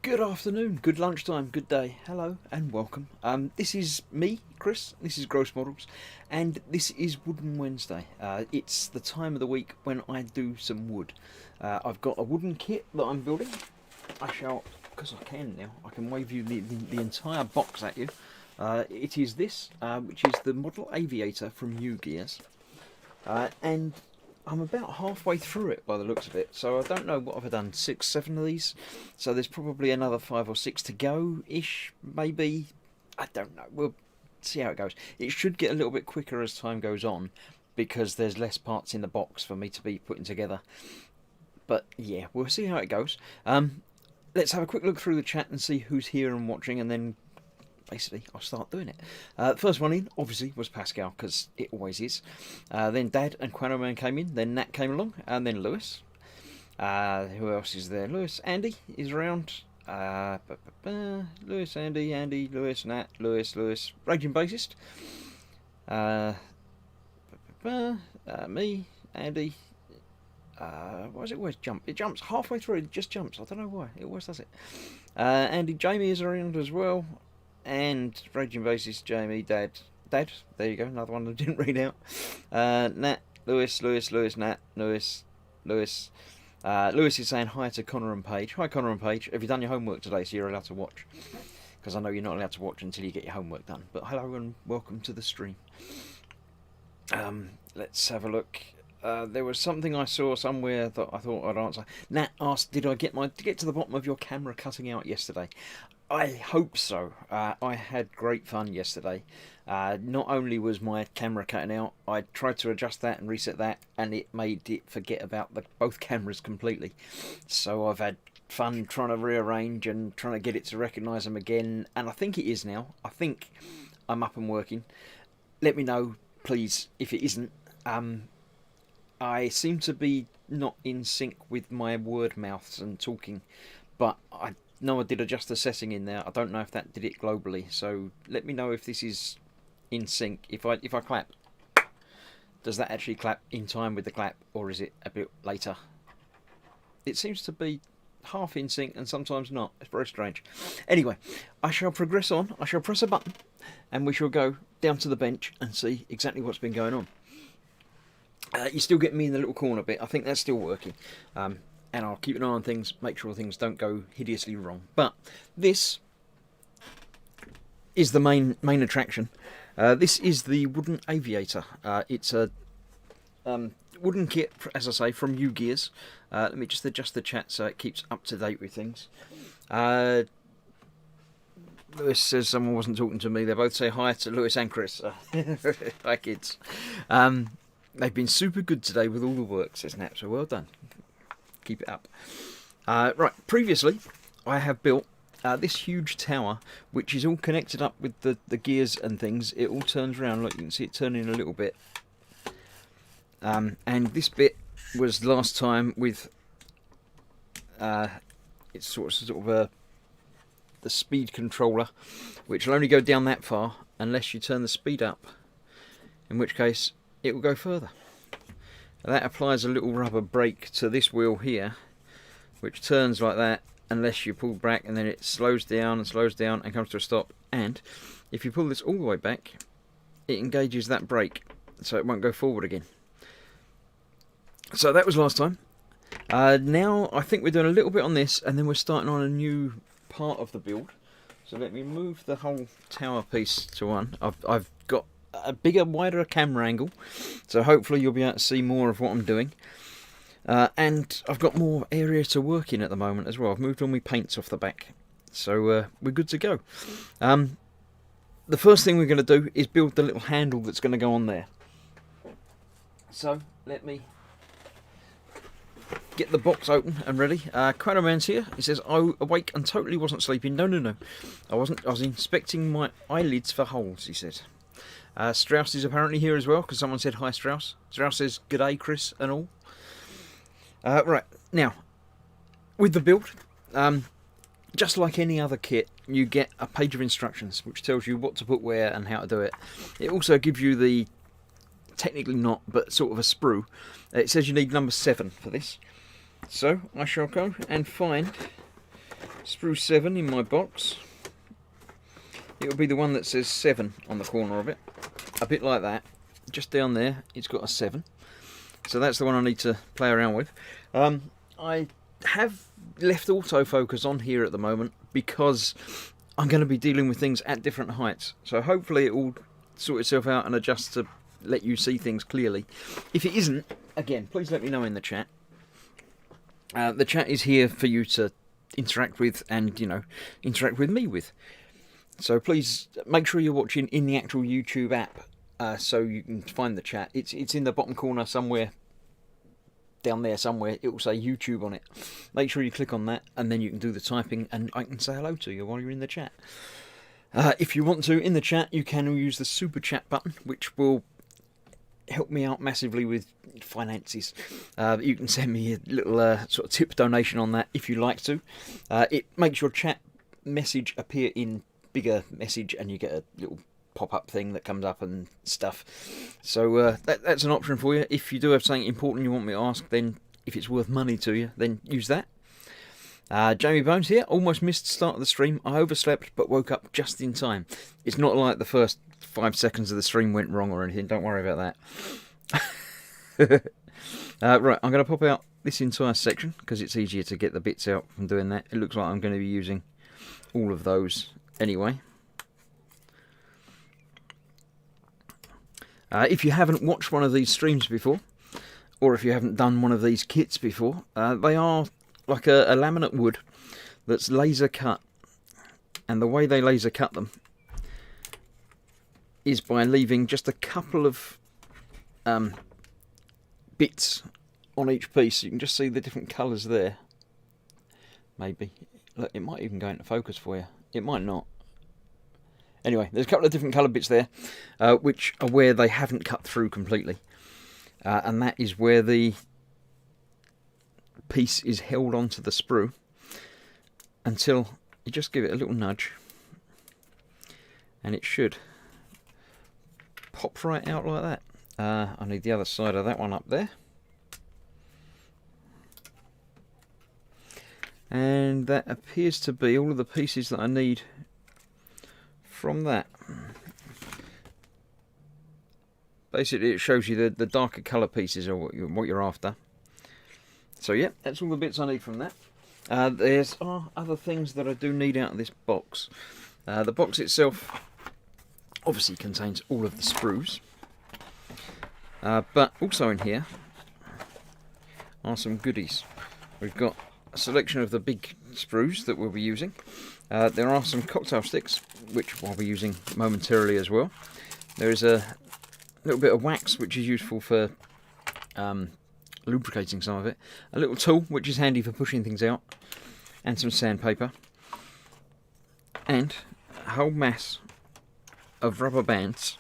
Good afternoon, good lunchtime, good day, hello and welcome. This is me, Chris, this is Gross Models, and this is Wooden Wednesday. It's the time of the week when I do some wood. I've got a wooden kit that I'm building. I shall, because I can now, I can wave you the entire box at you. It is this, which is the Model Aviator from U-Gears. And I'm about halfway through it by the looks of it, so I don't know what I've done, 6, 7 of these, so there's probably another 5 or 6 to go-ish, maybe, I don't know, we'll see how it goes. It should get a little bit quicker as time goes on, because there's less parts in the box for me to be putting together, but yeah, we'll see how it goes. Let's have a quick look through the chat and see who's here and watching, and then basically I'll start doing it. The first one in, obviously, was Pascal, because it always is. Then Dad and Quanoman came in, then Nat came along, and then Lewis. Who else is there? Lewis, Andy is around. Lewis, Andy, Lewis, Nat, Lewis, Raging Bassist. Me, Andy. Why does it always jump? It jumps halfway through, it just jumps. I don't know why, it always does it. Andy, Jamie is around as well. And Raging Bassist, Jamie, Dad, there you go, another one I didn't read out. Nat, Lewis, Nat, Lewis. Lewis is saying hi to Connor and Paige. Hi Connor and Paige, have you done your homework today so you're allowed to watch? Because I know you're not allowed to watch until you get your homework done. But hello and welcome to the stream. Let's have a look. There was something I saw somewhere that I thought I'd answer. Nat asked, did I get to the bottom of your camera cutting out yesterday? I hope so. I had great fun yesterday. Not only was my camera cutting out, I tried to adjust that and reset that, and it made it forget about both cameras completely. So I've had fun trying to rearrange and trying to get it to recognise them again, and I think it is now. I think I'm up and working. Let me know, please, if it isn't. I seem to be not in sync with my word mouths and talking, but I did adjust the setting in there. I don't know if that did it globally, so let me know if this is in sync. If I clap, does that actually clap in time with the clap, or is it a bit later? It seems to be half in sync and sometimes not. It's very strange. Anyway, I shall progress on. I shall press a button and we shall go down to the bench and see exactly what's been going on. You still get me in the little corner bit. I think that's still working. And I'll keep an eye on things, make sure things don't go hideously wrong. But this is the main attraction. This is the Wooden Aviator. It's a wooden kit, as I say, from U-Gears. Let me just adjust the chat so it keeps up to date with things. Lewis says someone wasn't talking to me. They both say hi to Lewis and Chris. Hi, kids. They've been super good today with all the work, says Nat, so well done. Keep it up. Right, previously I have built this huge tower, which is all connected up with the gears and things. It all turns around, look, you can see it turning a little bit. And this bit was last time with it's sort of the speed controller, which will only go down that far unless you turn the speed up, in which case it will go further. That applies a little rubber brake to this wheel here, which turns like that unless you pull back, and then it slows down and comes to a stop. And if you pull this all the way back, it engages that brake so it won't go forward again. So that was last time. Now I think we're doing a little bit on this, and then we're starting on a new part of the build. So let me move the whole tower piece to one. I've got a bigger, wider camera angle, so hopefully you'll be able to see more of what I'm doing. And I've got more area to work in at the moment as well. I've moved all my paints off the back, so we're good to go. The first thing we're going to do is build the little handle that's going to go on there. So let me get the box open and ready. Quanoman's here. He says, "I awake and totally wasn't sleeping." No. I wasn't. I was inspecting my eyelids for holes, he said. Strauss is apparently here as well, because someone said hi, Strauss. Strauss says, "G'day, Chris," and all. Right, now, with the build, just like any other kit, you get a page of instructions, which tells you what to put where and how to do it. It also gives you the, technically not, but sort of a sprue. It says you need number 7 for this. So, I shall go and find sprue 7 in my box. It'll be the one that says 7 on the corner of it. A bit like that. Just down there, it's got a 7. So that's the one I need to play around with. I have left autofocus on here at the moment because I'm going to be dealing with things at different heights. So hopefully it will sort itself out and adjust to let you see things clearly. If it isn't, again, please let me know in the chat. The chat is here for you to interact with and, you know, interact with me with. So please make sure you're watching in the actual YouTube app so you can find the chat. It's in the bottom corner somewhere, down there somewhere. It will say YouTube on it. Make sure you click on that and then you can do the typing and I can say hello to you while you're in the chat. If you want to, in the chat, you can use the super chat button, which will help me out massively with finances. You can send me a little sort of tip donation on that if you like to. It makes your chat message appear in bigger message and you get a little pop-up thing that comes up and stuff. So that's an option for you. If you do have something important you want me to ask, then if it's worth money to you, then use that. Jamie Bones here. Almost missed the start of the stream. I overslept but woke up just in time. It's not like the first 5 seconds of the stream went wrong or anything. Don't worry about that. Right, I'm going to pop out this entire section because it's easier to get the bits out from doing that. It looks like I'm going to be using all of those anyway. If you haven't watched one of these streams before, or if you haven't done one of these kits before, they are like a laminate wood that's laser cut, and the way they laser cut them is by leaving just a couple of bits on each piece. You can just see the different colours there. Maybe. Look, it might even go into focus for you. It might not. Anyway, there's a couple of different coloured bits there, which are where they haven't cut through completely. And that is where the piece is held onto the sprue until you just give it a little nudge. And it should pop right out like that. I need the other side of that one up there. And that appears to be all of the pieces that I need from that. Basically it shows you the darker colour pieces are what you're after. So yeah, that's all the bits I need from that. There's other things that I do need out of this box. The box itself obviously contains all of the sprues. But also in here are some goodies. We've got a selection of the big sprues that we'll be using. There are some cocktail sticks, which we'll be using momentarily as well. There is a little bit of wax, which is useful for lubricating some of it. A little tool, which is handy for pushing things out. And some sandpaper. And a whole mass of rubber bands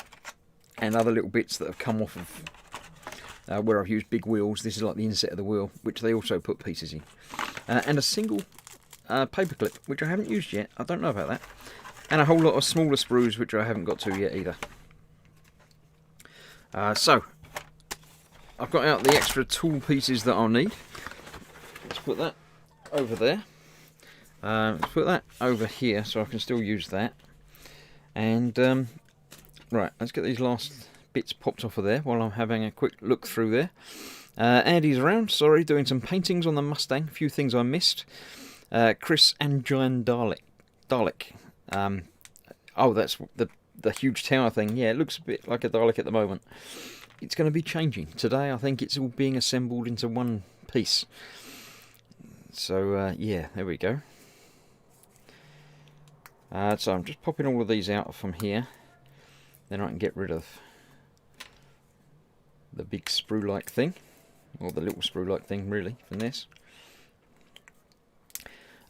and other little bits that have come off of where I've used big wheels. This is like the inset of the wheel, which they also put pieces in. And a single paper clip, which I haven't used yet. I don't know about that. And a whole lot of smaller sprues, which I haven't got to yet either. So, I've got out the extra tool pieces that I'll need. Let's put that over there. Let's put that over here so I can still use that. And, right, let's get these last bits popped off of there while I'm having a quick look through there. Andy's around, sorry, doing some paintings on the Mustang. A few things I missed. Chris and Giant Dalek. Oh, that's the huge tower thing. Yeah, it looks a bit like a Dalek at the moment. It's going to be changing. Today, I think it's all being assembled into one piece. So, yeah, there we go. So I'm just popping all of these out from here. Then I can get rid of the big sprue-like thing. Or the little sprue-like thing, really, from this.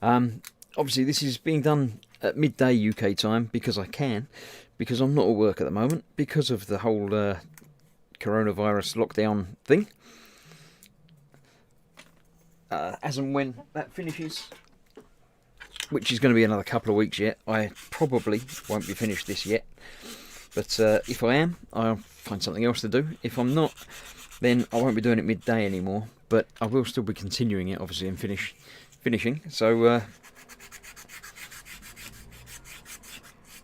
Obviously, this is being done at midday UK time because I can. Because I'm not at work at the moment. Because of the whole coronavirus lockdown thing. As and when that finishes, which is going to be another couple of weeks yet, I probably won't be finished this yet. But if I am, I'll find something else to do. If I'm not, then I won't be doing it midday anymore. But I will still be continuing it, obviously, and finishing. So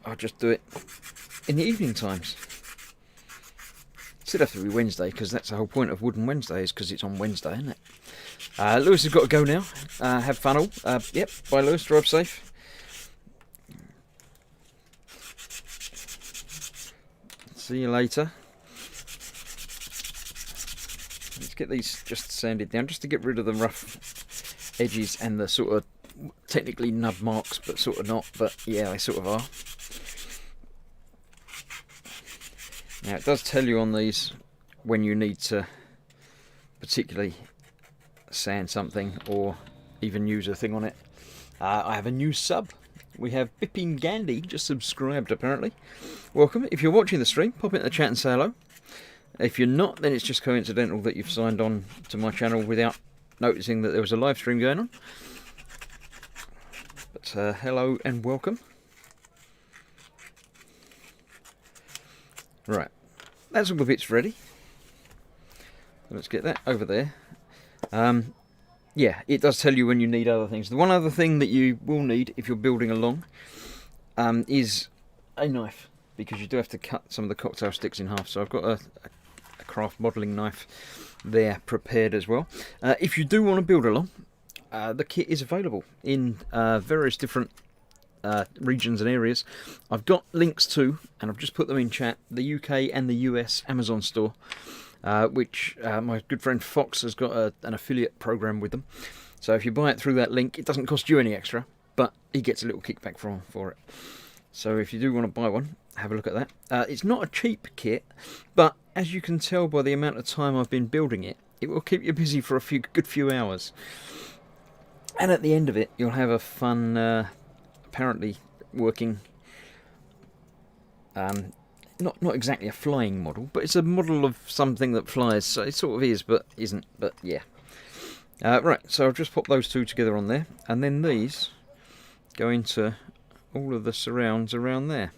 I'll just do it in the evening times. Still have to be Wednesday, because that's the whole point of Wooden Wednesday, is because it's on Wednesday, isn't it? Lewis has got to go now. Have fun all. Yep, bye Lewis, drive safe. See you later. Let's get these just sanded down, just to get rid of the rough edges and the sort of technically nub marks, but sort of not, but yeah, they sort of are. Now it does tell you on these when you need to particularly sand something or even use a thing on it. I have a new sub. We have Bipin Gandhi just subscribed apparently. Welcome. If you're watching the stream, pop into the chat and say hello. If you're not, then it's just coincidental that you've signed on to my channel without noticing that there was a live stream going on. But hello and welcome. Right, that's all the bits ready. Let's get that over there. Yeah, it does tell you when you need other things. The one other thing that you will need if you're building along is a knife, because you do have to cut some of the cocktail sticks in half. So I've got a craft modelling knife there prepared as well. If you do want to build along, the kit is available in various different regions and areas. I've got links to, and I've just put them in chat, the UK and the US Amazon store, which my good friend Fox has got an affiliate program with them. So if you buy it through that link, it doesn't cost you any extra, but he gets a little kickback for it. So if you do want to buy one, have a look at that. It's not a cheap kit, but as you can tell by the amount of time I've been building it, it will keep you busy for a good few hours. And at the end of it, you'll have a fun, apparently working, not exactly a flying model, but it's a model of something that flies. So it sort of is, but isn't. But yeah. Right, so I'll just pop those two together on there, and then these go into all of the surrounds around there.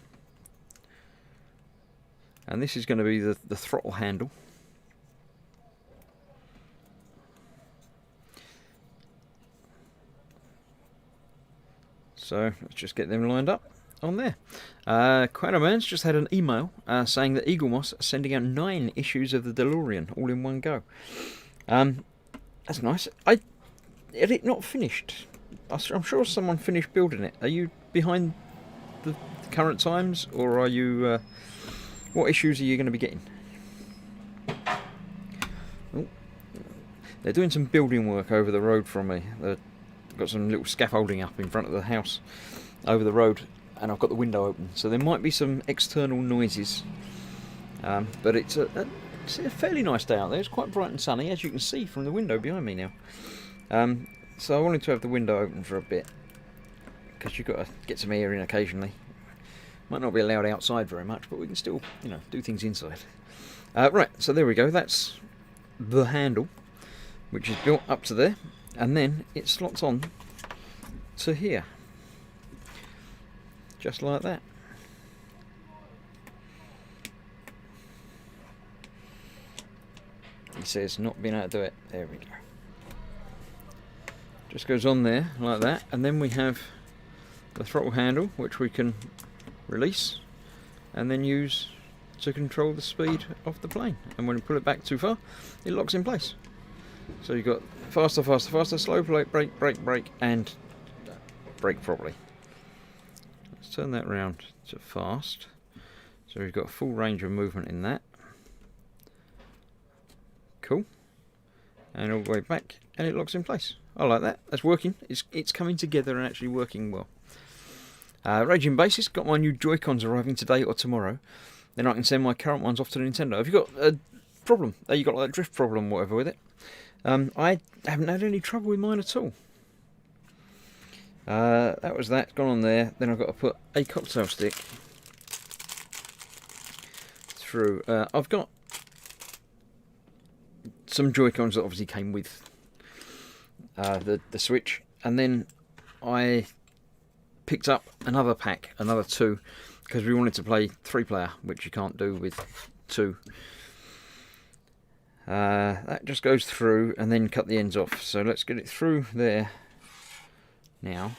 And this is going to be the throttle handle. So let's just get them lined up on there. Quanaman's just had an email saying that Eagle Moss are sending out 9 issues of the DeLorean all in one go. That's nice. Had it not finished? I'm sure someone finished building it. Are you behind the current times, or are you? What issues are you going to be getting? Oh, they're doing some building work over the road from me. They've got some little scaffolding up in front of the house over the road, and I've got the window open, so there might be some external noises. But it's a fairly nice day out there. It's quite bright and sunny, as you can see from the window behind me now. So I wanted to have the window open for a bit, because you've got to get some air in occasionally. Might not be allowed outside very much, but we can still, do things inside. Right, so there we go. That's the handle, which is built up to there, and then it slots on to here, just like that. He says not being able to do it. There we go. Just goes on there like that, and then we have the throttle handle, which we can release and then use to control the speed of the plane. And when you pull it back too far, it locks in place. So you've got faster, faster, faster, slow, brake, brake, brake, brake, and brake properly. Let's turn that round to fast. So we've got a full range of movement in that. Cool. And all the way back, and it locks in place. I like that. That's working. It's coming together and actually working well. Raging Basis, got my new Joy-Cons arriving today or tomorrow. Then I can send my current ones off to Nintendo. Have you got a problem? You got like a drift problem or whatever with it? I haven't had any trouble with mine at all. That was that. Gone on there. Then I've got to put a cocktail stick through. I've got some Joy-Cons that obviously came with the Switch, and then I picked up another pack, another 2, because we wanted to play 3-player, which you can't do with 2. That just goes through and then cut the ends off. So let's get it through there now.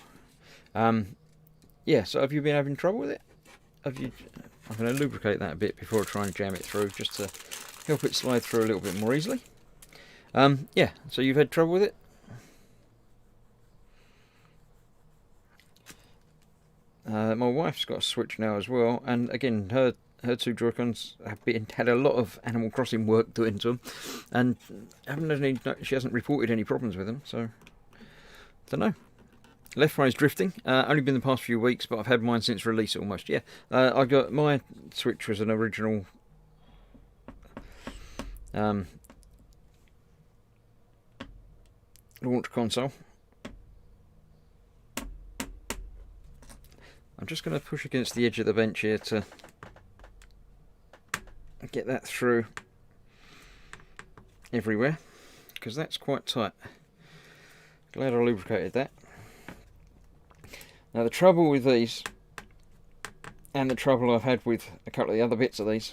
Yeah, so have you been having trouble with it? I'm going to lubricate that a bit before I try and jam it through, just to help it slide through a little bit more easily. Yeah, so you've had trouble with it? My wife's got a Switch now as well, and again, her two Joy-Cons had a lot of Animal Crossing work doing to them, and she hasn't reported any problems with them, so don't know. Left one is drifting. Only been the past few weeks, but I've had mine since release almost. Yeah, I got my Switch was an original launch console. I'm just going to push against the edge of the bench here to get that through everywhere, because that's quite tight. Glad I lubricated that. Now the trouble with these, and the trouble I've had with a couple of the other bits of these,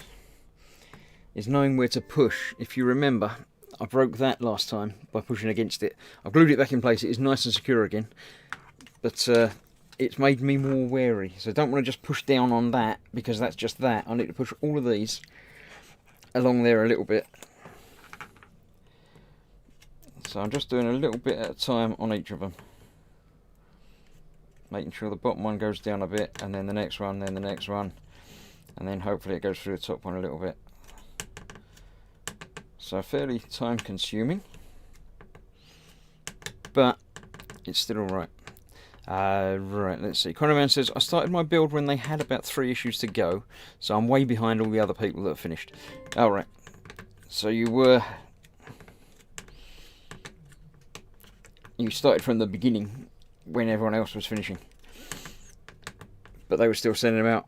is knowing where to push. If you remember, I broke that last time by pushing against it. I glued it back in place, it is nice and secure again, but it's made me more wary. So I don't want to just push down on that, because that's just that. I need to push all of these along there a little bit. So I'm just doing a little bit at a time on each of them, making sure the bottom one goes down a bit, and then the next one, then the next one, and then hopefully it goes through the top one a little bit. So fairly time consuming, but it's still alright. Right, let's see. Connorman says, I started my build when they had about 3 issues to go, so I'm way behind all the other people that have finished. Alright, so you started from the beginning when everyone else was finishing, but they were still sending them out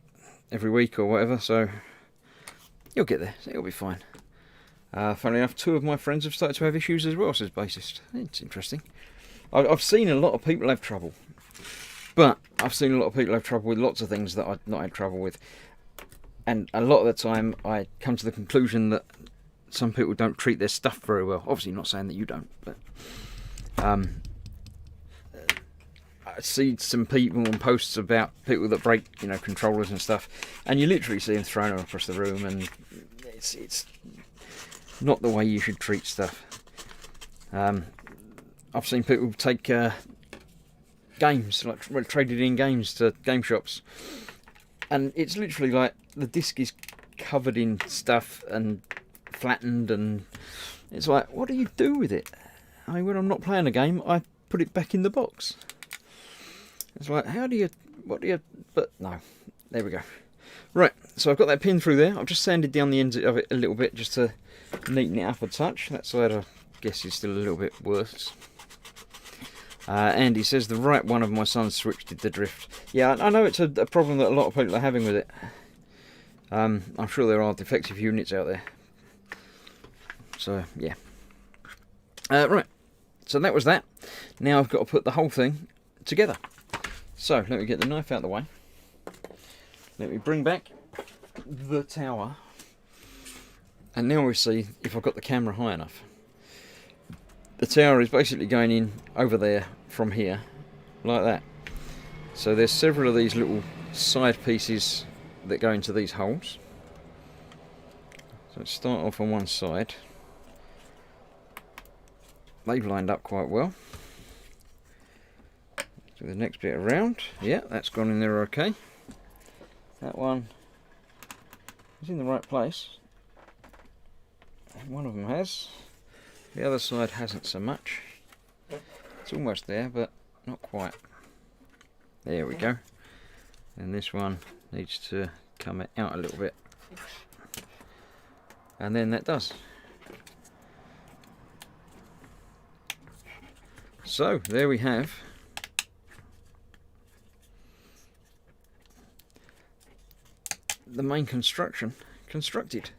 every week or whatever, so you'll get there, so it'll be fine. Funnily enough, 2 of my friends have started to have issues as well, says Bassist. It's interesting. I've seen a lot of people have trouble, but I've seen a lot of people have trouble with lots of things that I've not had trouble with, and a lot of the time I come to the conclusion that some people don't treat their stuff very well. Obviously not saying that you don't, but I see some people on posts about people that break, controllers and stuff, and you literally see them throwing them across the room, and it's not the way you should treat stuff. I've seen people take games, like traded in games to game shops, and it's literally like the disc is covered in stuff and flattened, and it's like, what do you do with it? I mean, when I'm not playing a game, I put it back in the box. It's like, but no, there we go. Right, so I've got that pin through there. I've just sanded down the ends of it a little bit just to neaten it up a touch. That side, I guess, is still a little bit worse. Andy says the right one of my son's Switch did the drift. Yeah, I know it's a problem that a lot of people are having with it. I'm sure there are defective units out there. So, yeah. Right, so that was that. Now I've got to put the whole thing together. So, let me get the knife out of the way. Let me bring back the tower. And now we see if I've got the camera high enough. The tower is basically going in over there from here, like that. So there's several of these little side pieces that go into these holes. So let's start off on one side. They've lined up quite well. Do the next bit around. Yeah, that's gone in there okay. That one is in the right place. One of them has. The other side hasn't so much. It's almost there, but not quite. There we go. And this one needs to come out a little bit. And then that does. So, there we have the main construction constructed.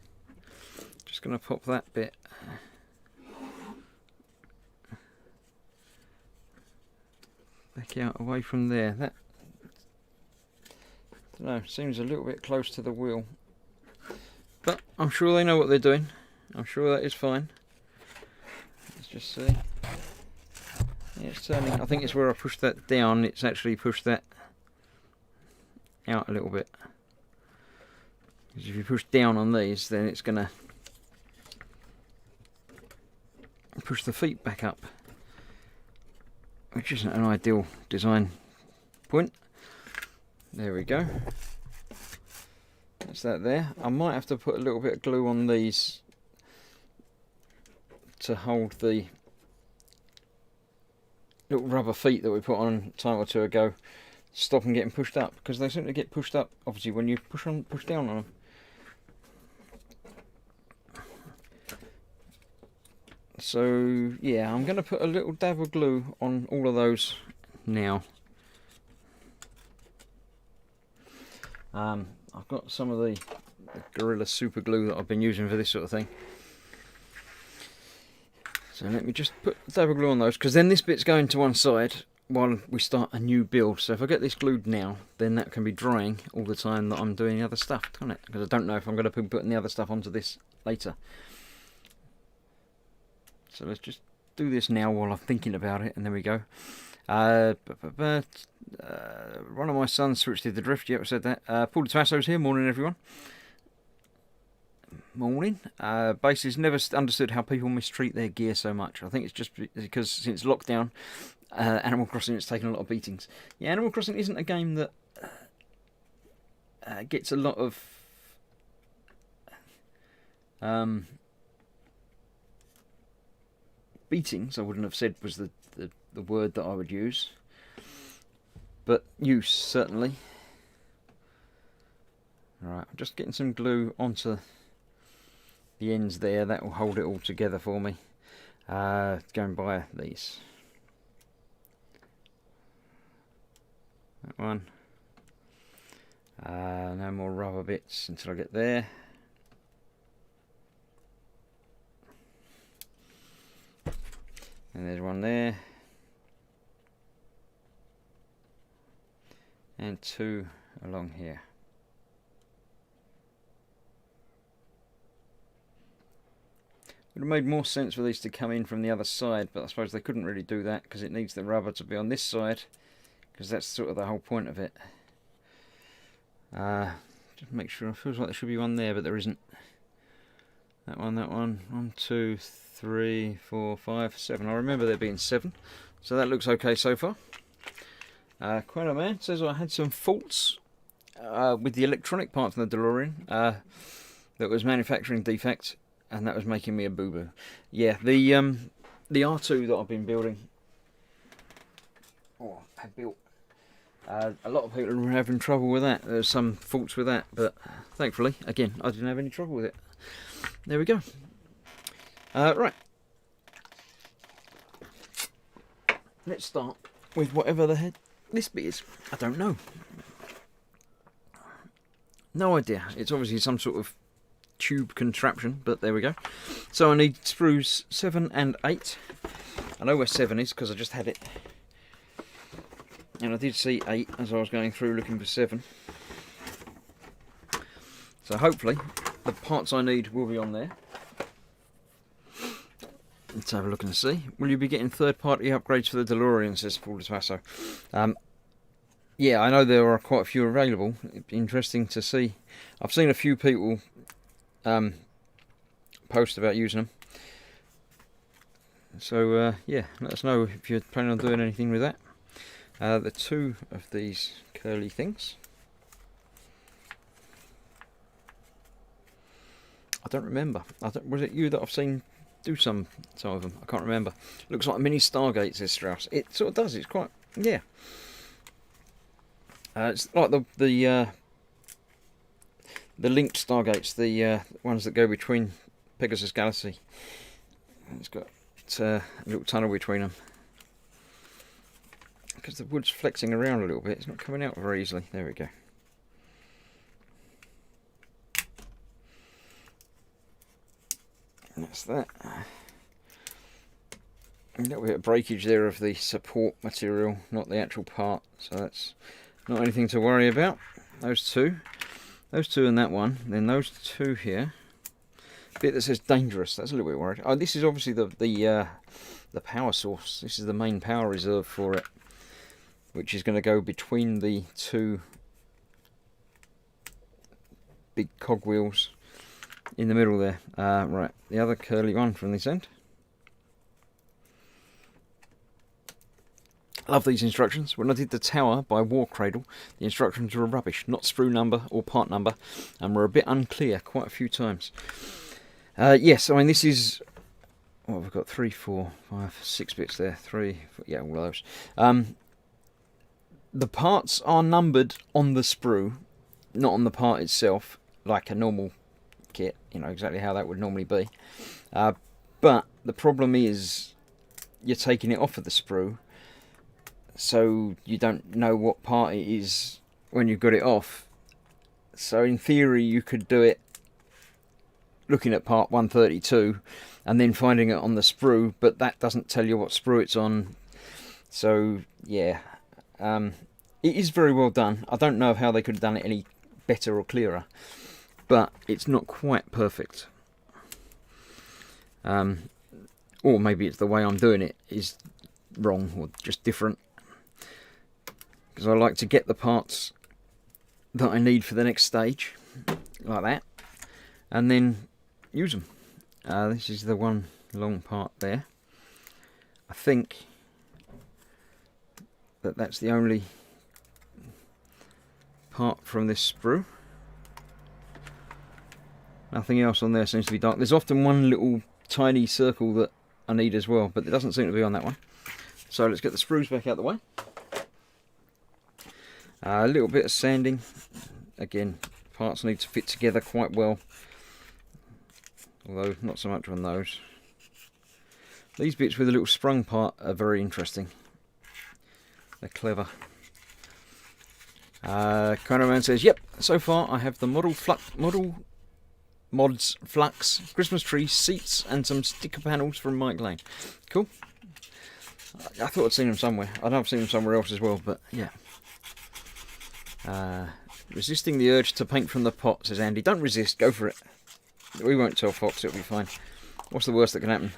Just going to pop that bit back out away from there. That, I don't know, seems a little bit close to the wheel, but I'm sure they know what they're doing. I'm sure that is fine. Let's just see. Yeah, it's turning. I think it's where I pushed that down. It's actually pushed that out a little bit. Because if you push down on these, then it's going to push the feet back up, which isn't an ideal design point. There we go. That's that there. I might have to put a little bit of glue on these to hold the little rubber feet that we put on a time or two ago, stop them getting pushed up, because they seem to get pushed up obviously when you push down on them. So yeah, I'm going to put a little dab of glue on all of those now. I've got some of the Gorilla Super Glue that I've been using for this sort of thing. So let me just put a dab of glue on those, because then this bit's going to one side while we start a new build. So if I get this glued now, then that can be drying all the time that I'm doing the other stuff, can't it? Because I don't know if I'm going to be putting the other stuff onto this later. So let's just do this now while I'm thinking about it, and there we go. One of my sons switched to the drift. Yep, I said that. Paul Tasso's here. Morning, everyone. Morning. Basically, never understood how people mistreat their gear so much. I think it's just because since lockdown, Animal Crossing has taken a lot of beatings. Yeah, Animal Crossing isn't a game that gets a lot of beatings. I wouldn't have said was the word that I would use, but use certainly. Alright, I'm just getting some glue onto the ends there. That will hold it all together for me. Going by these. That one. No more rubber bits until I get there. And there's one there. And two along here. Would have made more sense for these to come in from the other side, but I suppose they couldn't really do that because it needs the rubber to be on this side, because that's sort of the whole point of it. Just make sure. It feels like there should be one there, but there isn't. That one, that one. 1, 2, 3, 4, 5, 7. I remember there being 7, so that looks okay so far. Quino Man says I had some faults with the electronic parts of the DeLorean. That was manufacturing defect, and that was making me a boo-boo. Yeah, the R2 that I've been building, or had built, a lot of people were having trouble with that. There's some faults with that, but thankfully, again, I didn't have any trouble with it. There we go. Right. Let's start with whatever the heck this bit is. I don't know. No idea. It's obviously some sort of tube contraption, but there we go. So I need screws 7 and 8. I know where 7 is because I just had it. And I did see 8 as I was going through looking for 7. So hopefully the parts I need will be on there. Let's have a look and see. Will you be getting third-party upgrades for the DeLorean, says Paul DeSpasso. Yeah, I know there are quite a few available. It'd be interesting to see. I've seen a few people post about using them. So, yeah, let us know if you're planning on doing anything with that. The 2 of these curly things. I don't remember. Was it you that I've seen do some of them? I can't remember. Looks like mini Stargates, says Strauss. It sort of does. It's quite, yeah. It's like the linked Stargates, the ones that go between Pegasus Galaxy. It's got a little tunnel between them. Because the wood's flexing around a little bit, it's not coming out very easily. There we go. And that's that. A little bit of breakage there of the support material, not the actual part, so that's not anything to worry about. Those two and that one, then those 2 here. Bit that says dangerous, that's a little bit worried. Oh, this is obviously the power source. This is the main power reserve for it, which is going to go between the 2 big cogwheels in the middle there. Right, the other curly one from this end. Love these instructions. When I did the tower by War Cradle, the instructions were rubbish, not sprue number or part number, and were a bit unclear quite a few times. Yes, I mean this is, well, we've got 3, 4, 5, 6 bits there. 3, 4, yeah, all of those. The parts are numbered on the sprue, not on the part itself, like a normal kit. You know exactly how that would normally be. But the problem is, you're taking it off of the sprue, so you don't know what part it is when you've got it off. So in theory you could do it looking at part 132 and then finding it on the sprue, but that doesn't tell you what sprue it's on. So yeah, it is very well done. I don't know how they could have done it any better or clearer, but it's not quite perfect. Or maybe it's the way I'm doing it is wrong or just different. Because I like to get the parts that I need for the next stage, like that, and then use them. This is the one long part there. I think that that's the only part from this sprue. Nothing else on there seems to be dark. There's often one little tiny circle that I need as well, but it doesn't seem to be on that one. So let's get the sprues back out the way. A little bit of sanding. Again, parts need to fit together quite well, although not so much on those. These bits with a little sprung part are very interesting. They're clever. Chronoman says, yep, so far I have the model mods flux, Christmas tree, seats and some sticker panels from Mike Lane. Cool. I thought I'd seen them somewhere. I know I've seen them somewhere else as well, but yeah. Resisting the urge to paint from the pot, says Andy. Don't resist, go for it. We won't tell Fox, it'll be fine. What's the worst that can happen?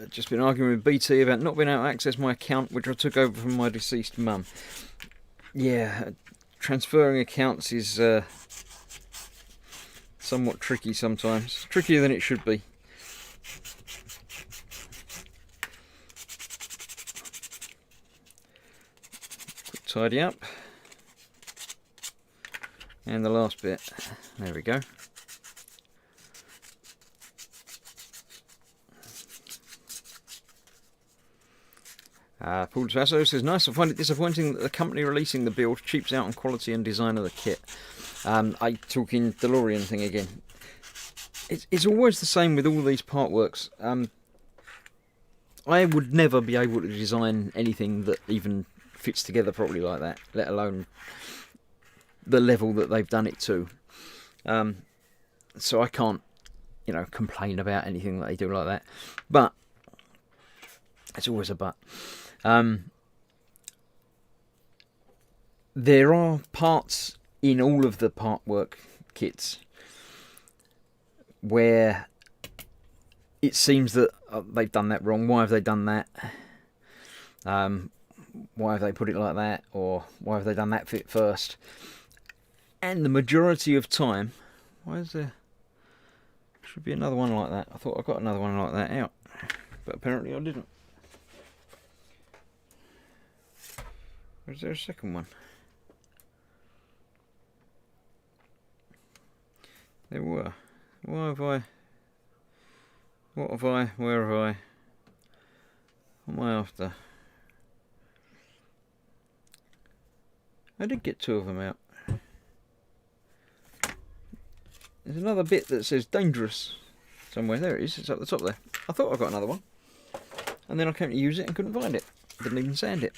Just been arguing with BT about not being able to access my account, which I took over from my deceased mum. Yeah, transferring accounts is somewhat tricky sometimes. Trickier than it should be. Quick tidy up. And the last bit. There we go. Paul Sasso says, nice, I find it disappointing that the company releasing the build cheaps out on quality and design of the kit. I talking DeLorean thing again. It's always the same with all these part works. I would never be able to design anything that even fits together properly like that, let alone the level that they've done it to. So I can't, complain about anything that they do like that. But it's always a but. There are parts in all of the part work kits where it seems that they've done that wrong. Why have they done that? Why have they put it like that? Or why have they done that fit first? And the majority of time, why is there? Should be another one like that. I thought I got another one like that out, but apparently I didn't. Or is there a second one? There were. Why have I? What have I? Where have I? What am I after? I did get 2 of them out. There's another bit that says dangerous somewhere. There it is. It's up the top there. I thought I got another one. And then I came to use it and couldn't find it. Didn't even sand it.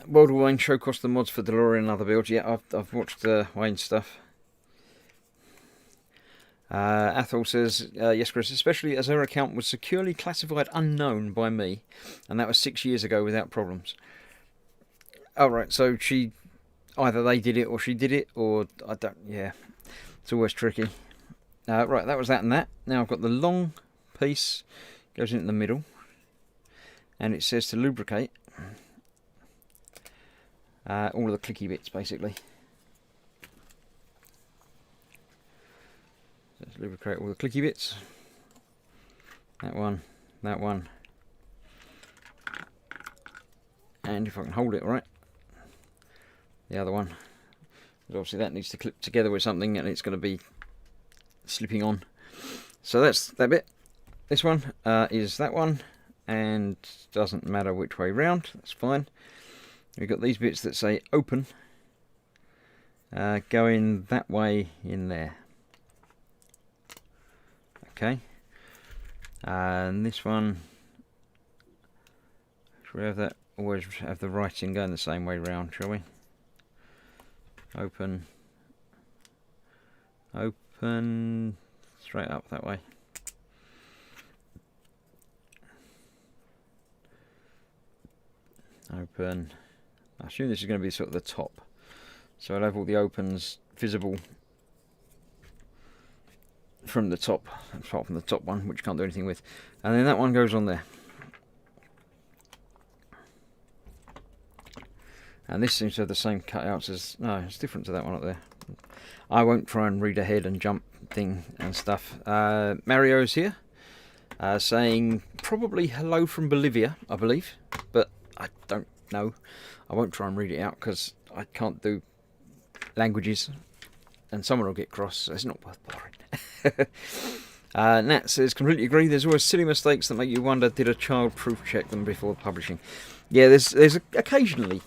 World of Wayne show cost the mods for DeLorean and other builds. Yeah, I've watched Wayne's stuff. Athol says, yes, Chris, especially as her account was securely classified unknown by me, and that was 6 years ago without problems. Oh, right, so either they did it or she did it, or I don't, yeah, it's always tricky. Right, that was that and that. Now I've got the long piece, goes into the middle, and it says to lubricate all of the clicky bits, basically. So let's lubricate all the clicky bits. That one, and if I can hold it right, the other one. But obviously that needs to clip together with something, and it's going to be slipping on. So that's that bit. This one is that one, and doesn't matter which way round, that's fine. We've got these bits that say open, going that way in there. Okay, and this one, should we have that, always have the writing going the same way round, shall we? Open, open, straight up that way. Open. I assume this is going to be sort of the top, so I'll have all the opens visible from the top, apart from the top one, which you can't do anything with, and then that one goes on there. And this seems to have the same cutouts as, no, it's different to that one up there. I won't try and read ahead and jump thing and stuff. Mario's here, saying probably hello from Bolivia, I believe, but I don't know. I won't try and read it out because I can't do languages, and someone will get cross, so it's not worth bothering. Nat says, completely agree, there's always silly mistakes that make you wonder, did a child proof check them before publishing? Yeah, there's occasionally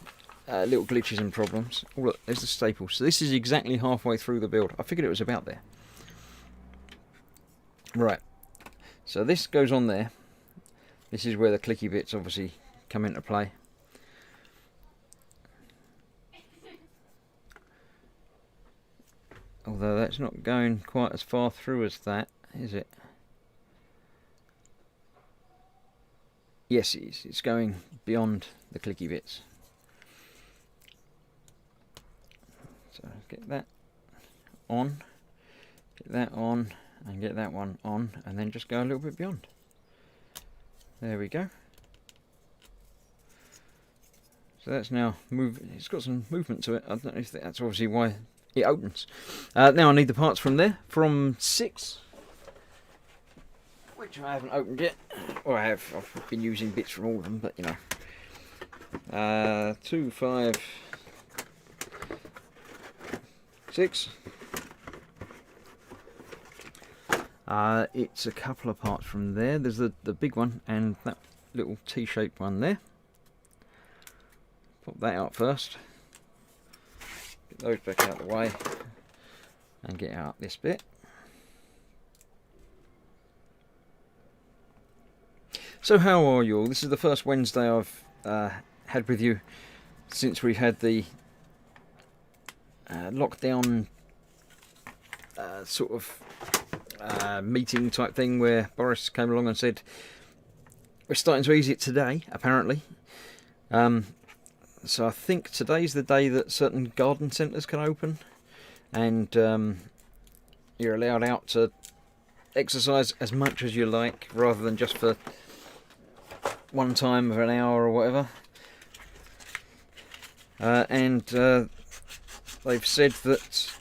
little glitches and problems. Oh look, there's the staple. So this is exactly halfway through the build. I figured it was about there. Right, so this goes on there. This is where the clicky bits obviously come into play. Although that's not going quite as far through as that, is it? Yes, it is. It's going beyond the clicky bits. So get that on, get that on, and get that one on, and then just go a little bit beyond. There we go. So that's now moving. It's got some movement to it. I don't know if that's obviously why it opens. Now I need the parts from there, from 6, which I haven't opened yet. Or I have. I've been using bits from all of them, but you know. 2, 5, 6. It's a couple of parts from there. There's the big one and that little T-shaped one there. Pop that out first. Get those back out of the way and get out this bit. So how are you all? This is the first Wednesday I've had with you since we've had the lockdown sort of meeting type thing where Boris came along and said we're starting to ease it today, apparently. So I think today's the day that certain garden centres can open, and you're allowed out to exercise as much as you like, rather than just for one time of an hour or whatever. And they've said that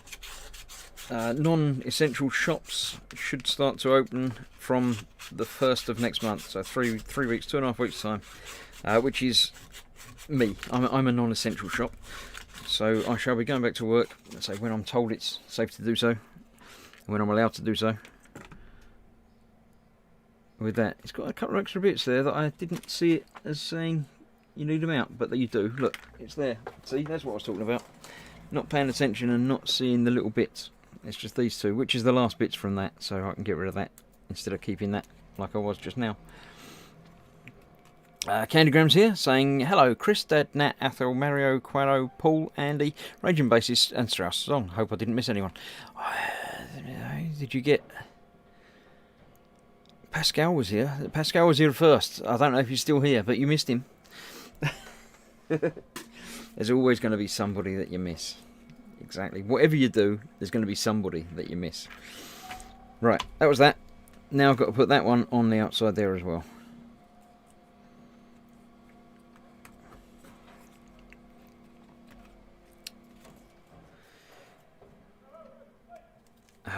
non-essential shops should start to open from the 1st of next month, so 3 weeks, 2.5 weeks time, which is me. I'm a non-essential shop, so I shall be going back to work, let's say, when I'm told it's safe to do so, when I'm allowed to do so. With that, it's got a couple of extra bits there that I didn't see it as saying you need them out, but that you do. Look, it's there. See, that's what I was talking about. Not paying attention and not seeing the little bits. It's just these two, which is the last bits from that, so I can get rid of that instead of keeping that like I was just now. Candygram's here saying, hello, Chris, Dad, Nat, Athel, Mario, Quaro, Paul, Andy, Raging Bassist, and Strauss Song. Hope I didn't miss anyone. Did you get... Pascal was here. Pascal was here first. I don't know if he's still here, but you missed him. There's always going to be somebody that you miss. Exactly. Whatever you do, there's going to be somebody that you miss. Right, that was that. Now I've got to put that one on the outside there as well.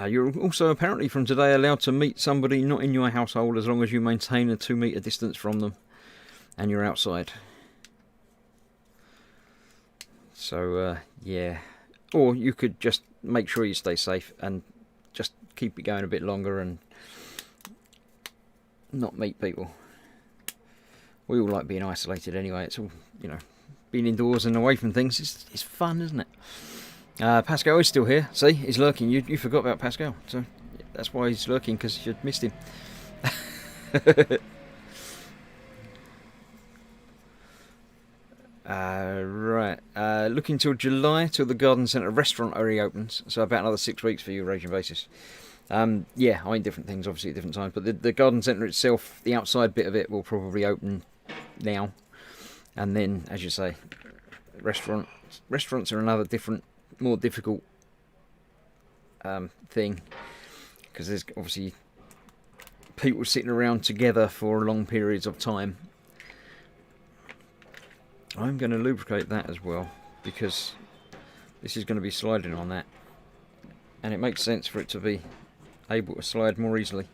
You're also apparently from today allowed to meet somebody not in your household as long as you maintain a 2 metre distance from them and you're outside. So, yeah. Or you could just make sure you stay safe and just keep it going a bit longer and not meet people. We all like being isolated anyway. It's all, you know, being indoors and away from things is fun, isn't it? Pascal is still here. See, he's lurking. You forgot about Pascal, so that's why he's lurking, because you'd missed him. Right. Looking till July till the Garden Centre restaurant reopens. So about another 6 weeks for you, Raging Basis. Yeah, I mean different things obviously at different times, but the Garden Centre itself, the outside bit of it will probably open now, and then, as you say, restaurants are another different, more difficult thing, because there's obviously people sitting around together for long periods of time. I'm going to lubricate that as well, because this is going to be sliding on that, and it makes sense for it to be able to slide more easily.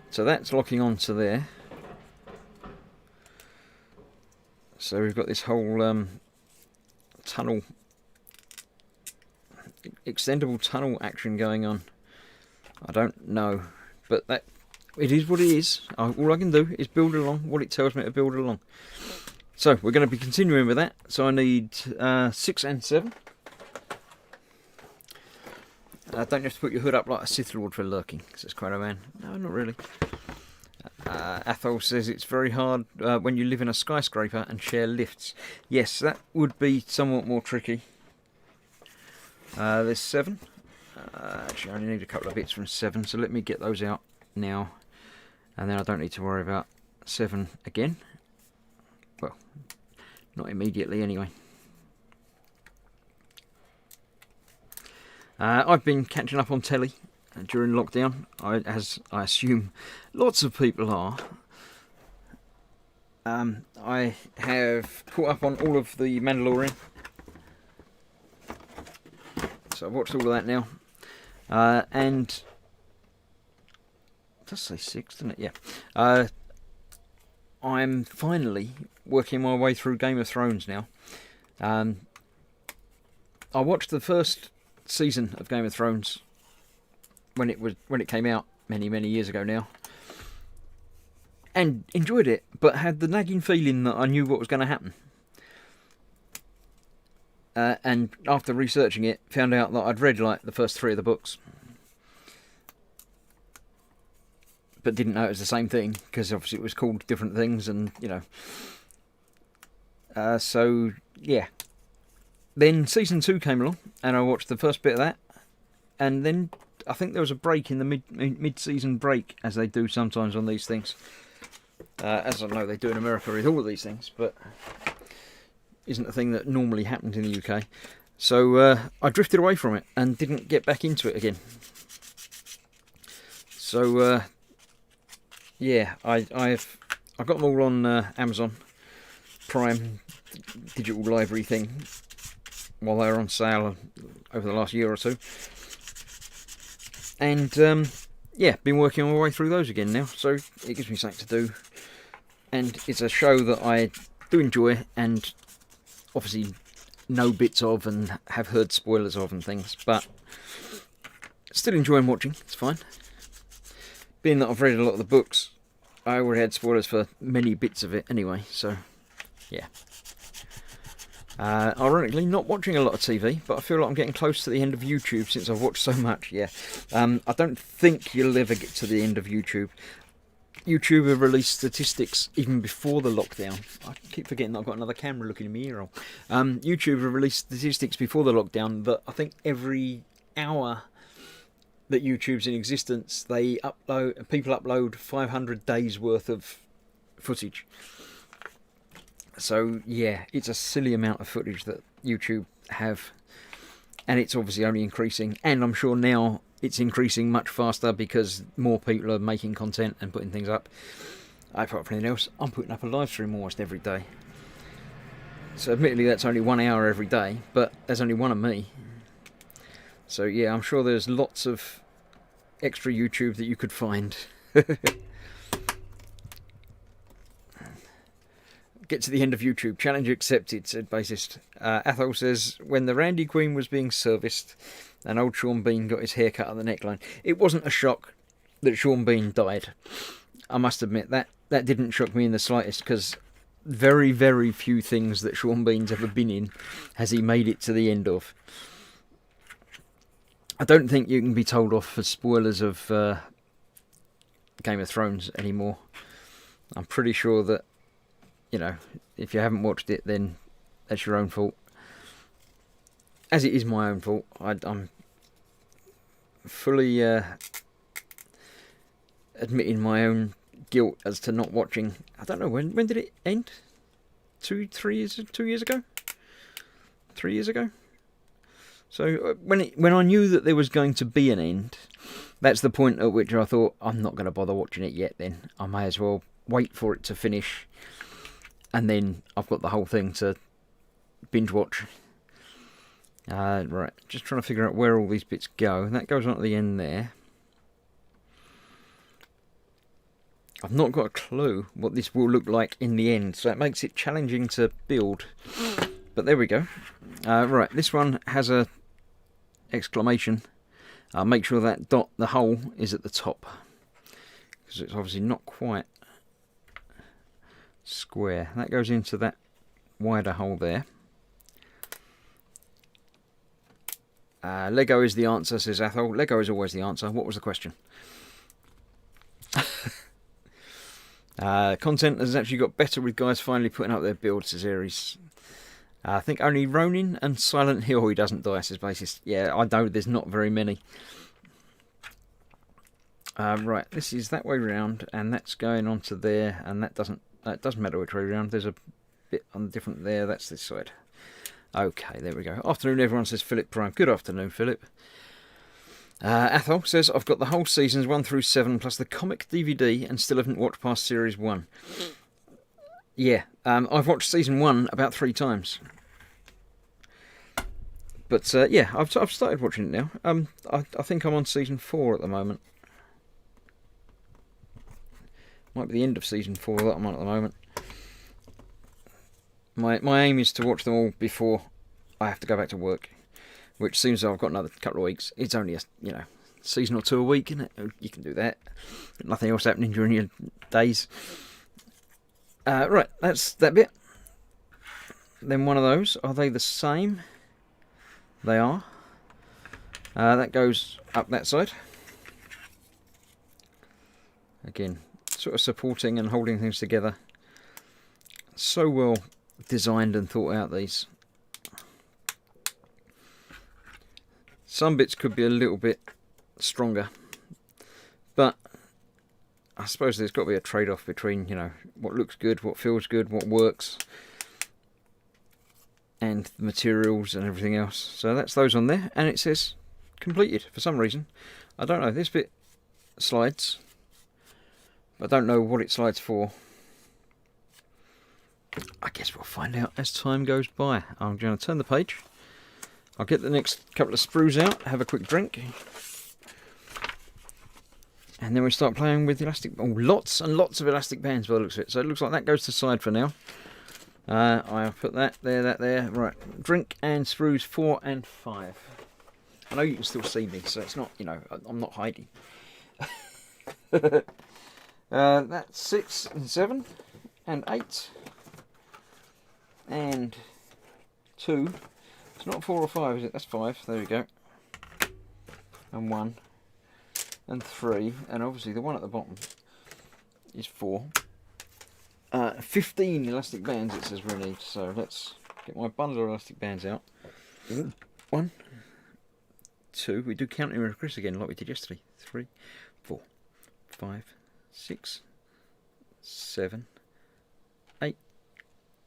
So that's locking onto there. So we've got this whole tunnel, extendable tunnel action going on. I don't know, but that it is what it is. All I can do is build along what it tells me to build along. So we're going to be continuing with that. So I need 6 and 7. Don't you have to put your hood up like a Sith Lord for lurking, because it's quite a man. No, not really. Athol says it's very hard when you live in a skyscraper and share lifts. Yes, that would be somewhat more tricky. There's 7. Actually, I only need a couple of bits from 7, so let me get those out now. And then I don't need to worry about 7 again. Well, not immediately anyway. I've been catching up on telly during lockdown, as I assume lots of people are. I have caught up on all of the Mandalorian, so I've watched all of that now. And it does say 6, doesn't it? Yeah. I'm finally working my way through Game of Thrones now. I watched the first season of Game of Thrones when it came out many years ago now, and enjoyed it, but had the nagging feeling that I knew what was going to happen. And after researching it, found out that I'd read like the first 3 of the books, but didn't know it was the same thing, because obviously it was called different things, and you know. So yeah. Then season 2 came along, and I watched the first bit of that, and then I think there was a break in the mid-season break, as they do sometimes on these things. As I know they do in America with all of these things, but isn't a thing that normally happens in the UK. So I drifted away from it and didn't get back into it again. So yeah, I've got them all on Amazon Prime digital library thing, while they were on sale over the last year or two. And yeah, been working my way through those again now, so it gives me something to do. And it's a show that I do enjoy, and obviously know bits of and have heard spoilers of and things, but still enjoying watching. It's fine. Being that I've read a lot of the books, I already had spoilers for many bits of it anyway, so yeah. Ironically, not watching a lot of TV, but I feel like I'm getting close to the end of YouTube since I've watched so much. Yeah, I don't think you'll ever get to the end of YouTube. YouTube have released statistics even before the lockdown. I keep forgetting that I've got another camera looking in my ear hole. YouTube have released statistics before the lockdown that I think every hour that YouTube's in existence, people upload 500 days worth of footage. So yeah, it's a silly amount of footage that YouTube have, and it's obviously only increasing. And I'm sure now it's increasing much faster because more people are making content and putting things up. Apart from anything else, I'm putting up a live stream almost every day. So admittedly that's only 1 hour every day, but there's only one of me. So yeah, I'm sure there's lots of extra YouTube that you could find. Get to the end of YouTube. Challenge accepted, said bassist. Athol says, when the Randy Queen was being serviced and old Sean Bean got his hair cut at the neckline, it wasn't a shock that Sean Bean died. I must admit, that didn't shock me in the slightest, because very, very few things that Sean Bean's ever been in has he made it to the end of. I don't think you can be told off for spoilers of Game of Thrones anymore. I'm pretty sure that, you know, if you haven't watched it, then that's your own fault. As it is my own fault. I'm fully admitting my own guilt as to not watching. I don't know, when did it end? 2 years ago? 3 years ago? So when I knew that there was going to be an end, that's the point at which I thought, I'm not going to bother watching it yet then. I may as well wait for it to finish, and then I've got the whole thing to binge watch. Right, just trying to figure out where all these bits go. That goes on at the end there. I've not got a clue what this will look like in the end, so that makes it challenging to build. But there we go. Right, this one has a exclamation. Make sure that dot, the hole, is at the top, because it's obviously not quite square. That goes into that wider hole there. Lego is the answer, says Athol. Lego is always the answer. What was the question? Content has actually got better with guys finally putting up their builds, says Aries. I think only Ronin and Silent Hill he doesn't die, says bassist. Yeah, I know there's not very many. Right, this is that way round, and that's going on to there, and that doesn't matter which way round. There's a bit on the different there. That's this side. Okay, there we go. Afternoon, everyone, says Philip Prime. Good afternoon, Philip. Athol says, I've got the whole seasons 1 through 7 plus the comic DVD and still haven't watched past series 1. Yeah, I've watched season 1 about 3 times. But yeah, I've started watching it now. I think I'm on season 4 at the moment. Might be the end of season 4 that I'm on at the moment. My aim is to watch them all before I have to go back to work, which seems I've got another couple of weeks. It's only a season or 2 a week, isn't it? You can do that. Got nothing else happening during your days. Right, that's that bit. Then one of those. Are they the same? They are. That goes up that side. Again, sort of supporting and holding things together. So well designed and thought out, these. Some bits could be a little bit stronger, but I suppose there's got to be a trade-off between, what looks good, what feels good, what works, and the materials and everything else. So that's those on there, and it says completed for some reason. I don't know, this bit slides, but I don't know what it slides for. I guess we'll find out as time goes by. I'm going to turn the page. I'll get the next couple of sprues out, have a quick drink, and then we start playing with the elastic. Oh, lots and lots of elastic bands by the looks of it. So it looks like that goes to the side for now. I'll put that there. Right, drink and sprues 4 and 5. I know you can still see me, so it's not, I'm not hiding. That's 6 and 7 and 8 and 2. It's not 4 or 5, is it? That's 5. There we go. And 1 and 3, and obviously the one at the bottom is 4. 15 elastic bands, it says we need. So let's get my bundle of elastic bands out. 1, 2. We do counting with Chris again, like we did yesterday. 3, 4, 5, 6, 7, 8,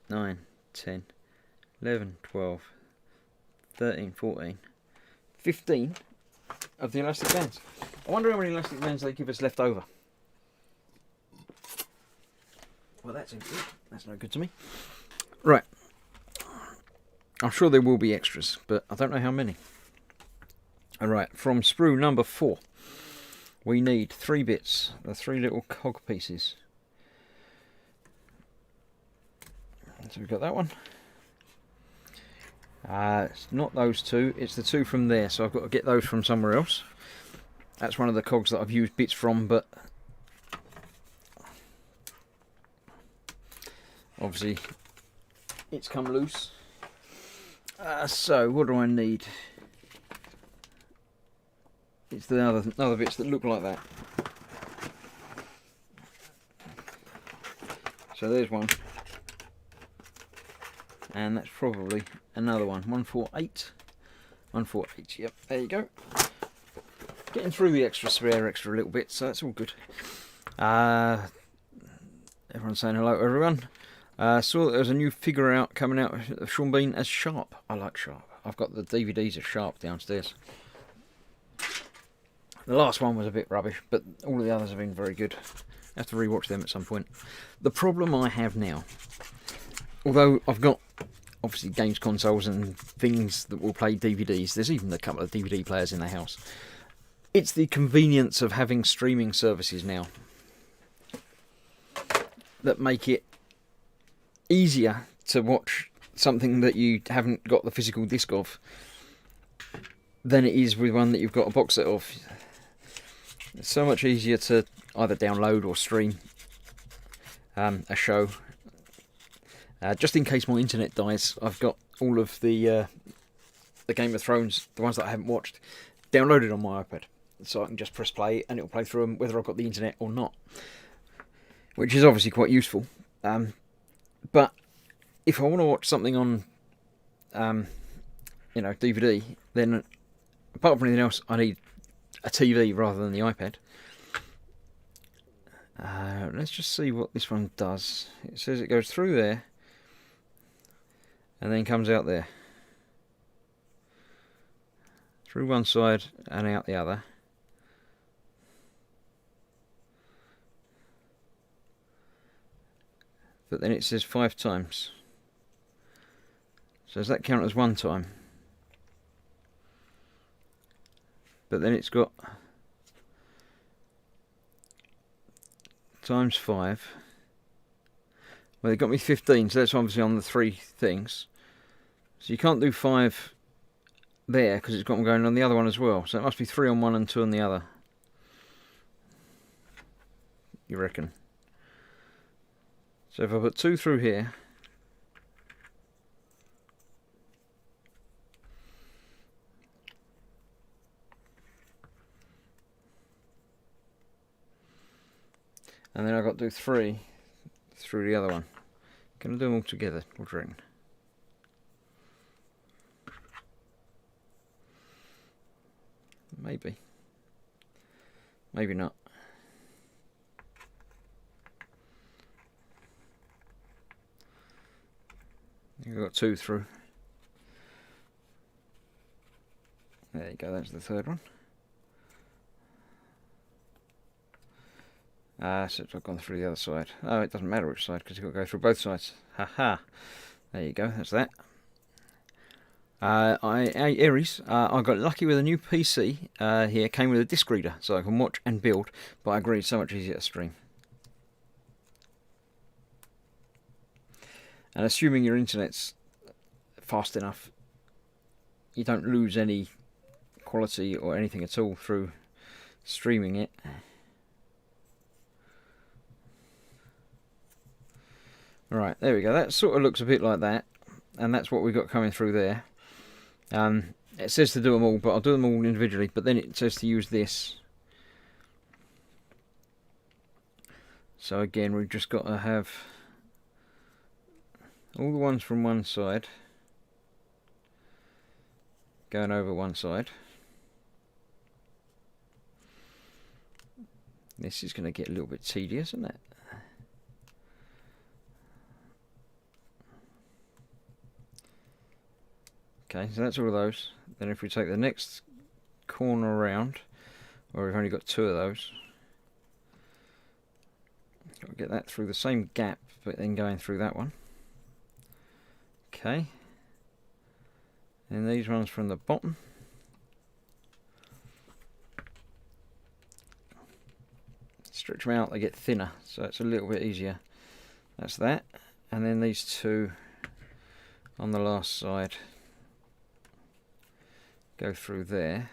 9, 10, 11, 12, 13, 14, 15 of the elastic bands. I wonder how many elastic bands they give us left over. Well, that's empty. That's no good to me. Right. I'm sure there will be extras, but I don't know how many. Alright, from sprue number 4, we need 3 bits, the 3 little cog pieces. So we've got that one. It's not those 2, it's the 2 from there, so I've got to get those from somewhere else. That's one of the cogs that I've used bits from, but obviously it's come loose. So what do I need? It's the other bits that look like that. So there's one, and that's probably another one. 148, 148. Yep, there you go. Getting through the extra little bit, so that's all good. Everyone's saying hello to everyone. Saw that there was a new figure out coming out of Sean Bean as Sharp. I like Sharp. I've got the DVDs of Sharp downstairs. The last one was a bit rubbish, but all of the others have been very good. I have to rewatch them at some point. The problem I have now, although I've got obviously games consoles and things that will play DVDs, there's even a couple of DVD players in the house. It's the convenience of having streaming services now that make it easier to watch something that you haven't got the physical disc of than it is with one that you've got a box set of. It's so much easier to either download or stream a show. Just in case my internet dies, I've got all of the Game of Thrones, the ones that I haven't watched, downloaded on my iPad. So I can just press play and it'll play through them whether I've got the internet or not. Which is obviously quite useful. But if I want to watch something on DVD, then apart from anything else, I need a TV rather than the iPad. Let's just see what this one does. It says it goes through there and then comes out there. Through one side and out the other. But then it says 5 times. So does that count as 1 time? But then it's got times 5. Well, they got me 15, so that's obviously on the 3 things. So you can't do 5 there because it's got them going on the other one as well. So it must be 3 on one and 2 on the other. You reckon? So if I put 2 through here, and then I've got to do 3 through the other one. Can I do them all together? What do you reckon? Maybe. Maybe not. I've got 2 through. There you go, that's the 3rd one. So I've gone through the other side. Oh, it doesn't matter which side because you've got to go through both sides. Haha. There you go, that's that. Aries, I got lucky with a new PC here. Came with a disc reader so I can watch and build, but I agree it's so much easier to stream. And assuming your internet's fast enough, you don't lose any quality or anything at all through streaming it. Right, there we go. That sort of looks a bit like that, and that's what we've got coming through there. It says to do them all, but I'll do them all individually, but then it says to use this. So again, we've just got to have all the ones from one side going over one side. This is going to get a little bit tedious, isn't it? Okay, so that's all of those. Then if we take the next corner around, or we've only got 2 of those. Got to get that through the same gap, but then going through that one. Okay. And these ones from the bottom. Stretch them out, they get thinner, so it's a little bit easier. That's that. And then these 2 on the last side go through there.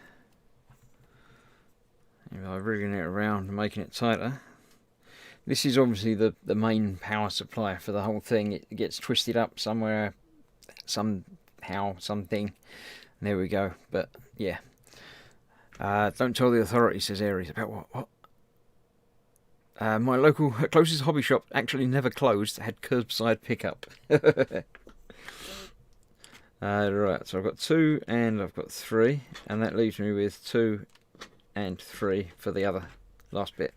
And by rigging it around and making it tighter. This is obviously the main power supply for the whole thing. It gets twisted up somewhere, somehow, something. And there we go. But yeah. Don't tell the authorities, says Aries. About what? My local closest hobby shop actually never closed, had curbside pickup. Right, so I've got 2 and I've got 3, and that leaves me with 2 and 3 for the other last bit.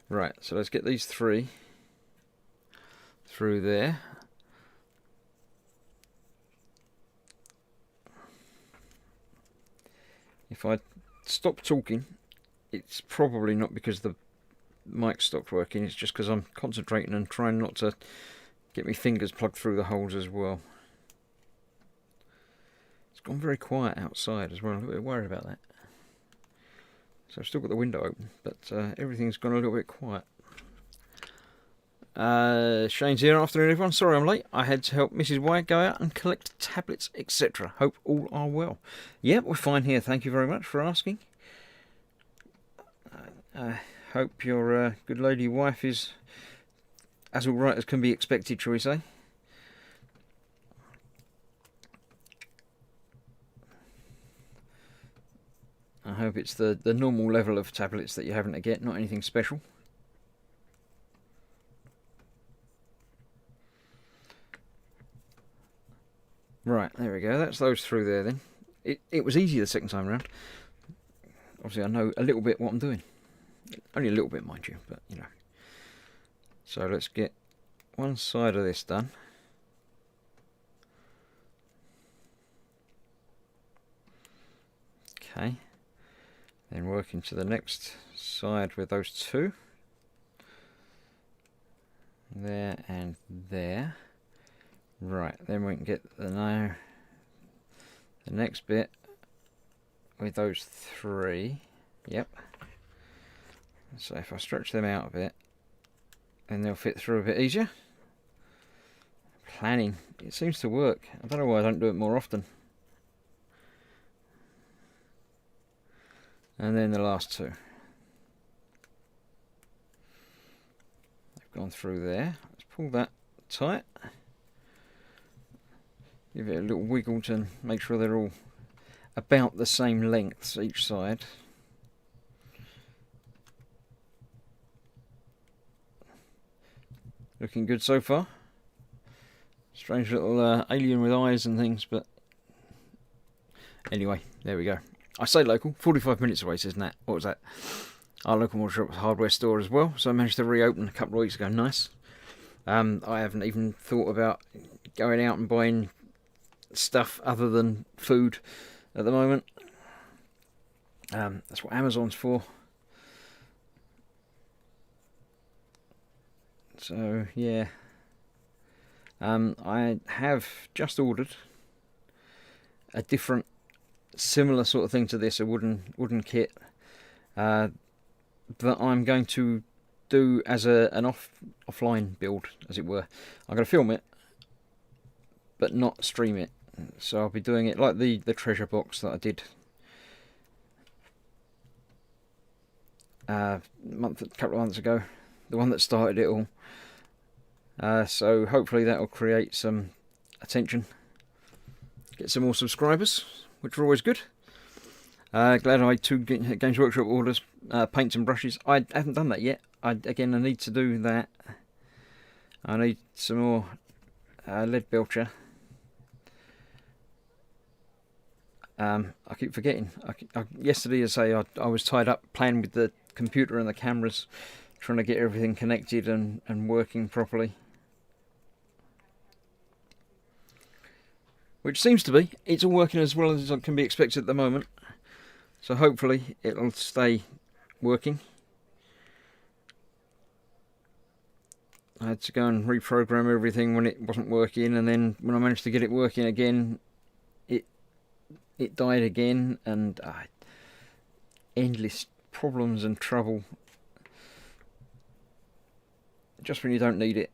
Right, so let's get these 3 through there. If I stop talking, it's probably not because the mic stopped working, it's just because I'm concentrating and trying not to get my fingers plugged through the holes as well. It's gone very quiet outside as well, I'm a little bit worried about that. So I've still got the window open, but everything's gone a little bit quiet. Shane's here. Afternoon everyone, sorry I'm late. I had to help Mrs. Y go out and collect tablets, etc. Hope all are well. Yep, we're fine here, thank you very much for asking. I hope your good lady wife is as alright as can be expected, shall we say. I hope it's the normal level of tablets that you're having to get, not anything special. Right, there we go, that's those through there then. It was easy the second time around. Obviously I know a little bit what I'm doing. Only a little bit, mind you, but you know. So let's get one side of this done. Okay. Then working to the next side with those 2. There and there. Right, then we can get the next bit with those 3. Yep. So if I stretch them out a bit, then they'll fit through a bit easier. Planning, it seems to work. I don't know why I don't do it more often. And then the last 2. They've gone through there. Let's pull that tight. Give it a little wiggle to make sure they're all about the same lengths each side. Looking good so far. Strange little alien with eyes and things, but anyway, there we go. I say local, 45 minutes away, says Nat. What was that? Our local hardware store as well, so I managed to reopen a couple of weeks ago. Nice. I haven't even thought about going out and buying stuff other than food at the moment. That's what Amazon's for. So yeah, I have just ordered a different, similar sort of thing to this, a wooden kit that I'm going to do as an offline build, as it were. I'm going to film it, but not stream it. So I'll be doing it like the treasure box that I did a couple of months ago, the one that started it all. So hopefully that will create some attention, get some more subscribers, which are always good. Glad I made 2 Games Workshop orders, paints and brushes. I haven't done that yet. I need to do that. I need some more lead belcher. I keep forgetting. Yesterday, as I say, I was tied up playing with the computer and the cameras, trying to get everything connected and working properly. which seems to be. It's all working as well as can be expected at the moment. So hopefully it'll stay working. I had to go and reprogram everything when it wasn't working, and then when I managed to get it working again, it died again, and endless problems and trouble just when you don't need it.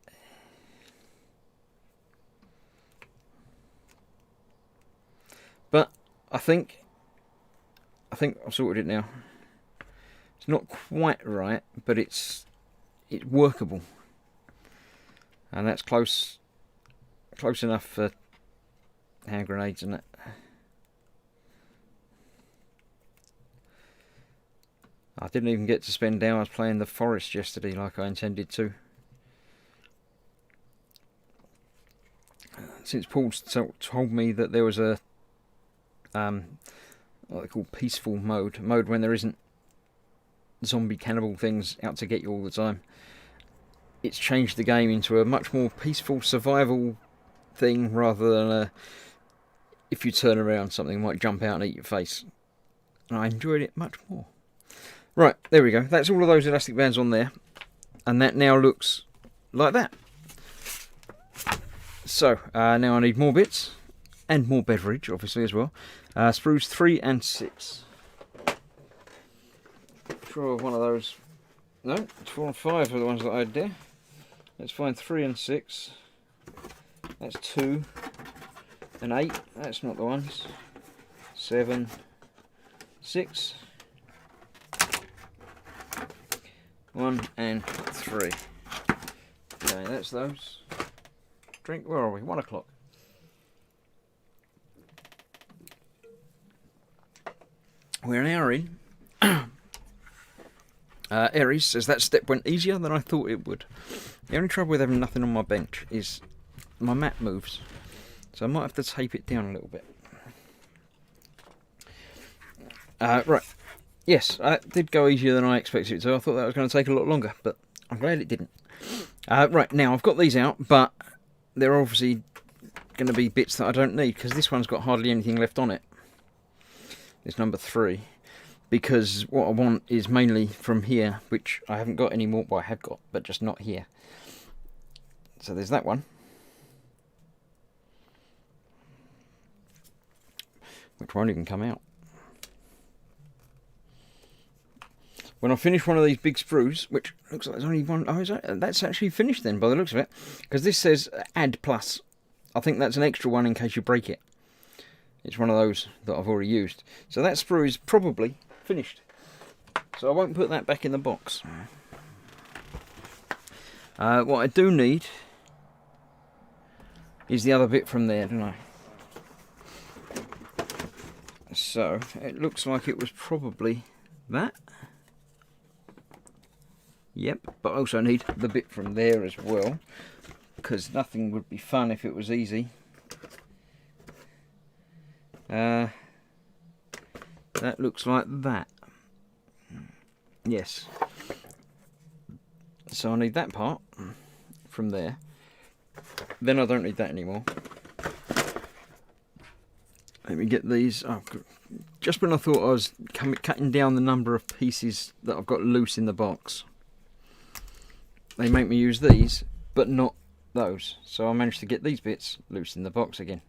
But I think I've sorted it now. It's not quite right, but it's workable, and that's close enough for hand grenades and that. I didn't even get to spend hours playing the forest yesterday like I intended to. Since Paul's told me that there was a what they call peaceful mode when there isn't zombie cannibal things out to get you all the time, it's changed the game into a much more peaceful survival thing rather than if you turn around something might jump out and eat your face. And I enjoyed it much more. Right, there we go. That's all of those elastic bands on there, and that now looks like that. So now I need more bits and more beverage, obviously, as well. Sprues 3 and 6. Sure, one of those. No, 4 and 5 are the ones that I had there. Let's find 3 and 6. That's 2 and 8. That's not the ones. 7, 6. 1 and 3. Okay, that's those. Drink. Where are we? 1 o'clock. We're an hour in. Aries says that step went easier than I thought it would. The only trouble with having nothing on my bench is my mat moves, so I might have to tape it down a little bit. Right. Yes, it did go easier than I expected it to. I thought that was going to take a lot longer, but I'm glad it didn't. Right, now I've got these out, but they're obviously going to be bits that I don't need, because this one's got hardly anything left on it. It's number 3, because what I want is mainly from here, which I haven't got anymore. Well, I have got, but just not here. So there's that one, which won't even come out. When I finish one of these big sprues, which looks like there's only one, that's actually finished then by the looks of it, because this says add plus. I think that's an extra one in case you break it. It's one of those that I've already used. So that sprue is probably finished. So I won't put that back in the box. What I do need is the other bit from there, don't I? So it looks like it was probably that. Yep, but I also need the bit from there as well, because nothing would be fun if it was easy. That looks like that. Yes. So I need that part from there. Then I don't need that anymore. Let me get these. Oh, just when I thought I was cutting down the number of pieces that I've got loose in the box, they make me use these, but not those. So I managed to get these bits loose in the box again.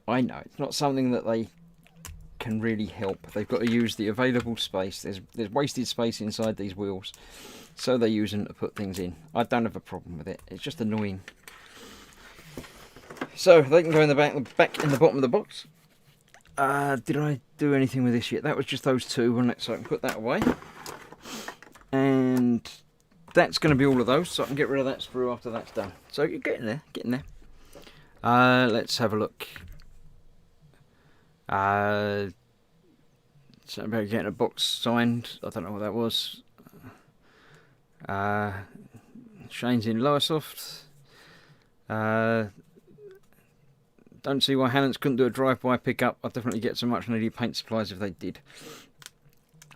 I know, it's not something that they can really help. They've got to use the available space. There's wasted space inside these wheels, so they use them to put things in. I don't have a problem with it. It's just annoying. So they can go in the back in the bottom of the box. Did I do anything with this yet? That was just those two, wasn't it? So I can put that away. And that's going to be all of those, so I can get rid of that sprue after that's done. So you're getting there, getting there. Let's have a look. So about getting a box signed. I don't know what that was. Shane's in Lowestoft. Don't see why Hannons couldn't do a drive-by pickup. I'd definitely get some much needed paint supplies if they did.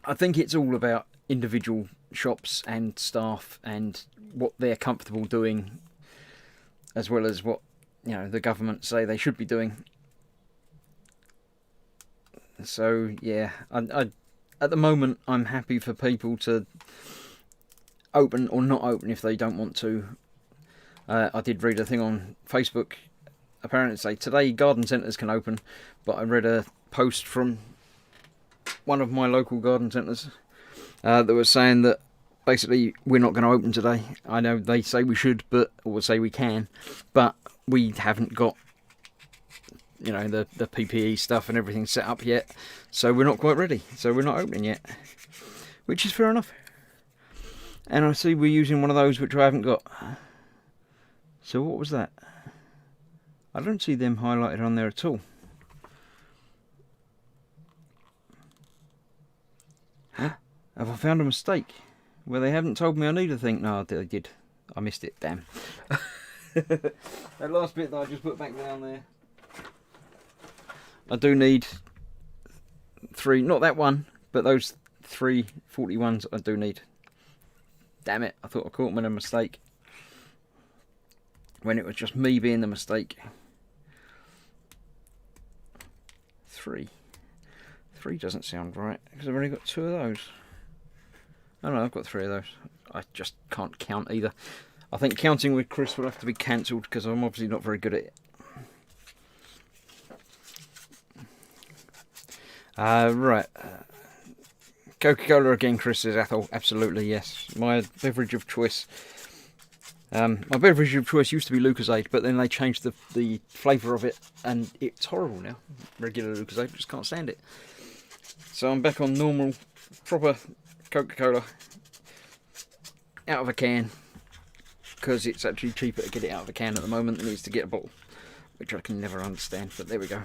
I think it's all about individual shops and staff and what they're comfortable doing, as well as what the government say they should be doing. So yeah, I at the moment I'm happy for people to open or not open if they don't want to. I did read a thing on Facebook. Apparently, say today garden centres can open, but I read a post from one of my local garden centres that was saying that basically we're not going to open today. I know they say we should, or say we can, but we haven't got the PPE stuff and everything set up yet, so we're not quite ready. So we're not opening yet, which is fair enough. And I see we're using one of those which I haven't got. So what was that? I don't see them highlighted on there at all. Huh? Have I found a mistake? Where they haven't told me I need a thing? No, they did. I missed it, damn. That last bit that I just put back down there. I do need 3, not that one, but those 3 41s I do need. Damn it, I thought I caught them in a mistake. When it was just me being the mistake. 3 doesn't sound right, because I've only got 2 of those. Oh no, I've got 3 of those. I just can't count either. I think counting with Chris will have to be cancelled, because I'm obviously not very good at it. Right. Coca-Cola again, Chris says Ethel. Absolutely, yes. My beverage of choice. My beverage of choice used to be Lucozade, but then they changed the flavour of it, and it's horrible now. Regular Lucozade, just can't stand it. So I'm back on normal, proper Coca-Cola out of a can, because it's actually cheaper to get it out of a can at the moment than it is to get a bottle, which I can never understand, but there we go.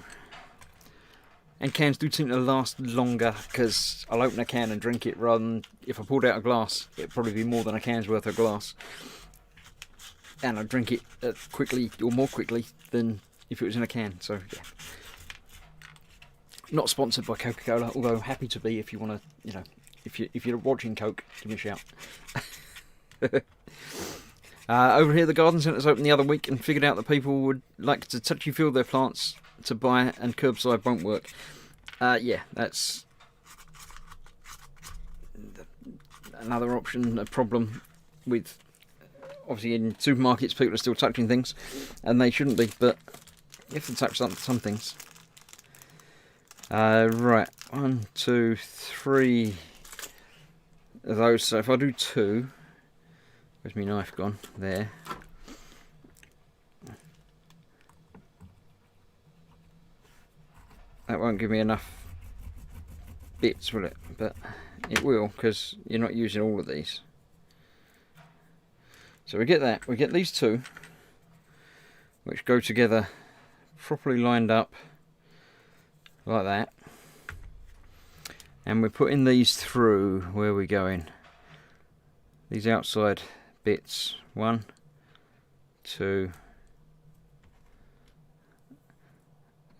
And cans do seem to last longer, because I'll open a can and drink it, rather than if I pulled out a glass, it'd probably be more than a can's worth of glass. And I'd drink it quickly, or more quickly, than if it was in a can, so yeah. Not sponsored by Coca-Cola, although happy to be if you want to, if you're watching Coke, give me a shout. Over here, the garden centre's opened the other week and figured out that people would like to touchy feel their plants to buy, and curbside won't work. Yeah, that's another option, a problem with, obviously in supermarkets people are still touching things, and they shouldn't be, but you have to touch some things. Right, 1, 2, 3 of those, so if I do 2, where's my knife gone? There. That won't give me enough bits, will it? But it will, because you're not using all of these. So we get that. We get these 2, which go together properly lined up like that. And we're putting these through, where are we going? These outside bits. 1, 2,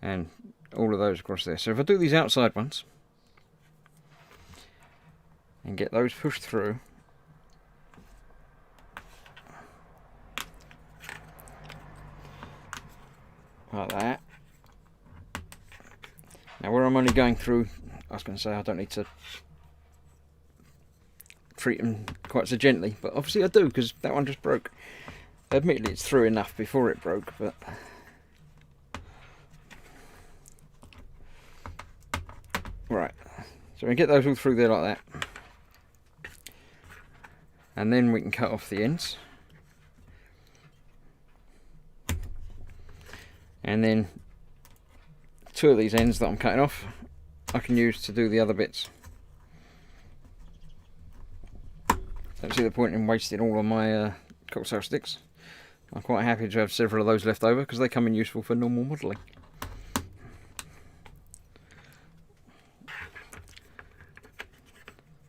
and all of those across there. So if I do these outside ones and get those pushed through, like that. Now where I'm only going through, I was going to say I don't need to treat them quite so gently, but obviously I do, because that one just broke. Admittedly it's through enough before it broke, but right, so we get those all through there like that, and then we can cut off the ends, and then 2 of these ends that I'm cutting off I can use to do the other bits. Don't see the point in wasting all of my cocktail sticks. I'm quite happy to have several of those left over, because they come in useful for normal modelling.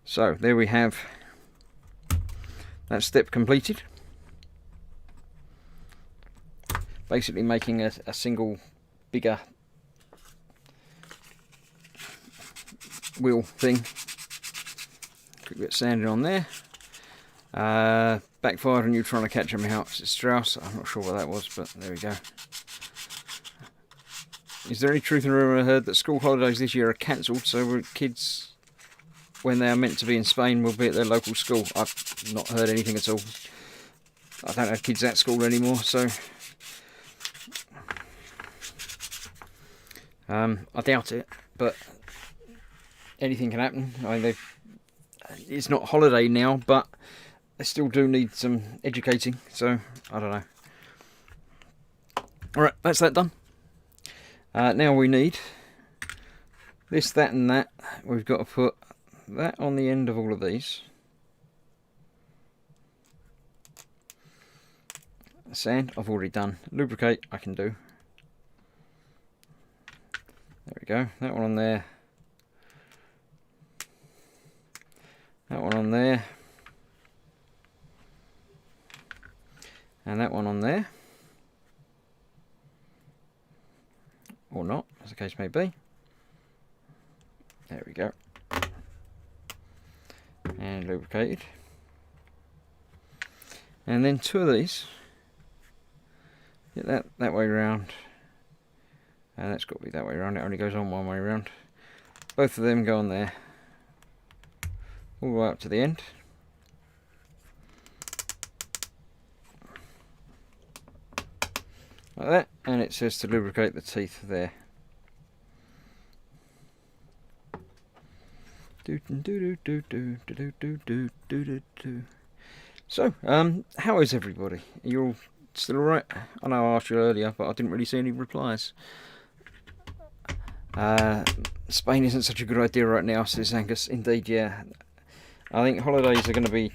So there we have that step completed. Basically making a single bigger wheel thing. Quick bit of sanding on there. Backfired on you trying to catch them out. It's Strauss. I'm not sure what that was, but there we go. Is there any truth in the rumour I heard that school holidays this year are cancelled, so kids, when they are meant to be in Spain, will be at their local school? I've not heard anything at all. I don't have kids at school anymore, so I doubt it, but anything can happen. I mean, it's not holiday now, but they still do need some educating, so I don't know. Alright, that's that done. Now we need this, that and that. We've got to put that on the end of all of these. Sand, I've already done. Lubricate, I can do. There we go. That one on there. That one on there. And that one on there. Or not, as the case may be. There we go. And lubricated. And then two of these. Get that way around. And that's got to be that way around. It only goes on one way around. Both of them go on there. All the way up to the end. Like that. And it says to lubricate the teeth there. So, how is everybody? Are you all still alright? I know I asked you earlier, but I didn't really see any replies. Spain isn't such a good idea right now, says Angus. Indeed, yeah. I think holidays are going to be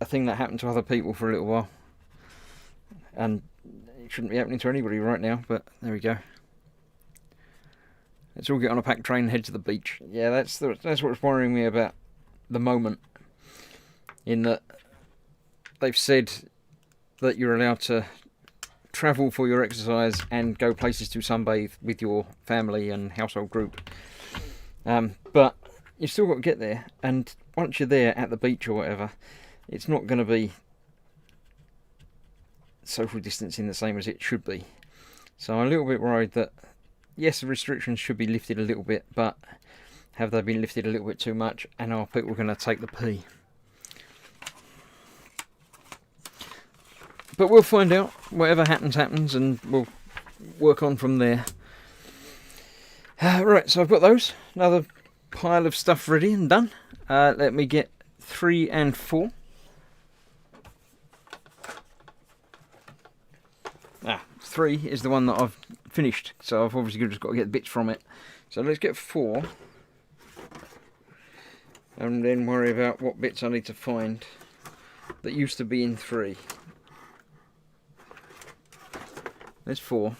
a thing that happened to other people for a little while. And it shouldn't be happening to anybody right now, but there we go. Let's all get on a packed train and head to the beach. Yeah, that's what's worrying me about the moment. In that they've said that you're allowed to travel for your exercise and go places to sunbathe with your family and household group. But you've still got to get there, and once you're there at the beach or whatever, it's not going to be social distancing the same as it should be. So I'm a little bit worried that, yes, the restrictions should be lifted a little bit, but have they been lifted a little bit too much, and are people going to take the pee? But we'll find out. Whatever happens, happens, and we'll work on from there. Right, so I've got those. Another pile of stuff ready and done. Let me get 3 and 4. 3 is the one that I've finished, so I've obviously just got to get bits from it. So let's get 4. And then worry about what bits I need to find that used to be in 3. There's 4.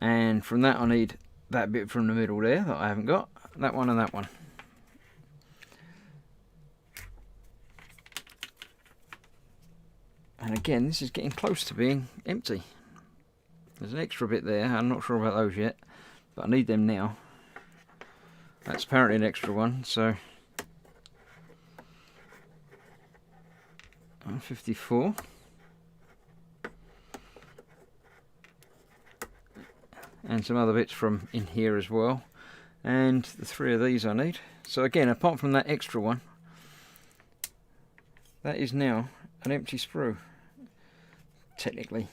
And from that I need that bit from the middle there that I haven't got. That one and that one. And again, this is getting close to being empty. There's an extra bit there. I'm not sure about those yet, but I need them now. That's apparently an extra one, so 54. And some other bits from in here as well. And the 3 of these I need. So again, apart from that extra one, that is now an empty sprue. Technically.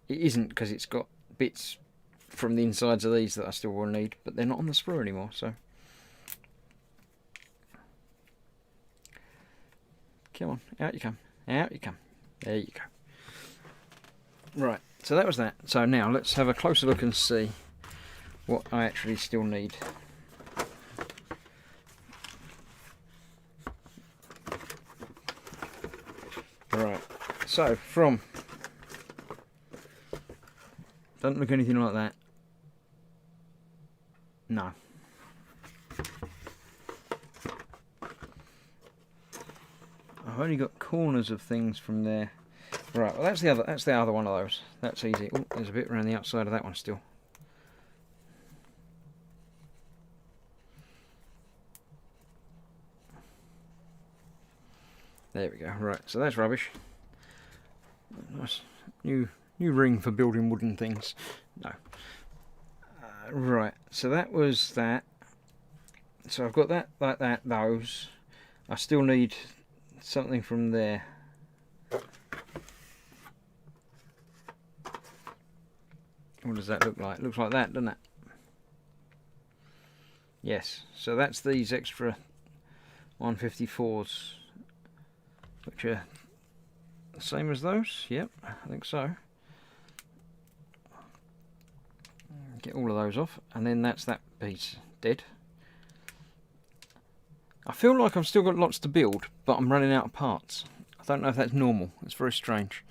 It isn't, because it's got bits from the insides of these that I still will need, but they're not on the sprue anymore, so. Come on, out you come. Out you come. There you go. Right, so that was that. So now let's have a closer look and see what I actually still need. Right, so from, doesn't look anything like that. No. I've only got corners of things from there. Right, well that's the other one of those. That's easy. Oh, there's a bit around the outside of that one still. There we go. Right, so that's rubbish. Nice new ring for building wooden things. No. Right, so that was that. So I've got that, like that, those. I still need something from there. What does that look like? It looks like that, doesn't it? Yes, so that's these extra 154s, which are the same as those. Yep, I think so. Get all of those off, and then that's that piece dead. I feel like I've still got lots to build, but I'm running out of parts. I don't know if that's normal. It's very strange.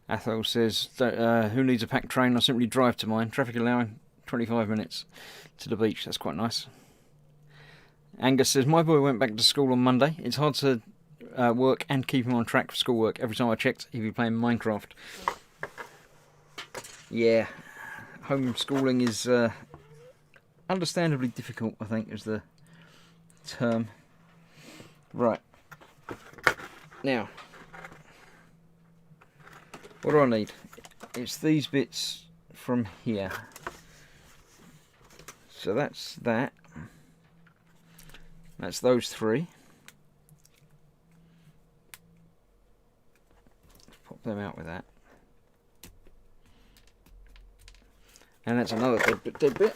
Athol says, who needs a packed train? I simply drive to mine. Traffic allowing, 25 minutes to the beach. That's quite nice. Angus says, my boy went back to school on Monday. It's hard to work and keep him on track for schoolwork. Every time I checked, he'd be playing Minecraft. Yeah, homeschooling is understandably difficult, I think, is the term. Right. Now, what do I need? It's these bits from here. So that's that. That's those three. Let's pop them out with that. And that's another dead bit.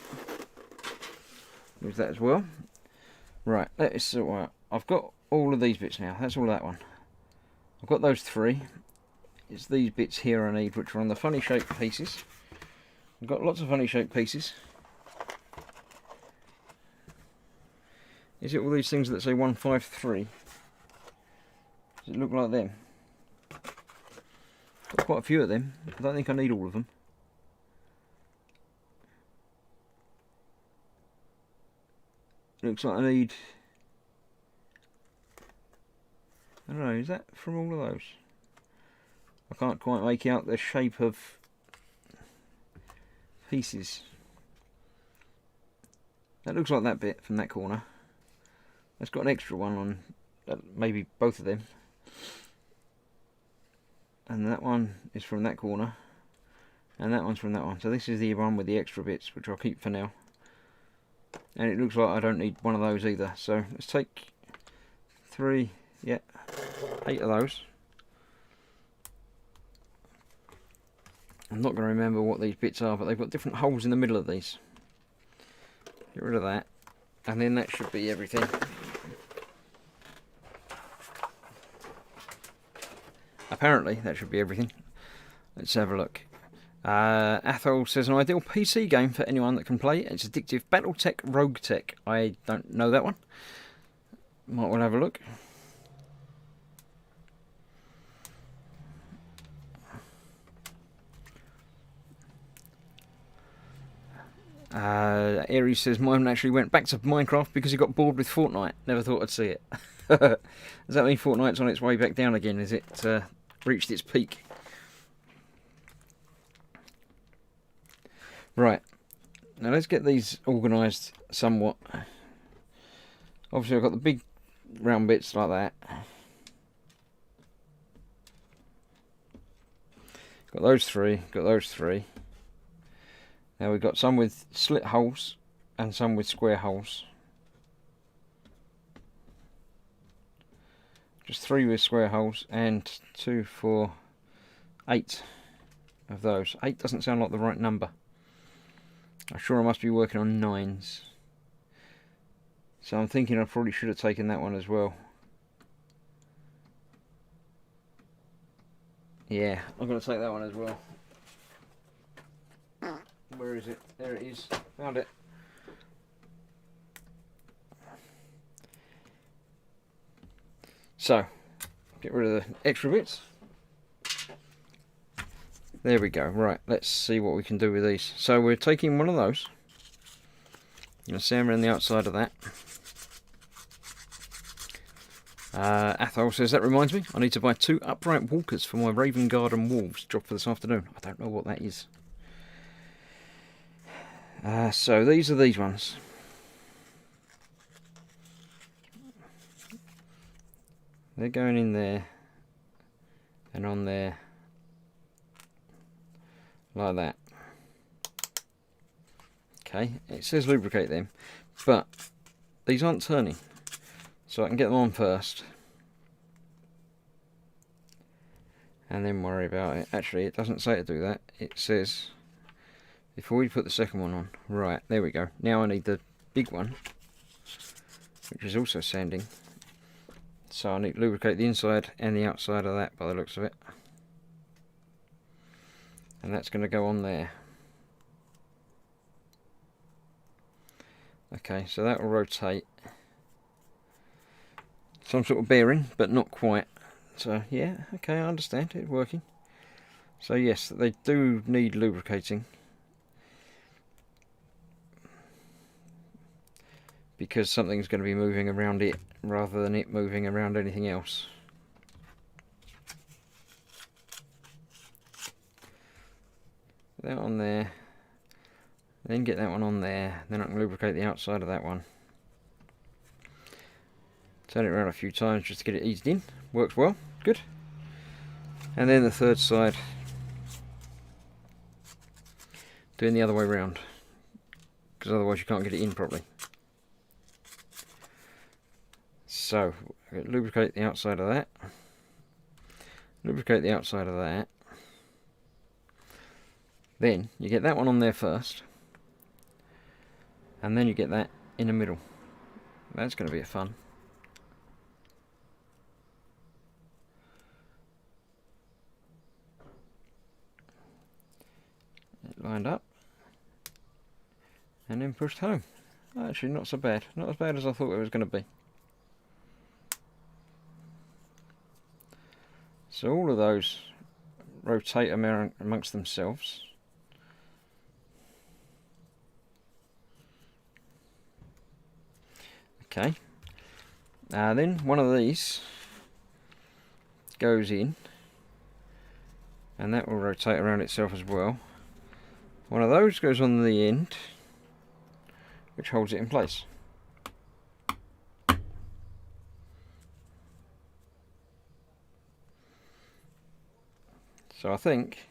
Use that as well. Right, that is so. I've got all of these bits now. That's all that one. I've got those three. It's these bits here I need, which are on the funny shaped pieces. I've got lots of funny shaped pieces. Is it all these things that say 153? Does it look like them? Got quite a few of them. I don't think I need all of them. Looks like I need... I don't know, is that from all of those? I can't quite make out the shape of pieces. That looks like that bit from that corner. That's got an extra one on maybe both of them. And that one is from that corner. And that one's from that one. So this is the one with the extra bits, which I'll keep for now. And it looks like I don't need one of those either. So let's take 3, yeah, 8 of those. I'm not going to remember what these bits are, but they've got different holes in the middle of these. Get rid of that. And then that should be everything. Apparently, that should be everything. Let's have a look. Athol says, an ideal PC game for anyone that can play. It's addictive. Battletech Rogue Tech. I don't know that one. Might well have a look. Aries says, mine actually went back to Minecraft because he got bored with Fortnite. Never thought I'd see it. Does that mean Fortnite's on its way back down again? Is it reached its peak? Right. Now let's get these organised somewhat. Obviously I've got the big round bits like that. Got those three, got those three. Now we've got some with slit holes and some with square holes. Just 3 with square holes and 2, 4, 8 of those. 8 doesn't sound like the right number. I'm sure I must be working on 9s. So I'm thinking I probably should have taken that one as well. Yeah, I'm going to take that one as well. Where is it? There it is. Found it. So, get rid of the extra bits. There we go. Right, let's see what we can do with these. So we're taking one of those. I'm going to see around the outside of that. Athol says, that reminds me, I need to buy 2 upright walkers for my Raven Garden wolves job for this afternoon. I don't know what that is. So these are these ones. They're going in there and on there like that. Okay, it says lubricate them, but these aren't turning, so I can get them on first and then worry about it. Actually, it doesn't say to do that. It says before we put the second one on. Right, there we go. Now I need the big one, which is also sanding. So I need to lubricate the inside and the outside of that by the looks of it. And that's going to go on there. Okay, so that will rotate. Some sort of bearing, but not quite. So yeah, okay, I understand it working. So yes, they do need lubricating, because something's going to be moving around it rather than it moving around anything else. That on there, then get that one on there, then I can lubricate the outside of that one. Turn it around a few times just to get it eased in. Works well, good. And then the third side, doing the other way around, because otherwise you can't get it in properly. So, lubricate the outside of that, lubricate the outside of that, then you get that one on there first, and then you get that in the middle. That's going to be a fun. It lined up, and then pushed home. Actually, not so bad. Not as bad as I thought it was going to be. So all of those rotate amongst themselves. Okay. Then one of these goes in, and that will rotate around itself as well. One of those goes on the end, which holds it in place. So I think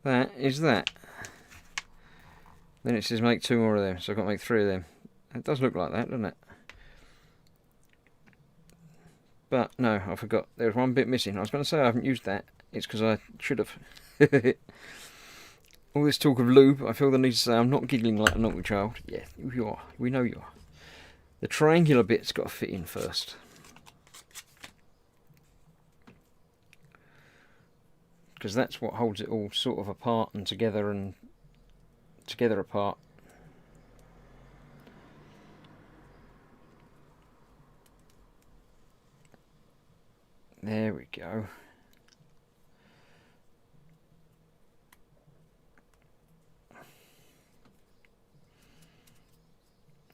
that is that. Then it says make 2 more of them, so I've got to make 3 of them. It does look like that, doesn't it? But no, I forgot. There was one bit missing. I was going to say I haven't used that. It's because I should have. All this talk of lube, I feel the need to say I'm not giggling like a naughty child. Yeah, you are. We know you are. The triangular bit's got to fit in first. Because that's what holds it all sort of apart and together apart. There we go.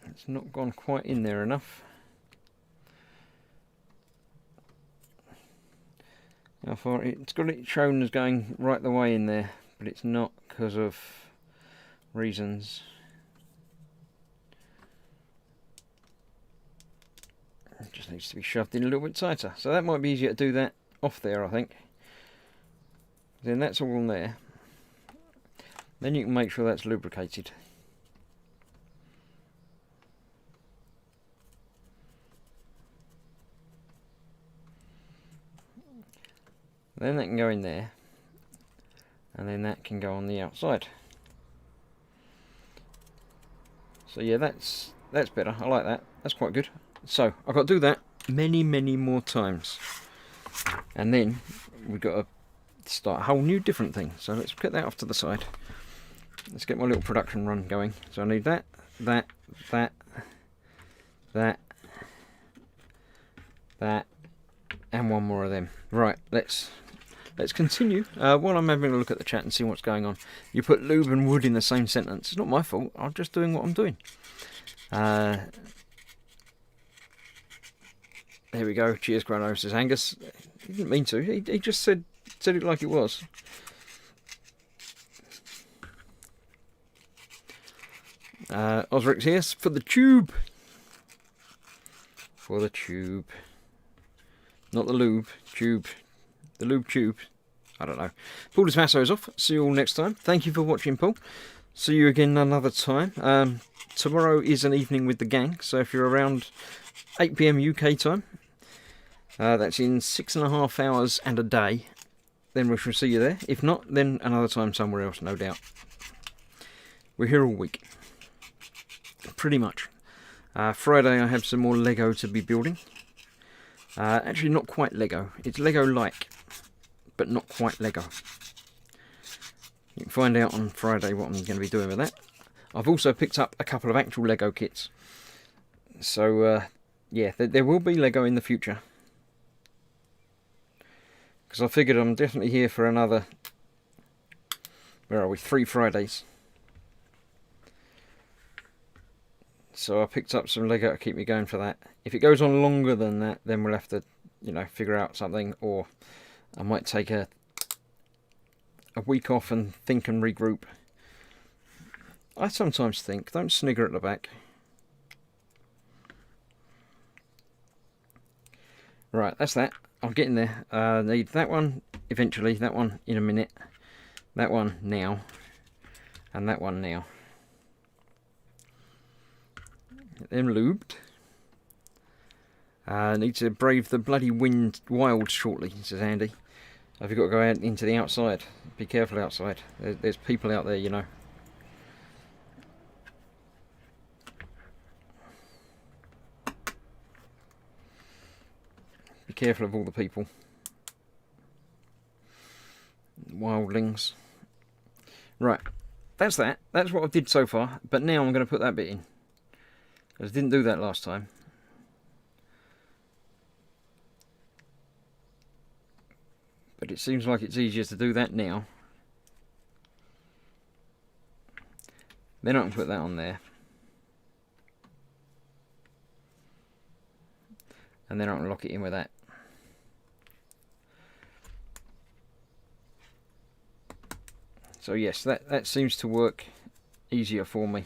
It's not gone quite in there enough. How far it's got it shown as going right the way in there, but it's not because of reasons. It just needs to be shoved in a little bit tighter. So that might be easier to do that off there, I think. Then that's all on there. Then you can make sure that's lubricated. Then that can go in there, and then that can go on the outside. So yeah, that's better. I like that. That's quite good. So I've got to do that many more times, and then we've got to start a whole new different thing. So let's put that off to the side. Let's get my little production run going. So I need that, and one more of them. Right, let's continue. While I'm having a look at the chat and see what's going on. You put lube and wood in the same sentence. It's not my fault. I'm just doing what I'm doing. There we go. Cheers, Grano, says Angus. He didn't mean to. He just said it like it was. Osric's here for the tube. for the tube. Not the lube, tube. The lube tube. I don't know. Paul Dismasso is off. See you all next time. Thank you for watching, Paul. See you again another time. Tomorrow is an evening with the gang, so if you're around 8 PM UK time, that's in 6.5 hours and a day, then we shall see you there. If not, then another time somewhere else, no doubt. We're here all week. Pretty much. Friday I have some more Lego to be building. Actually not quite Lego. It's Lego-like, but not quite Lego. You can find out on Friday what I'm going to be doing with that. I've also picked up a couple of actual Lego kits. So, yeah, there will be Lego in the future. Because I figured I'm definitely here for another, where are we, 3 Fridays. So I picked up some Lego to keep me going for that. If it goes on longer than that, then we'll have to, you know, figure out something. Or I might take a week off and think and regroup. I sometimes think, don't snigger at the back. Right, that's that. I'm getting there. I need that one eventually, that one in a minute, that one now, and that one now. Get them lubed. Need to brave the bloody wind wild shortly, says Andy. Have you got to go out into the outside? Be careful outside. There's people out there, you know. Be careful of all the people. Wildlings. Right, that's that. That's what I did so far. But now I'm going to put that bit in. I didn't do that last time. But it seems like it's easier to do that now. Then I can put that on there. And then I can lock it in with that. So yes, that seems to work easier for me.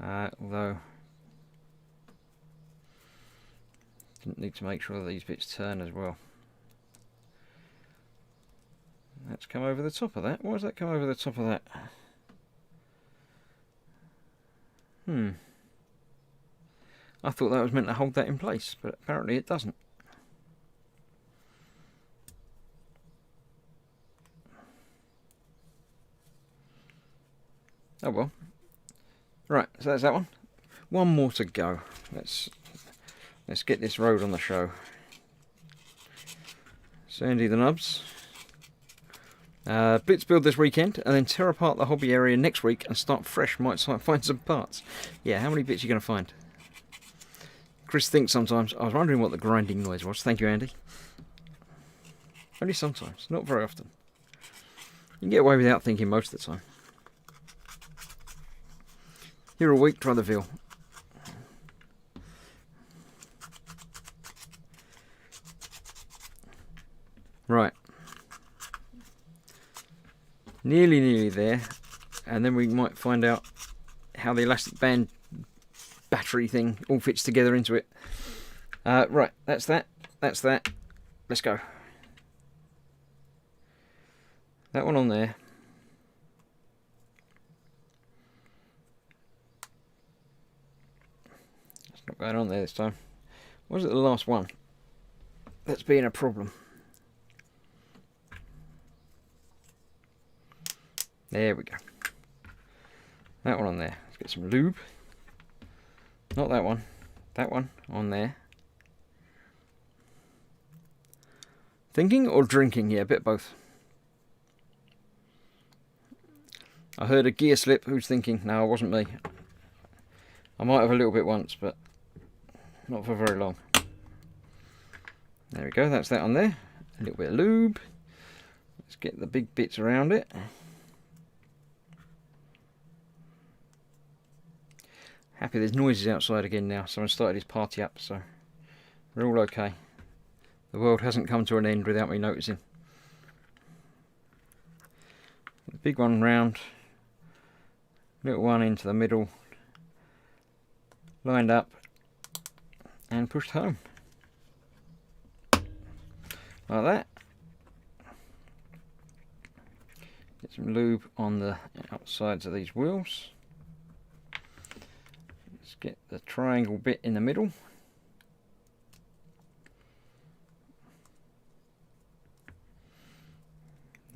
Although didn't need to make sure that these bits turn as well. That's come over the top of that. Why does that come over the top of that? I thought that was meant to hold that in place, but apparently it doesn't. Oh well. Right, so that's that one. One more to go. Let's get this road on the show. Sandy the Nubs. Blitz build this weekend and then tear apart the hobby area next week and start fresh. Might find some parts. Yeah, how many bits are you going to find? Chris thinks sometimes. I was wondering what the grinding noise was. Thank you, Andy. Only sometimes, not very often. You can get away without thinking most of the time. Here a week, try the veal. Right. Nearly there. And then we might find out how the elastic band battery thing all fits together into it. Right, that's that. That's that. Let's go. That one on there. It's not going on there this time. Was it the last one? That's being a problem. There we go. That one on there. Let's get some lube. Not that one. That one on there. Thinking or drinking? Yeah, a bit of both. I heard a gear slip. Who's thinking? No, it wasn't me. I might have a little bit once, but not for very long. There we go. That's that on there. A little bit of lube. Let's get the big bits around it. Happy there's noises outside again now. Someone started his party up, so we're all okay. The world hasn't come to an end without me noticing. The big one round, little one into the middle, lined up, and pushed home. Like that. Get some lube on the outsides of these wheels. Let's get the triangle bit in the middle.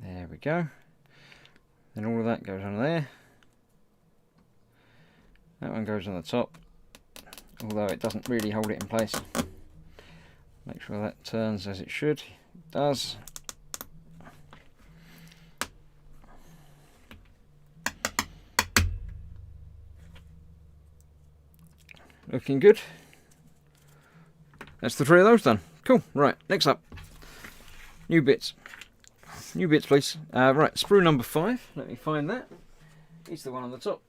There we go. Then all of that goes on there. That one goes on the top, although it doesn't really hold it in place. Make sure that turns as it should. It does. Looking good. That's the 3 of those done. Cool. Right, next up. New bits. New bits, please. Right, sprue number 5. Let me find that. It's the one on the top.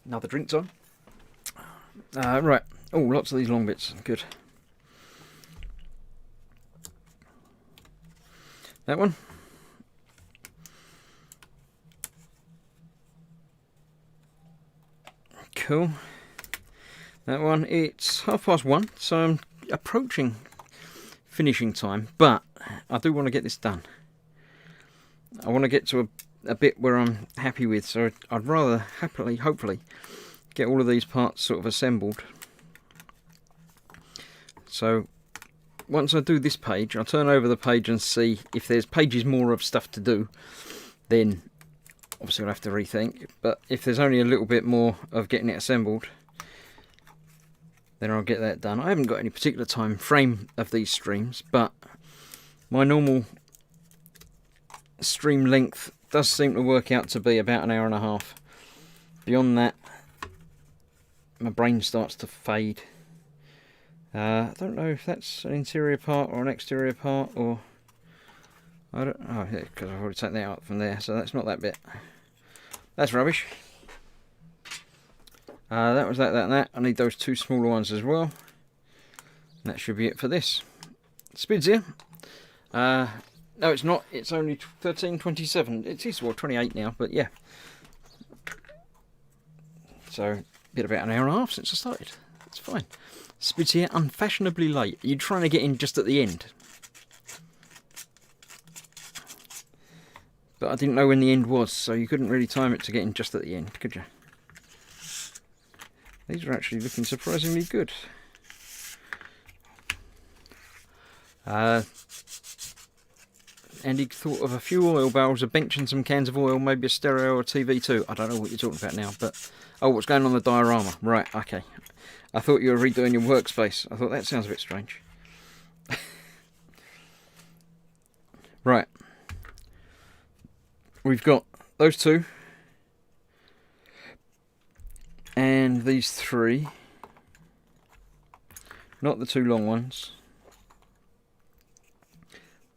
Another drink's on. Right. Oh, lots of these long bits. Good. That one. Cool. That one. It's 1:30, so I'm approaching finishing time, but I do want to get this done. I want to get to a bit where I'm happy with, so I'd rather happily, hopefully, get all of these parts sort of assembled. So once I do this page, I'll turn over the page and see if there's pages more of stuff to do. Then obviously I'll have to rethink, but if there's only a little bit more of getting it assembled, then I'll get that done. I haven't got any particular time frame of these streams, but my normal stream length does seem to work out to be about 1.5 hours. Beyond that, my brain starts to fade. I don't know if that's an interior part or an exterior part, or I don't. Oh, yeah, because I've already taken that out from there, so that's not that bit. That's rubbish. That was that, and that. I need those 2 smaller ones as well. That should be it for this. Spid's here. No, it's not. It's only 13:27. It is, well, 28 now, but yeah. So, been about 1.5 hours since I started. It's fine. Spid's here, unfashionably late. You're trying to get in just at the end. But I didn't know when the end was, so you couldn't really time it to get in just at the end, could you? These are actually looking surprisingly good. Andy thought of a few oil barrels, a bench and some cans of oil, maybe a stereo or TV too. I don't know what you're talking about now, but... Oh, what's going on the diorama? Right, okay. I thought you were redoing your workspace. I thought that sounds a bit strange. Right. We've got those 2. And these 3. Not the 2 long ones.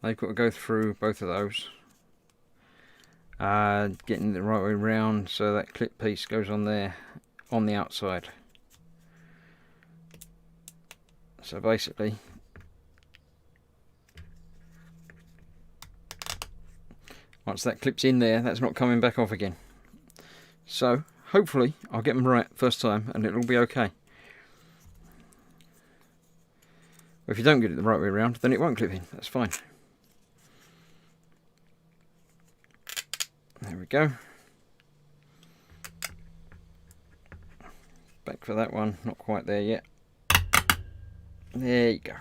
They've got to go through both of those. Getting the right way round so that clip piece goes on there on the outside. So basically, once that clips in there, that's not coming back off again. So hopefully I'll get them right first time and it'll be okay. If you don't get it the right way around, then it won't clip in. That's fine. There we go. Back for that one, not quite there yet. There you go.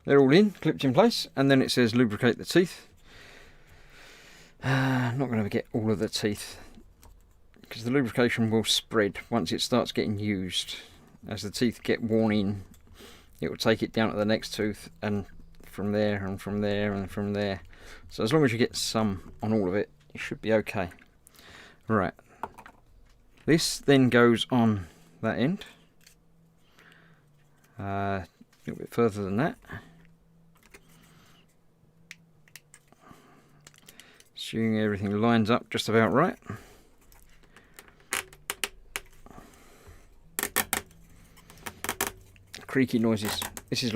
They're all in, clipped in place, and then it says lubricate the teeth. I'm not going to get all of the teeth, because the lubrication will spread once it starts getting used. As the teeth get worn in, it will take it down to the next tooth, and from there, and from there, and from there. So as long as you get some on all of it, it should be okay. Right. This then goes on that end. A little bit further than that. Assuming everything lines up just about right. Creaky noises. This is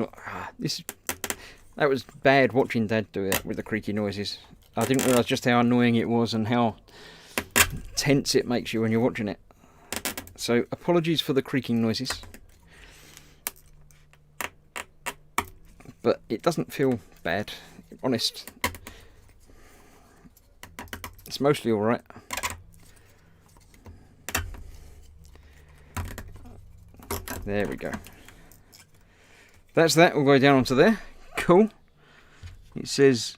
that was bad watching Dad do that with the creaky noises. I didn't realise just how annoying it was and how tense it makes you when you're watching it. So apologies for the creaking noises, but it doesn't feel bad, honest. It's mostly alright. There we go. That's that, all the way down onto there. Cool. It says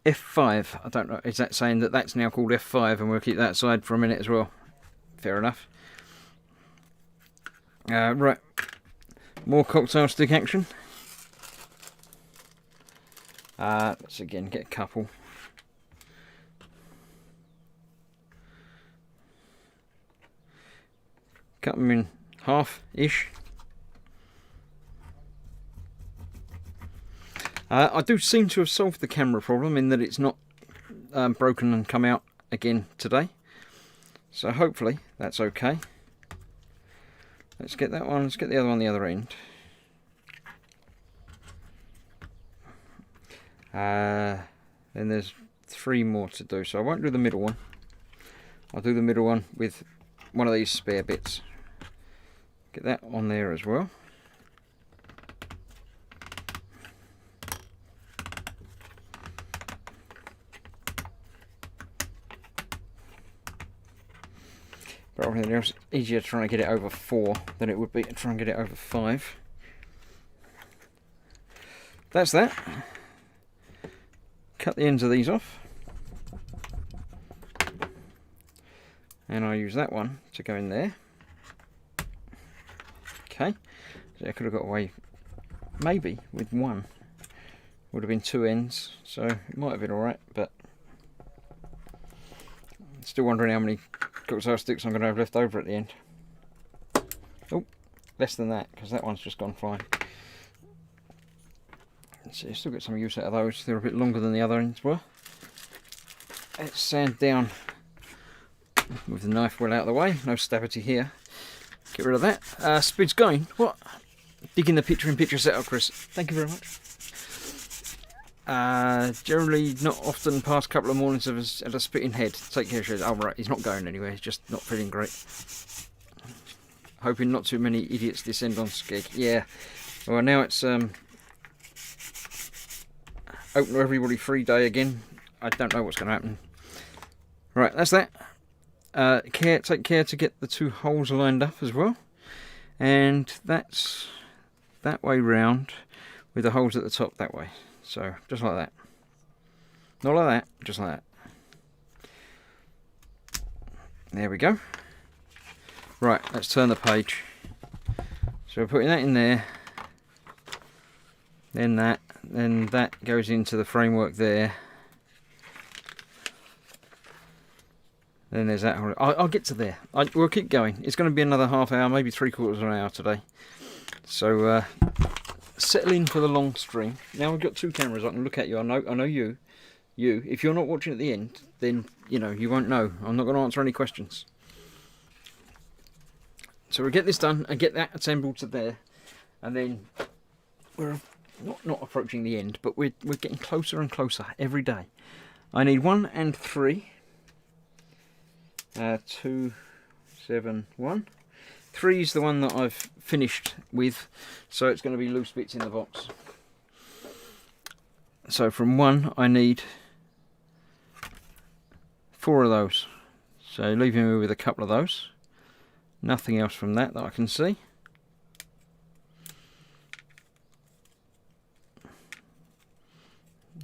F5. I don't know, is that saying that that's now called F5 and we'll keep that aside for a minute as well? Fair enough. Right, more cocktail stick action. Let's again get a couple. Cut them in half-ish. I do seem to have solved the camera problem in that it's not broken and come out again today. So hopefully that's okay. Let's get that one, let's get the other one on the other end. Then there's 3 more to do, so I won't do the middle one. I'll do the middle one with one of these spare bits. Get that on there as well. But everything else, easier trying to get it over 4 than it would be to try and get it over 5. That's that. Cut the ends of these off. And I use that one to go in there. Okay. So I could have got away maybe with one. Would have been 2 ends, so it might have been alright, but still wondering how many cocktail sticks I'm going to have left over at the end. Oh, less than that, because that one's just gone flying. So you still get some use out of those. They're a bit longer than the other ends were. Let's sand down with the knife well out of the way. No stabity here. Get rid of that. Speed's going. What? Digging the picture-in-picture setup, Chris. Thank you very much. Generally not often, past couple of mornings of us at a spitting head. Take care, Shez. Oh right, he's not going anywhere, he's just not feeling great. Hoping not too many idiots descend on Skeg. Yeah, well now it's open to everybody free day again. I don't know what's going to happen. Right, that's that. Take care to get the 2 holes lined up as well. And that's that way round with the holes at the top that way. So, just like that. Not like that, just like that. There we go. Right, let's turn the page. So we're putting that in there. Then that goes into the framework there. Then there's that. I'll get to there. We'll keep going. It's going to be another half hour, maybe 3/4 of an hour today. So, settle in for the long stream. Now we've got 2 cameras. I can look at you. I know you. If you're not watching at the end, then you know you won't know. I'm not going to answer any questions. So we'll get this done and get that assembled to there, and then we're not approaching the end, but we're getting closer and closer every day. I need 1 and 3. 2, 7, 1. 3 is the one that I've finished with, so it's going to be loose bits in the box. So from 1 I need 4 of those. So leaving me with a couple of those. Nothing else from that I can see.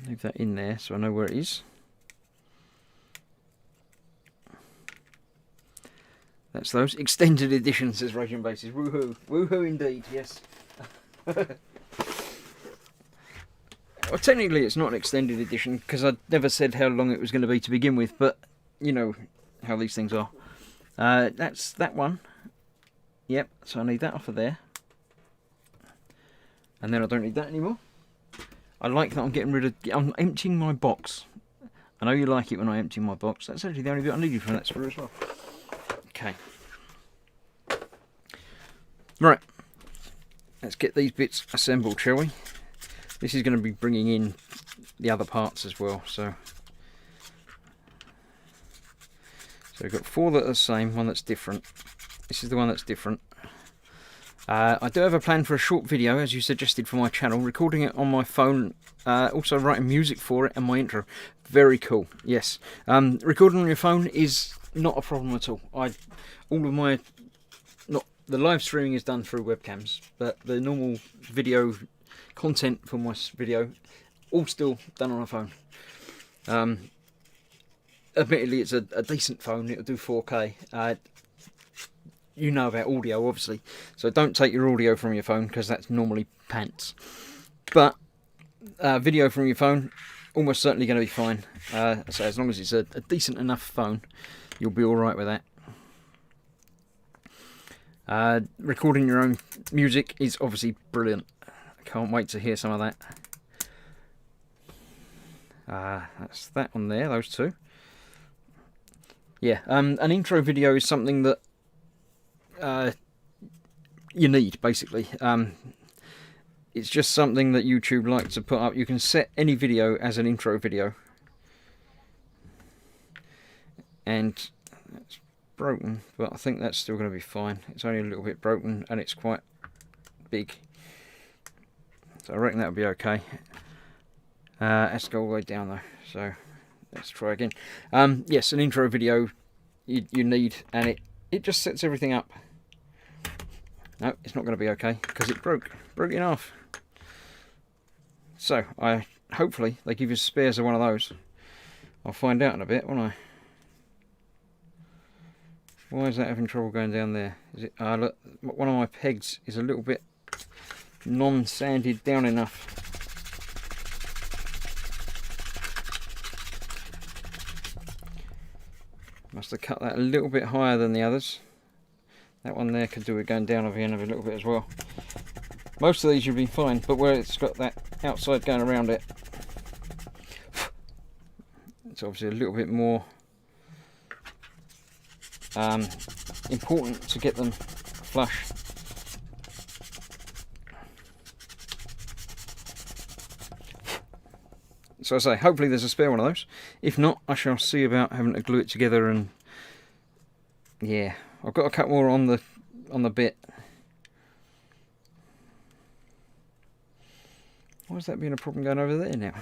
Leave that in there so I know where it is. That's those extended editions, says Raging Bases. Woohoo! Woohoo indeed, yes. Well, technically it's not an extended edition because I never said how long it was going to be to begin with, but you know how these things are. That's that one. Yep, so I need that off of there. And then I don't need that anymore. I like that I'm emptying my box. I know you like it when I empty my box. That's actually the only bit I needed from that sprue as well. Okay. Right. Let's get these bits assembled, shall we? This is going to be bringing in the other parts as well. So we've got 4 that are the same, 1 that's different. This is the one that's different. I do have a plan for a short video, as you suggested, for my channel. Recording it on my phone, also writing music for it, and my intro. Very cool, yes. Recording on your phone is not a problem at all. All of my... The live streaming is done through webcams, but the normal video content for my video, all still done on a phone. Admittedly, it's a decent phone. It'll do 4K. You know about audio, obviously, so don't take your audio from your phone, because that's normally pants. But video from your phone, almost certainly going to be fine. So as long as it's a decent enough phone, you'll be all right with that. Recording your own music is obviously brilliant. I can't wait to hear some of that. That's that on there, those two. Yeah, an intro video is something that you need, basically. It's just something that YouTube likes to put up. You can set any video as an intro video. And that's broken, but I think that's still going to be fine. It's only a little bit broken, and it's quite big. So I reckon that'll be okay. Let's go all the way down though. So let's try again. Yes, an intro video you need, and it just sets everything up. No, it's not going to be okay because it broke in half. So hopefully they give you spares of one of those. I'll find out in a bit, won't I? Why is that having trouble going down there? Is it? Look, one of my pegs is a little bit non-sanded down enough. Must have cut that a little bit higher than the others. That one there could do with going down over the end of it a little bit as well. Most of these you'll be fine, but where it's got that outside going around it, it's obviously a little bit more important to get them flush. So I say, hopefully there's a spare one of those. If not, I shall see about having to glue it together, and yeah, I've got a couple more on the bit. Why is that being a problem going over there now?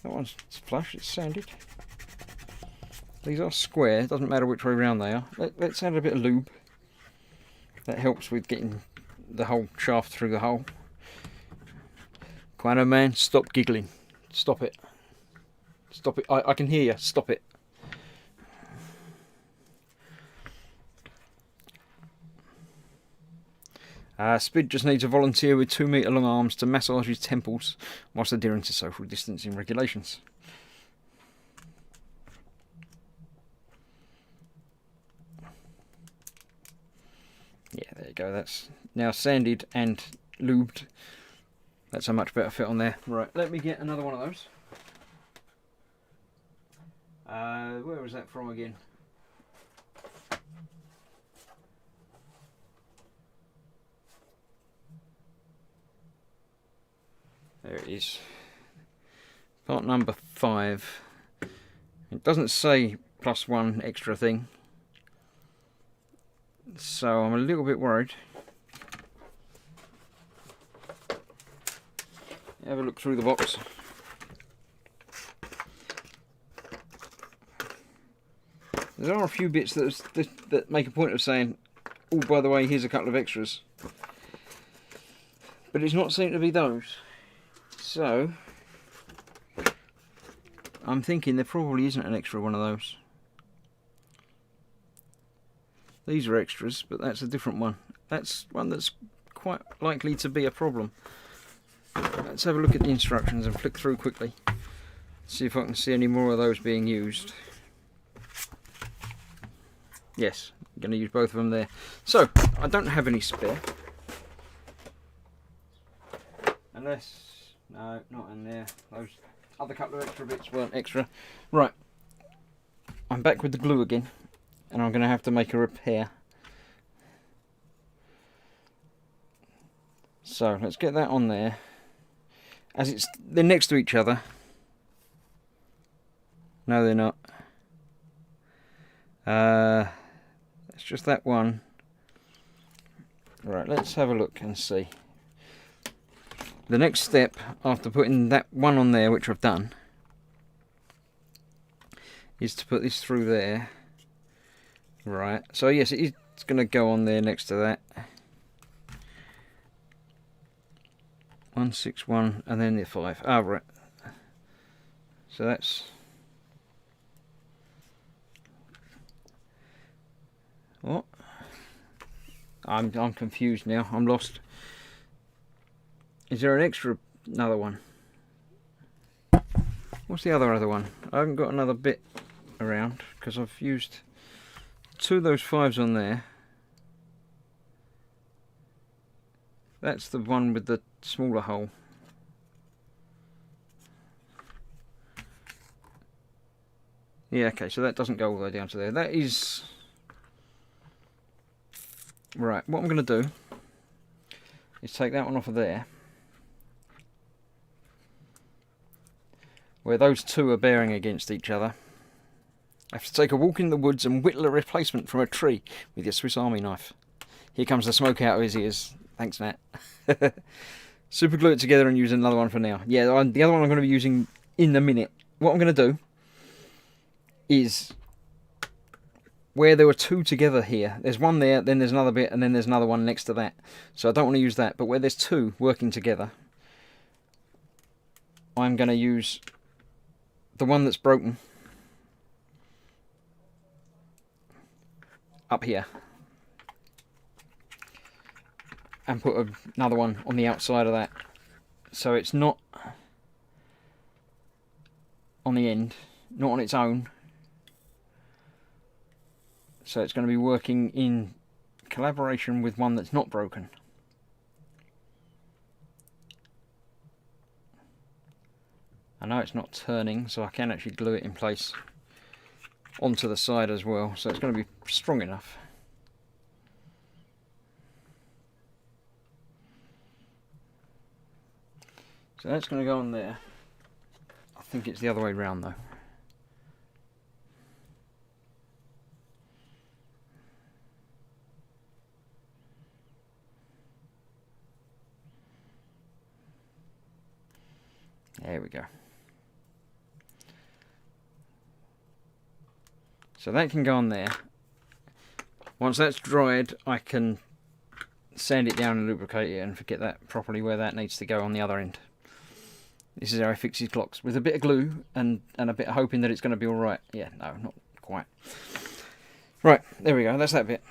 That one's flush, it's sanded. These are square, it doesn't matter which way round they are. Let's add a bit of lube. That helps with getting the whole shaft through the hole. Quano man, stop giggling. Stop it. Stop it. I can hear you. Stop it. Spid just needs a volunteer with 2 metre long arms to massage his temples whilst adhering to social distancing regulations. Yeah, there you go. That's now sanded and lubed. That's a much better fit on there. Right, let me get another one of those. Where was that from again? There it is. Part number 5. It doesn't say +1 extra thing, so I'm a little bit worried. Have a look through the box. There are a few bits that make a point of saying, oh, by the way, here's a couple of extras. But it's not seem to be those. So, I'm thinking there probably isn't an extra one of those. These are extras, but that's a different one. That's one that's quite likely to be a problem. Let's have a look at the instructions and flick through quickly. See if I can see any more of those being used. Yes, I'm going to use both of them there. So, I don't have any spare. Unless... no, not in there. Those other couple of extra bits weren't extra. Right. I'm back with the glue again. And I'm going to have to make a repair. So, let's get that on there. As they're next to each other. No, they're not. Let's just that one. Right, let's have a look and see. The next step, after putting that one on there, which I've done, is to put this through there. Right, so yes, it's going to go on there next to that. 161 and then the 5. Ah, right. So that's... What? I'm confused now. I'm lost. Is there another one? What's the other one? I haven't got another bit around because I've used 2 of those 5s on there. That's the one with the smaller hole. Yeah, okay, so that doesn't go all the way down to there. That is... Right, what I'm going to do is take that one off of there, where those 2 are bearing against each other. I have to take a walk in the woods and whittle a replacement from a tree with your Swiss Army knife. Here comes the smoke out of his ears. Thanks, Nat. Super glue it together and use another one for now. Yeah, the other one I'm going to be using in a minute. What I'm going to do is, where there were 2 together here, there's one there, then there's another bit, and then there's another one next to that. So I don't want to use that, but where there's 2 working together, I'm going to use the one that's broken up here and put another one on the outside of that, so it's not on the end, not on its own. So it's going to be working in collaboration with one that's not broken. I know it's not turning, so I can actually glue it in place onto the side as well, so it's going to be strong enough. So that's going to go on there. I think it's the other way round though. There we go. So that can go on there. Once that's dried, I can sand it down and lubricate it and get that properly where that needs to go on the other end. This is how I fix his clocks, with a bit of glue and a bit of hoping that it's going to be alright. Yeah, no, not quite. Right, there we go, that's that bit.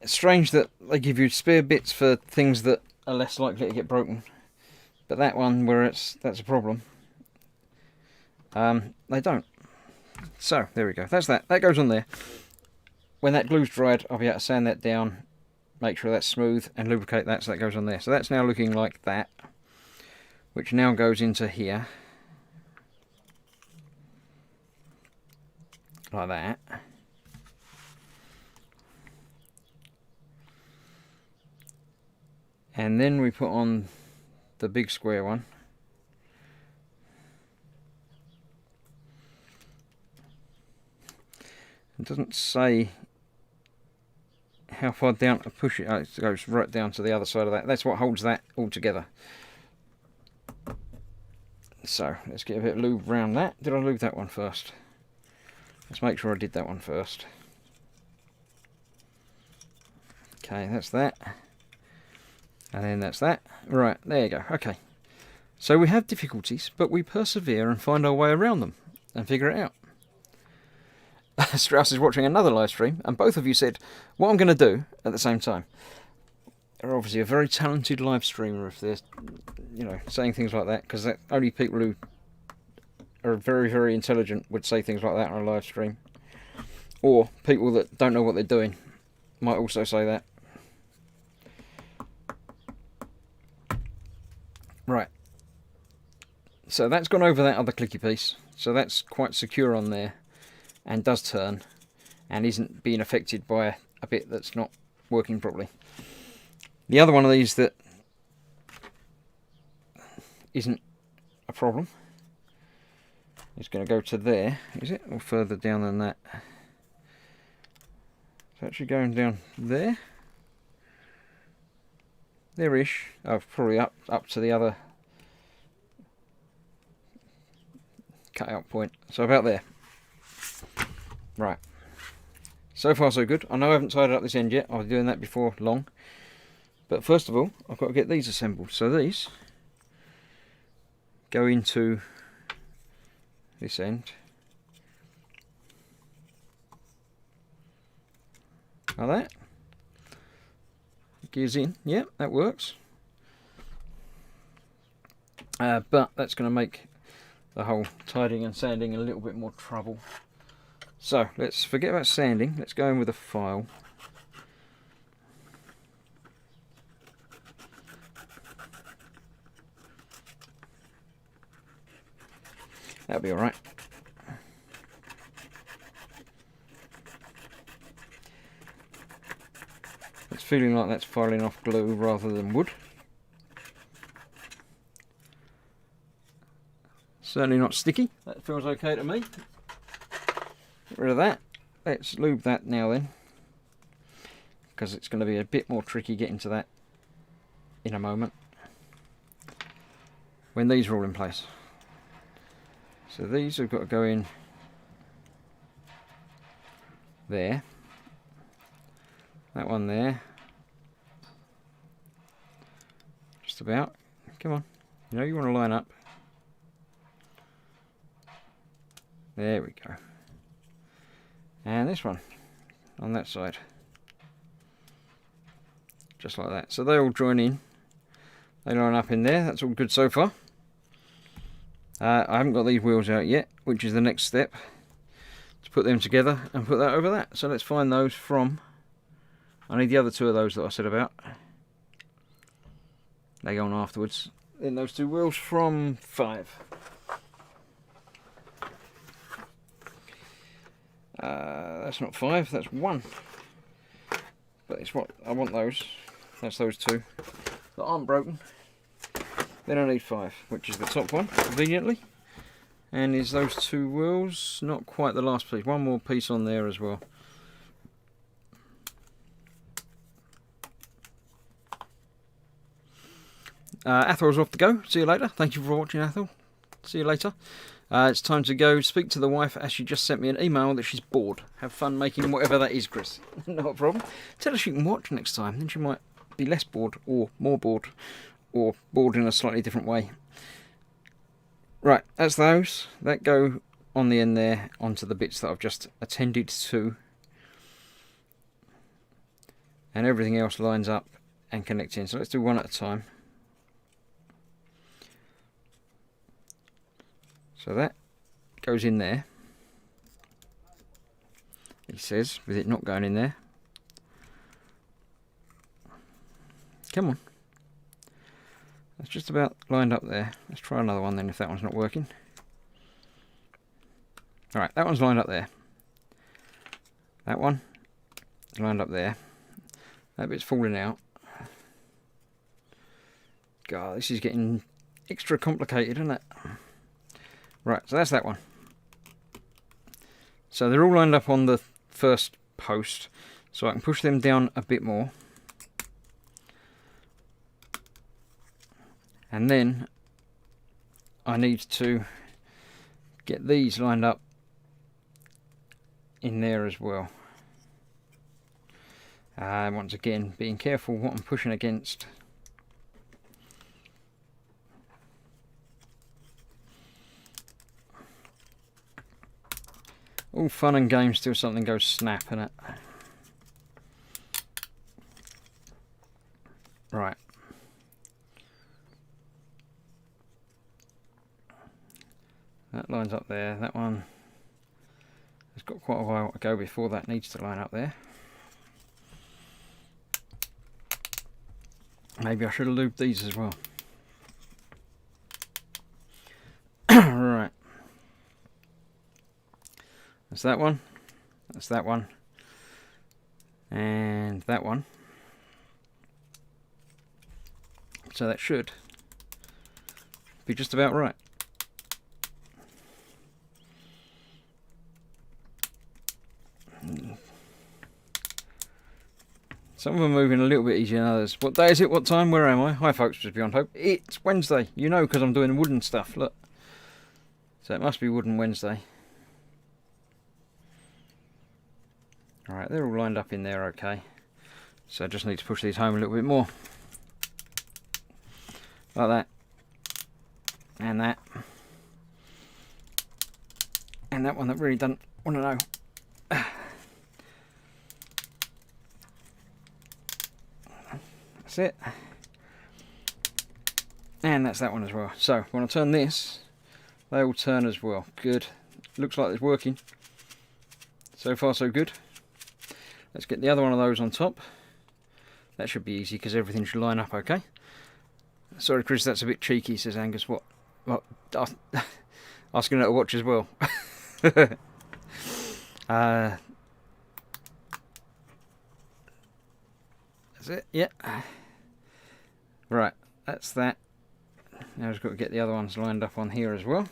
It's strange that they give you spare bits for things that are less likely to get broken. But that one, where that's a problem, they don't. So, there we go. That's that. That goes on there. When that glue's dried, I'll be able to sand that down, make sure that's smooth, and lubricate that so that goes on there. So that's now looking like that, which now goes into here. Like that. And then we put on the big square one. It doesn't say how far down to push it. Oh, it goes right down to the other side of that. That's what holds that all together. So let's get a bit of lube around that. Did I lube that one first? Let's make sure I did that one first. Okay, that's that. And then that's that. Right, there you go. Okay. So we have difficulties, but we persevere and find our way around them and figure it out. Strauss is watching another live stream, and both of you said what I'm going to do at the same time. They're obviously a very talented live streamer if they're, you know, saying things like that, because only people who are very, very intelligent would say things like that on a live stream. Or people that don't know what they're doing might also say that. Right. So that's gone over that other clicky piece. So that's quite secure on there and does turn and isn't being affected by a bit that's not working properly. The other one of these that isn't a problem is going to go to there, is it? Or further down than that? It's actually going down there. There-ish. Oh, probably up to the other cut-out point. So about there. Right. So far so good. I know I haven't tied up this end yet. I'll be doing that before long. But first of all, I've got to get these assembled. So these go into this end. Like that. Gears in. Yep, that works. But that's going to make the whole tidying and sanding a little bit more trouble. So let's forget about sanding. Let's go in with a file. That'll be alright. It's feeling like that's filing off glue rather than wood. Certainly not sticky. That feels okay to me. Get rid of that. Let's lube that now then, because it's going to be a bit more tricky getting to that in a moment when these are all in place. So these have got to go in there, that one there, just about. Come on, you know you want to line up. There we go. And this one on that side, just like that. So they all join in, they line up in there. That's all good so far. I haven't got these wheels out yet, which is the next step, to put them together and put that over that. So let's find those from, I need the other two of those that I said about. They go on afterwards. Then those two wheels from 5. That's not 5, that's 1. But it's what I want those. That's those two that aren't broken. Then I need 5, which is the top one, conveniently. And is those two wheels, not quite the last piece. One more piece on there as well. Athel's off to go. See you later. Thank you for watching, Athel. See you later. It's time to go speak to the wife, as she just sent me an email that she's bored. Have fun making whatever that is, Chris. Not a problem. Tell her she can watch next time, then she might be less bored, or more bored, or bored in a slightly different way. Right, that's those. That go on the end there, onto the bits that I've just attended to. And everything else lines up and connects in. So let's do one at a time. So that goes in there, he says, with it not going in there. Come on. That's just about lined up there. Let's try another one then if that one's not working. Alright, that one's lined up there. That one is lined up there. That bit's falling out. God, this is getting extra complicated, isn't it? Right, so that's that one. So they're all lined up on the first post, so I can push them down a bit more. And then I need to get these lined up in there as well. Once again, being careful what I'm pushing against. All fun and games till something goes snap in it. Right. That lines up there. That one has got quite a while to go before that needs to line up there. Maybe I should have lubed these as well. Right. That's that one. That's that one. And that one. So that should be just about right. Some of them are moving a little bit easier than others. What day is it? What time? Where am I? Hi folks, just Beyond Hope. It's Wednesday. You know, because I'm doing wooden stuff. Look. So it must be Wooden Wednesday. Alright, they're all lined up in there okay. So I just need to push these home a little bit more. Like that. And that. And that one that really doesn't want to know. That's it. And that's that one as well. So when I turn this, they will turn as well. Good. Looks like it's working. So far so good. Let's get the other one of those on top. That should be easy because everything should line up okay. Sorry Chris, that's a bit cheeky, says Angus. What? Asking her to watch as well. That's it, yeah. Right, that's that. Now I've got to get the other ones lined up on here as well.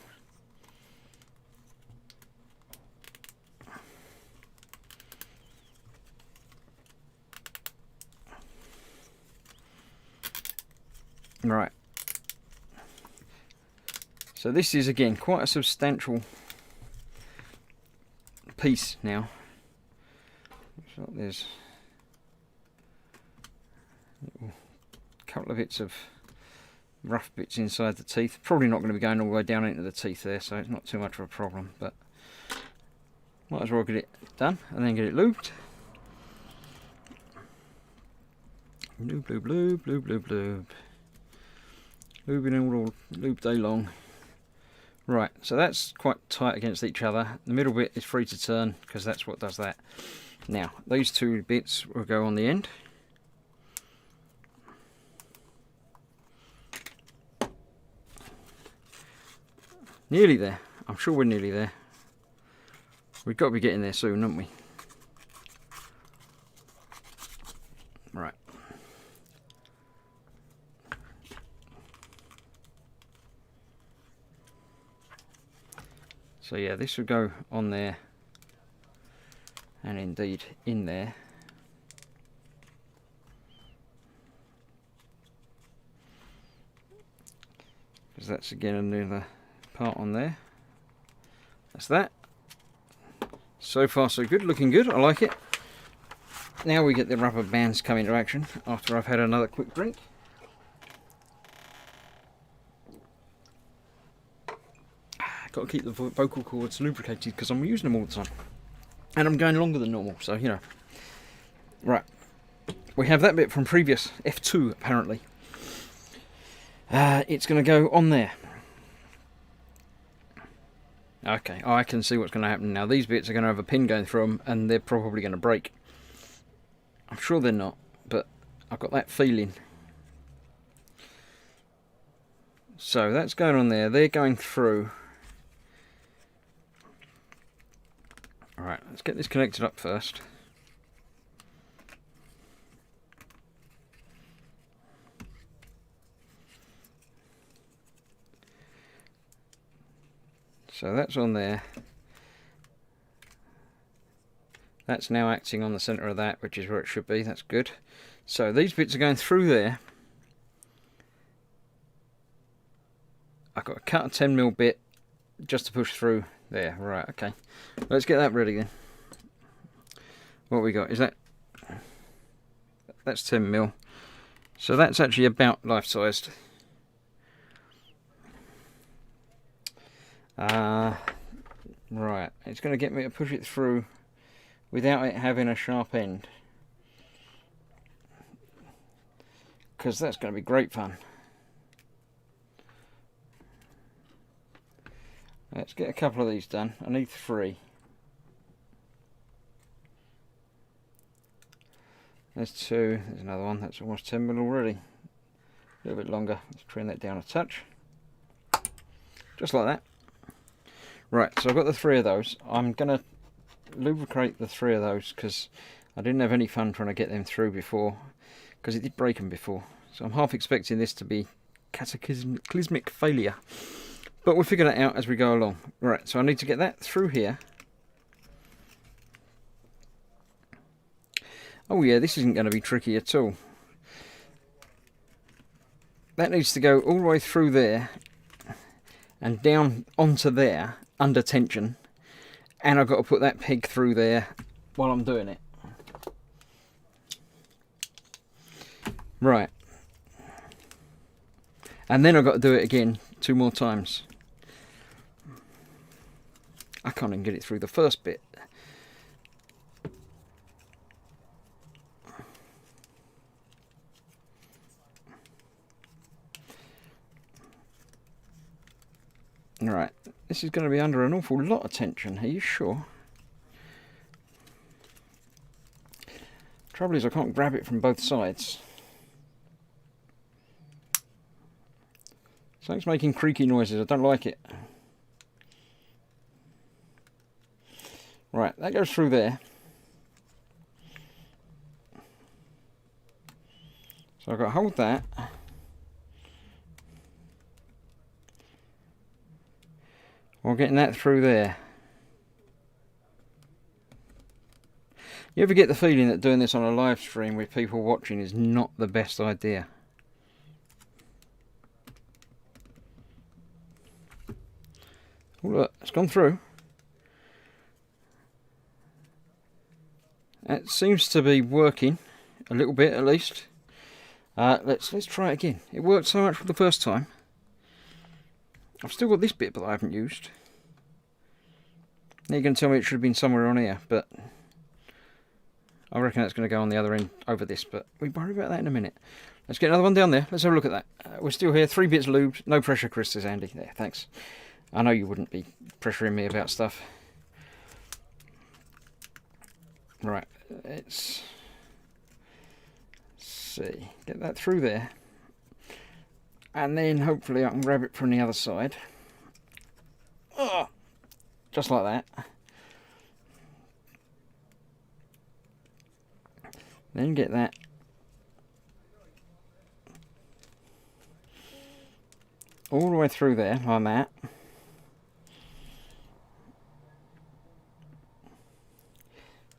Right. So this is again quite a substantial piece now. So there's a couple of bits of rough bits inside the teeth. Probably not going to be going all the way down into the teeth there, so it's not too much of a problem, but might as well get it done and then get it lubed. Lube, lube, lube, lube, lube, lube. Lubing all lube day long. Right, so that's quite tight against each other. The middle bit is free to turn because that's what does that. Now, these two bits will go on the end. Nearly there. I'm sure we're nearly there. We've got to be getting there soon, haven't we? Right. So yeah, this would go on there, and indeed in there. Because that's again another part on there. That's that. So far so good, looking good, I like it. Now we get the rubber bands come into action after I've had another quick drink. Got to keep the vocal cords lubricated because I'm using them all the time. And I'm going longer than normal, so you know. Right. We have that bit from previous F2 apparently. It's going to go on there. Okay, I can see what's going to happen now. These bits are going to have a pin going through them and they're probably going to break. I'm sure they're not, but I've got that feeling. So that's going on there. They're going through. Alright, let's get this connected up first. So that's on there. That's now acting on the centre of that, which is where it should be. That's good. So these bits are going through there. I've got to cut a 10mm bit just to push through there. Right, okay. Let's get that ready then. What we got is that. That's 10mm. So that's actually about life-sized. Right, it's going to get me to push it through without it having a sharp end. Because that's going to be great fun. Let's get a couple of these done. I need 3. There's 2. There's another one. That's almost 10mm already. A little bit longer. Let's trim that down a touch. Just like that. Right, so I've got the 3 of those. I'm going to lubricate the 3 of those because I didn't have any fun trying to get them through before, because it did break them before. So I'm half expecting this to be cataclysmic failure. But we'll figure that out as we go along. Right, so I need to get that through here. Oh yeah, this isn't going to be tricky at all. That needs to go all the way through there and down onto there under tension, and I've got to put that peg through there while I'm doing it. Right. And then I've got to do it again 2 more times. I can't even get it through the first bit. Right, this is going to be under an awful lot of tension, are you sure? Trouble is I can't grab it from both sides. Something's making creaky noises, I don't like it. Right, that goes through there. So I've got to hold that. While getting that through there. You ever get the feeling that doing this on a live stream with people watching is not the best idea? Oh, look, it's gone through. That seems to be working a little bit at least. Let's try it again. It worked so much for the first time. I've still got this bit that I haven't used. Now you're going to tell me it should have been somewhere on here, but I reckon that's going to go on the other end over this, but we worry about that in a minute. Let's get another one down there. Let's have a look at that. We're still here. 3 bits lubed. No pressure, Chris, says Andy. There, thanks. I know you wouldn't be pressuring me about stuff. Right, let's see. Get that through there. And then hopefully I can grab it from the other side. Oh, just like that. Then get that all the way through there like that.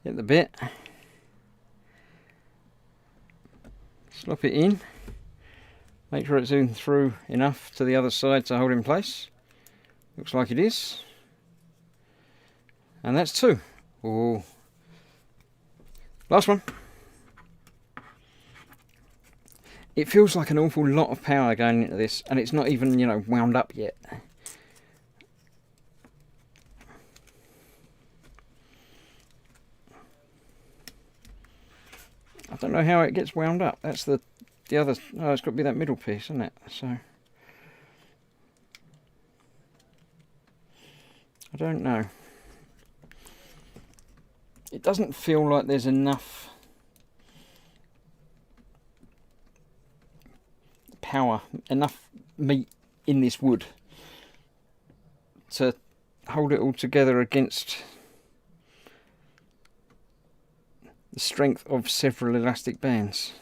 Get the bit. Slop it in. Make sure it's in through enough to the other side to hold in place. Looks like it is. And that's 2. Ooh. Last one. It feels like an awful lot of power going into this, and it's not even, you know, wound up yet. I don't know how it gets wound up. That's the other. Oh, it's got to be that middle piece, isn't it? So I don't know. It doesn't feel like there's enough power, enough meat in this wood to hold it all together against the strength of several elastic bands.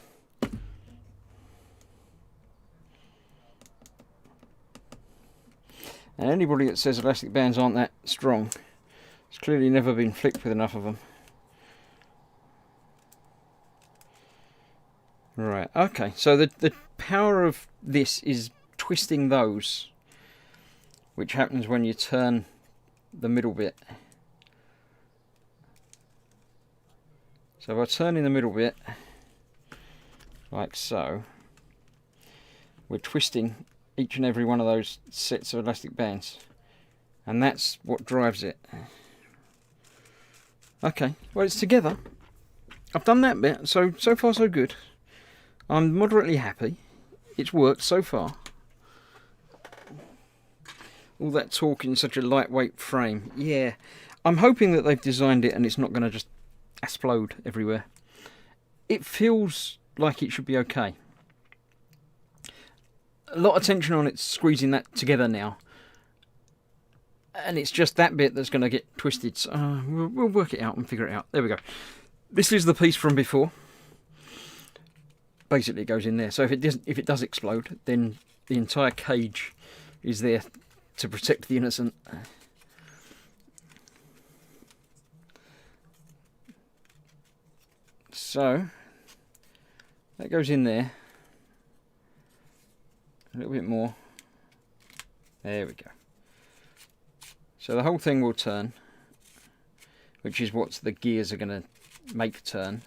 And anybody that says elastic bands aren't that strong has clearly never been flicked with enough of them. Right, okay, so the power of this is twisting those, which happens when you turn the middle bit. So by turning the middle bit, like so, we're twisting each and every one of those sets of elastic bands, and that's what drives it. Okay, well, it's together. I've done that bit, so far so good. I'm moderately happy. It's worked so far. All that talk in such a lightweight frame. Yeah, I'm hoping that they've designed it and it's not going to just explode everywhere. It feels like it should be okay. A lot of tension on it, squeezing that together now. And it's just that bit that's going to get twisted. So, we'll work it out and figure it out. There we go. This is the piece from before. Basically it goes in there. So if it does explode, then the entire cage is there to protect the innocent. So that goes in there. A little bit more. There we go. So the whole thing will turn, which is what the gears are going to make turn.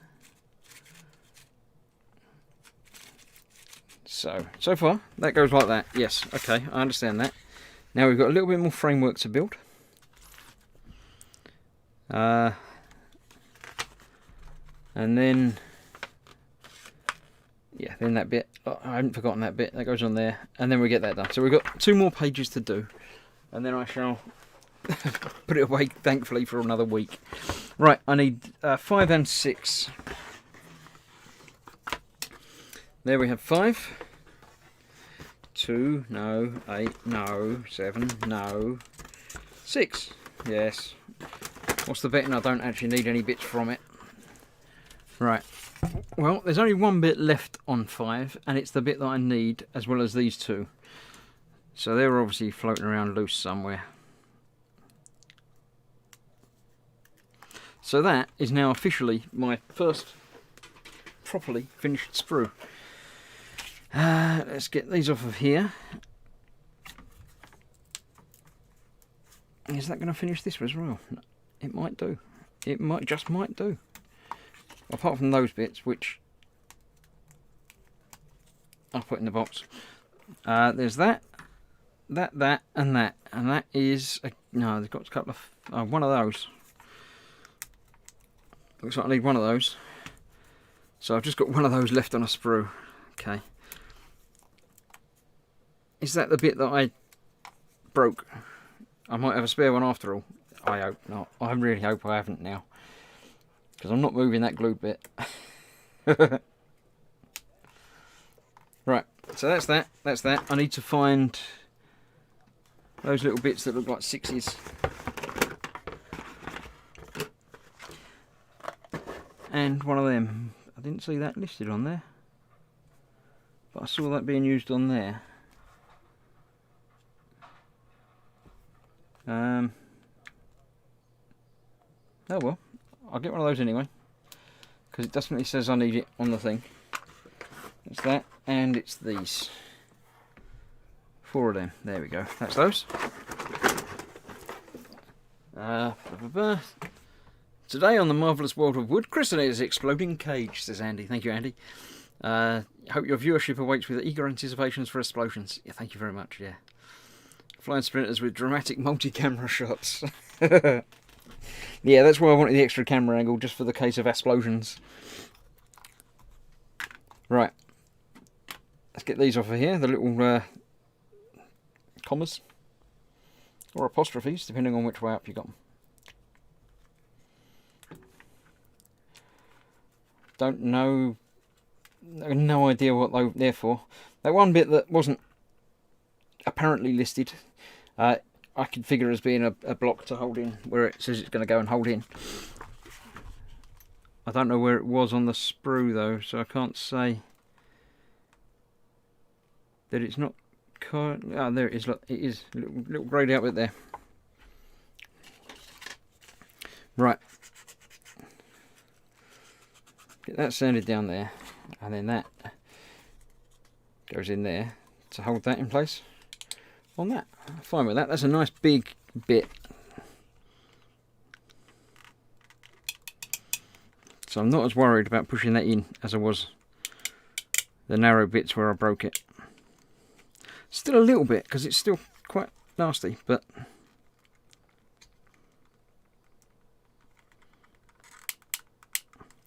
So far, that goes like that. Yes, okay, I understand that. Now we've got a little bit more framework to build. And then, yeah, then that bit, oh, I haven't forgotten that bit, that goes on there. And then we get that done. So we've got 2 more pages to do. And then I shall put it away, thankfully, for another week. Right, I need 5 and 6. There we have 5. 2, no. 8, no. 7, no. 6, yes. What's the betting I don't actually need any bits from it? Right. Well, there's only one bit left on 5, and it's the bit that I need, as well as these 2. So they're obviously floating around loose somewhere. So that is now officially my first properly finished sprue. Let's get these off of here. Is that going to finish this as well? It might do. It just might do. Apart from those bits, which I'll put in the box. There's that, and that. And that is... no, they've got a couple of... one of those. Looks like I need one of those. So I've just got one of those left on a sprue. Okay. Is that the bit that I broke? I might have a spare one after all. I hope not. I really hope I haven't now. Because I'm not moving that glued bit. Right, so that's that. That's that. I need to find those little bits that look like 6s. And one of them. I didn't see that listed on there. But I saw that being used on there. Oh well, I'll get one of those anyway, because it definitely says I need it on the thing. It's that, and it's these. 4 of them. There we go. That's those. Today on the Marvellous World of Wood, Chris and his exploding cage, says Andy. Thank you, Andy. Hope your viewership awaits with eager anticipations for explosions. Yeah, thank you very much, yeah. Flying sprinters with dramatic multi-camera shots. Yeah, that's why I wanted the extra camera angle, just for the case of explosions. Right. Let's get these off of here, the little commas. Or apostrophes, depending on which way up you got them. Don't know... no idea what they're for. That one bit that wasn't apparently listed, I could figure as being a block to hold in, where it says it's going to go and hold in. I don't know where it was on the sprue though, so I can't say that it's not quite... oh, there it is, look, it is a little greyed out bit there. Right. Get that sanded down there, and then that goes in there to hold that in place on that. Fine with that. That's a nice big bit. So I'm not as worried about pushing that in as I was the narrow bits where I broke it. Still a little bit, because it's still quite nasty, but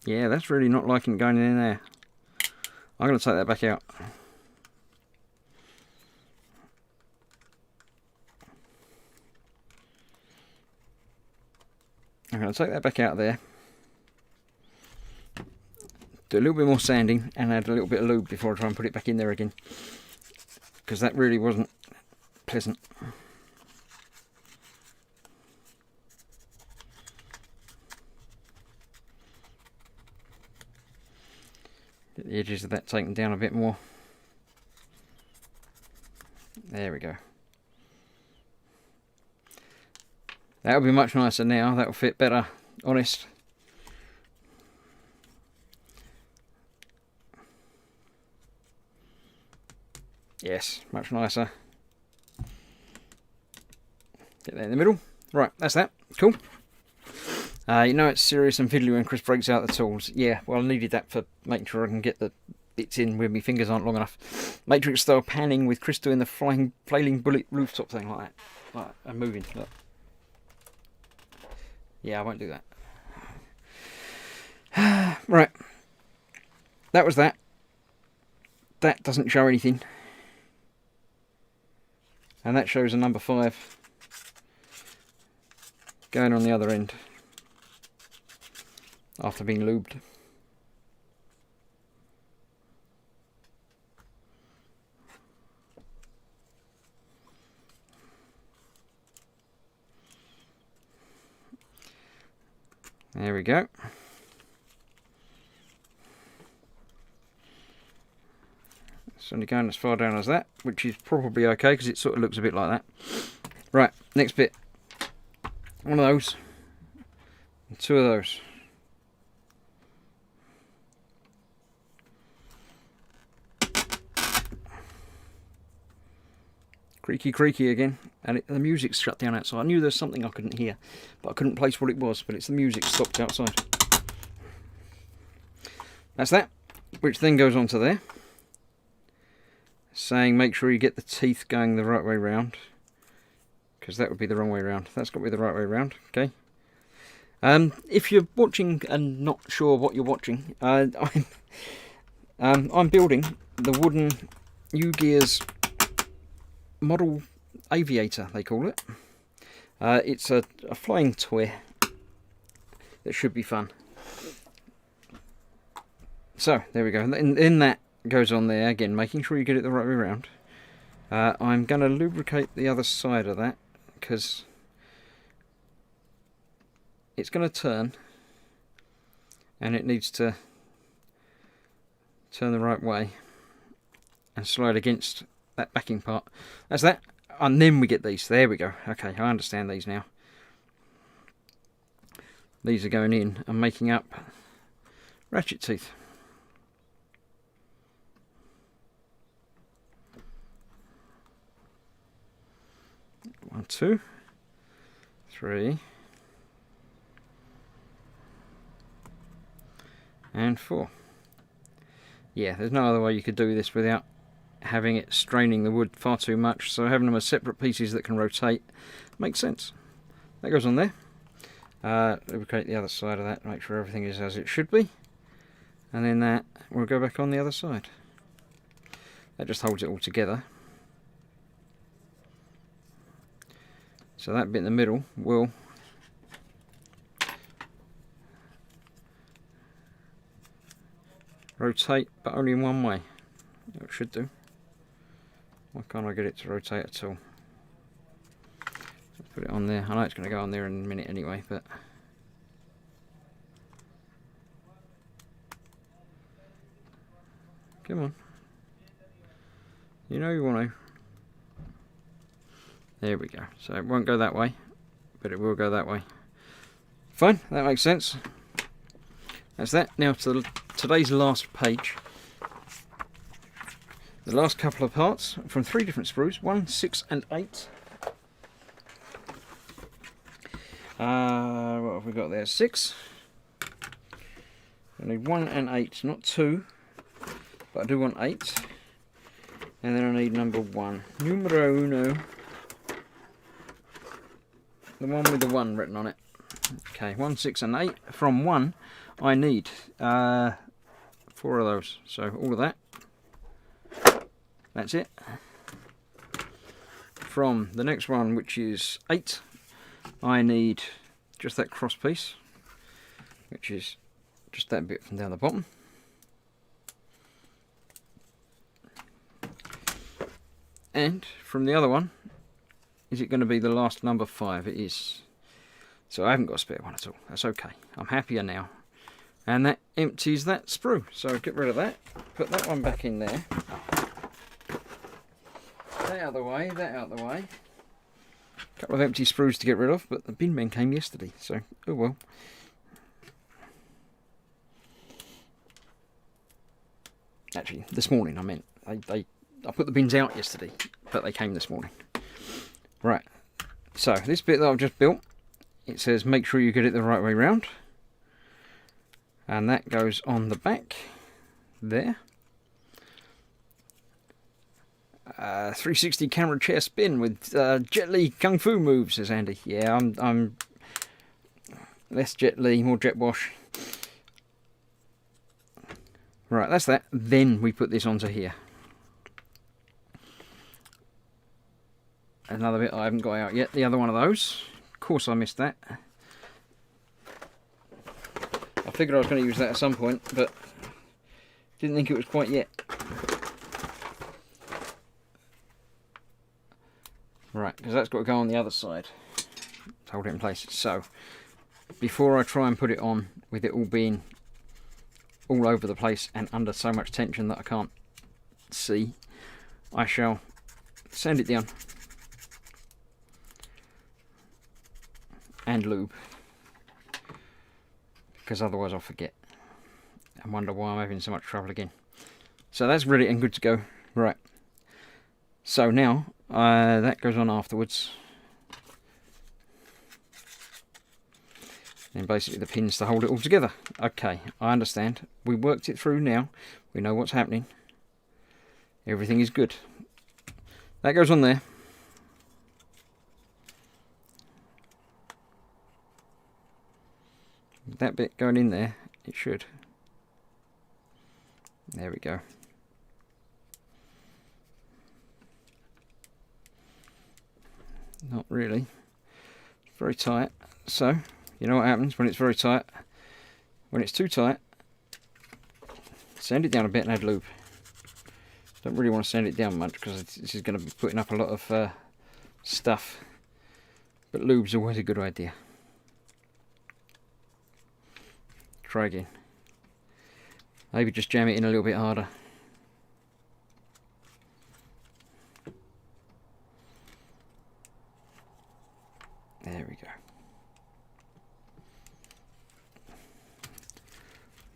yeah, that's really not liking going in there. I'm going to take that back out. I'm going to take that back out of there. Do a little bit more sanding and add a little bit of lube before I try and put it back in there again. Because that really wasn't pleasant. Get the edges of that taken down a bit more. There we go. That'll be much nicer now. That'll fit better, honest. Yes, much nicer. Get that in the middle. Right, that's that. Cool. You know it's serious and fiddly when Chris breaks out the tools. Yeah, well I needed that for making sure I can get the bits in where my fingers aren't long enough. Matrix style panning with Chris doing the flailing bullet rooftop thing like that. Like, and moving. Look. Yeah, I won't do that. Right. That was that. That doesn't show anything. And that shows a number 5 going on the other end after being lubed. There we go. It's only going as far down as that, which is probably okay because it sort of looks a bit like that. Right, next bit. One of those, and 2 of those. Creaky, creaky again, and the music's shut down outside. I knew there was something I couldn't hear, but I couldn't place what it was, but it's the music stopped outside. That's that, which then goes on to there, saying make sure you get the teeth going the right way round, because that would be the wrong way round. That's got to be the right way round, okay? If you're watching and not sure what you're watching, I'm building the wooden U-Gears model aviator, they call it. It's a flying toy that should be fun. So there we go. In that goes on there again, making sure you get it the right way around. I'm going to lubricate the other side of that because it's going to turn and it needs to turn the right way and slide against that backing part. That's that. And then we get these. There we go. Okay, I understand these now. These are going in and making up ratchet teeth. One, 2, 3, and 4. Yeah, there's no other way you could do this without having it straining the wood far too much, so having them as separate pieces that can rotate makes sense. That goes on there. Lubricate the other side of that, make sure everything is as it should be, and then that will go back on the other side. That just holds it all together. So that bit in the middle will rotate, but only in one way. It should do. Why can't I get it to rotate at all? Let's put it on there. I know it's going to go on there in a minute anyway, but come on. You know you want to. There we go. So it won't go that way, but it will go that way. Fine, that makes sense. That's that. Now to today's last page. The last couple of parts from 3 different sprues, 1, 6 and 8. What have we got there? 6. I need 1 and 8, not 2, but I do want 8. And then I need number 1. Numero uno. The one with the 1 written on it. Okay, 1, 6 and 8. From 1 I need 4 of those. So all of that. That's it. From the next one, which is 8, I need just that cross piece, which is just that bit from down the bottom. And from the other one, is it going to be the last number 5? It is. So I haven't got a spare one at all. That's okay. I'm happier now. And that empties that sprue. So get rid of that. Put that one back in there. That out of the way, that out of the way. A couple of empty sprues to get rid of, but the bin men came yesterday, so oh well. Actually, this morning I meant. They I put the bins out yesterday, but they came this morning. Right, so this bit that I've just built, it says make sure you get it the right way round, and that goes on the back there. 360 camera chair spin with Jet Li kung fu moves, says Andy. Yeah, I'm less Jet Li, more Jet Wash. Right, that's that. Then we put this onto here. Another bit I haven't got out yet. The other one of those. Of course I missed that. I figured I was going to use that at some point, but didn't think it was quite yet. Right, because that's got to go on the other side to hold it in place. So, before I try and put it on with it all being all over the place and under so much tension that I can't see, I shall sand it down and lube, because otherwise I'll forget and wonder why I'm having so much trouble again. So that's ready and good to go. Right, so now that goes on afterwards, and basically the pins to hold it all together. Okay, I understand. We worked it through now. We know what's happening. Everything is good. That goes on there. That bit going in there, it should. There we go. Not really. It's very tight. So, you know what happens when it's very tight? When it's too tight, sand it down a bit and add lube. Don't really want to sand it down much because this is going to be putting up a lot of stuff. But lube's always a good idea. Try again. Maybe just jam it in a little bit harder. There we go.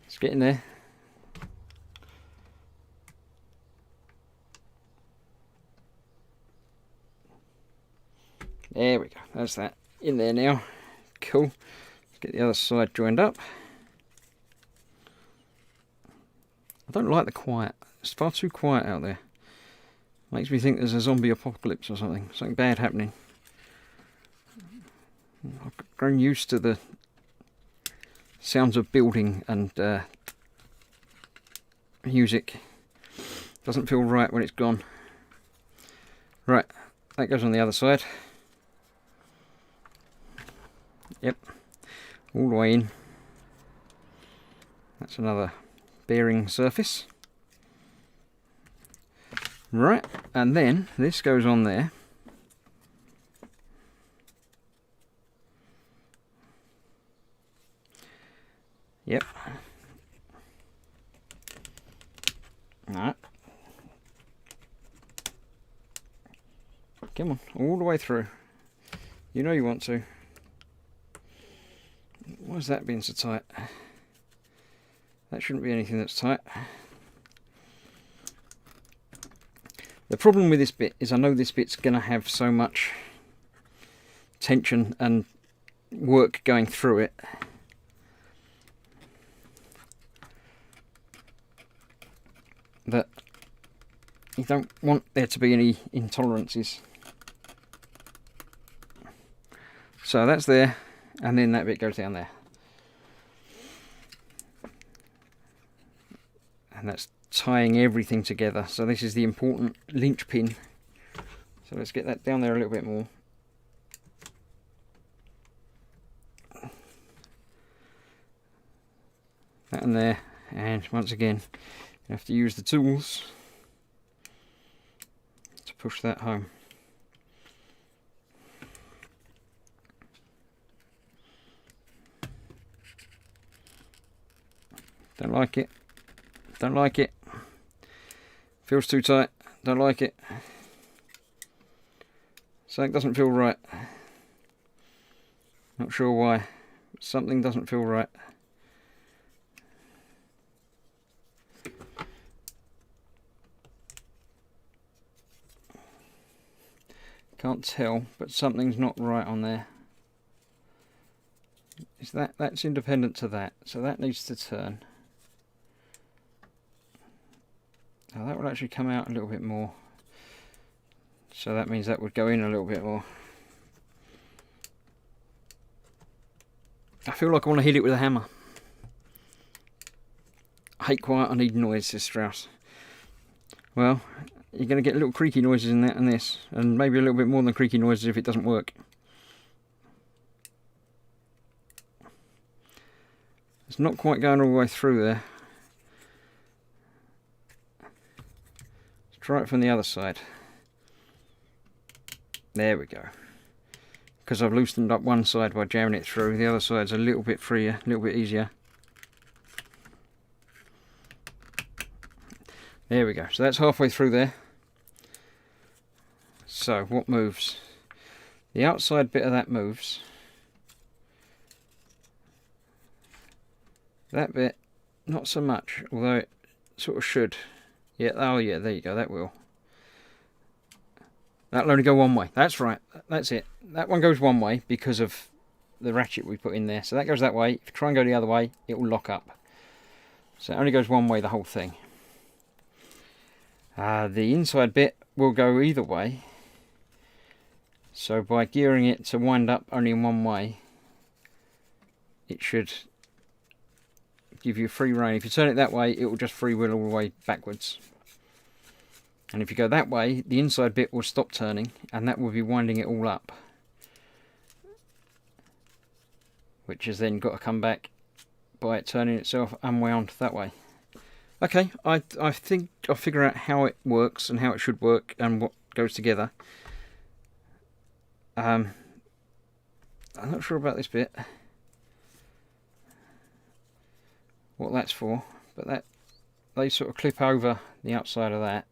Let's get in there. There we go. That's that. In there now. Cool. Let's get the other side joined up. I don't like the quiet. It's far too quiet out there. Makes me think there's a zombie apocalypse or something. Something bad happening. I've grown used to the sounds of building and music. Doesn't feel right when it's gone. Right, that goes on the other side. Yep, all the way in. That's another bearing surface. Right, and then this goes on there. Yep. Alright. Come on, all the way through. You know you want to. Why is that being so tight? That shouldn't be anything that's tight. The problem with this bit is I know this bit's going to have so much tension and work going through it. That you don't want there to be any intolerances. So that's there, and then that bit goes down there. And that's tying everything together. So this is the important linchpin. So let's get that down there a little bit more. That in there, and once again you have to use the tools to push that home. Don't like it. Don't like it. Feels too tight. Don't like it. Something doesn't feel right. Not sure why. Something doesn't feel right. Can't tell, but something's not right on there. Is that's independent to that, so that needs to turn. Now that would actually come out a little bit more. So that means that would go in a little bit more. I feel like I want to hit it with a hammer. I hate quiet, I need noise, says Strauss. Well, you're going to get little creaky noises in that and this, and maybe a little bit more than creaky noises if it doesn't work. It's not quite going all the way through there. Let's try it from the other side. There we go. Because I've loosened up one side by jamming it through, the other side's a little bit freer, a little bit easier. There we go. So that's halfway through there. So what moves? The outside bit of that moves. That bit, not so much, although it sort of should. Yeah, oh yeah, there you go, that will. That'll only go one way. That's right, that's it. That one goes one way because of the ratchet we put in there. So that goes that way. If you try and go the other way, it will lock up. So it only goes one way, the whole thing. The inside bit will go either way. So by gearing it to wind up only in one way, it should give you free rein. If you turn it that way, it will just freewheel all the way backwards. And if you go that way, the inside bit will stop turning, and that will be winding it all up. Which has then got to come back by it turning itself unwound that way. Okay, I think I'll figure out how it works and how it should work and what goes together. I'm not sure about this bit. What that's for, but that they sort of clip over the outside of that.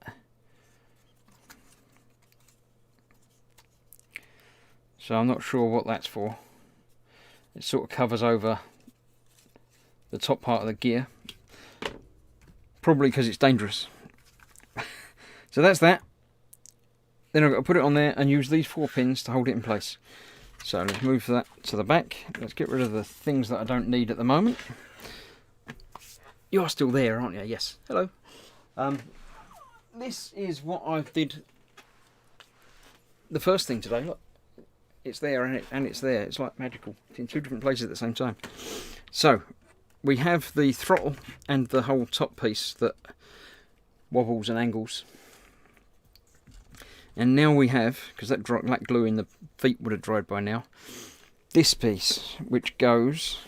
So I'm not sure what that's for. It sort of covers over the top part of the gear. Probably because it's dangerous. So that's that. Then I've got to put it on there and use these 4 pins to hold it in place. So let's move that to the back. Let's get rid of the things that I don't need at the moment. You are still there, aren't you? Yes. Hello. This is what I did the first thing today. Look, it's there and it's there. It's like magical. It's in 2 different places at the same time. So we have the throttle and the whole top piece that wobbles and angles. And now we have, because that glue in the feet would have dried by now, this piece which goes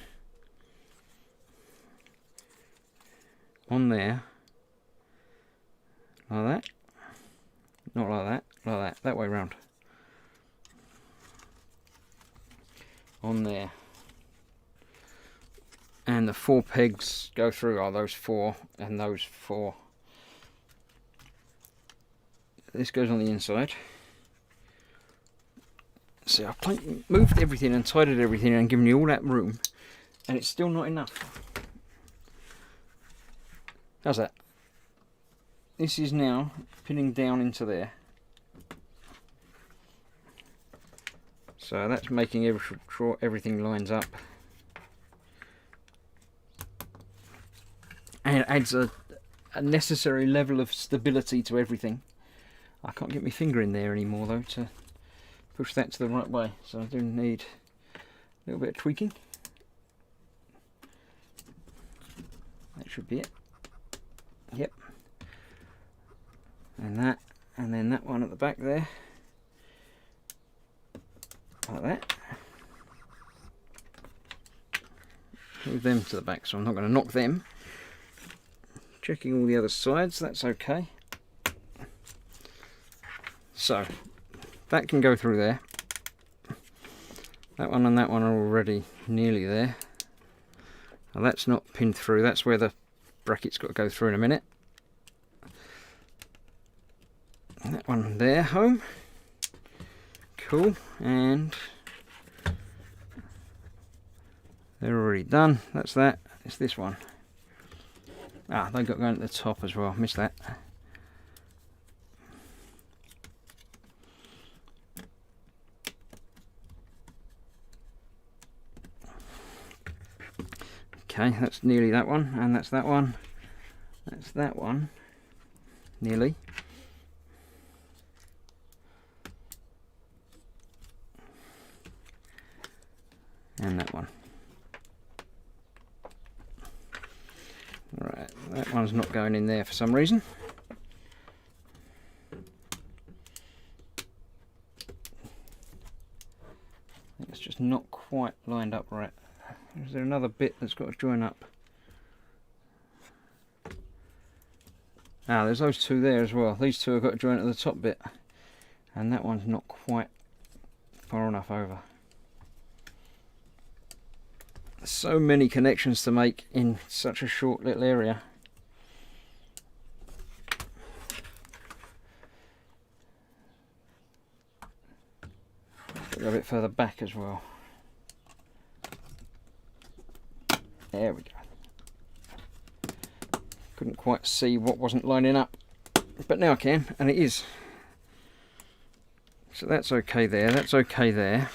on there like that, not like that, like that, that way round, on there, and the 4 pegs go through are those 4 and those 4. This goes on the inside. See, I've moved everything and tidied everything and given you all that room, and it's still not enough. How's that? This is now pinning down into there. So that's making sure everything lines up. And it adds a necessary level of stability to everything. I can't get my finger in there anymore though to push that to the right way. So I do need a little bit of tweaking. That should be it. Yep. And then that one at the back there. Like that. Move them to the back, so I'm not going to knock them. Checking all the other sides, that's okay. So, that can go through there. That one and that one are already nearly there. Now that's not pinned through, that's where the bracket's got to go through in a minute. And that one there, home. Cool, and they're already done. That's that. It's this one. Ah, they've got going at the top as well. Missed that. Okay, that's nearly that one, and that's that one. That's that one, nearly. And that one. Right, that one's not going in there for some reason. I think it's just not quite lined up right. Is there another bit that's got to join up? Ah, there's those two there as well. These two have got to join at the top bit. And that one's not quite far enough over. So many connections to make in such a short little area. Go a bit further back as well. There we go. Couldn't quite see what wasn't lining up, but now I can, and it is. So that's okay there, that's okay there.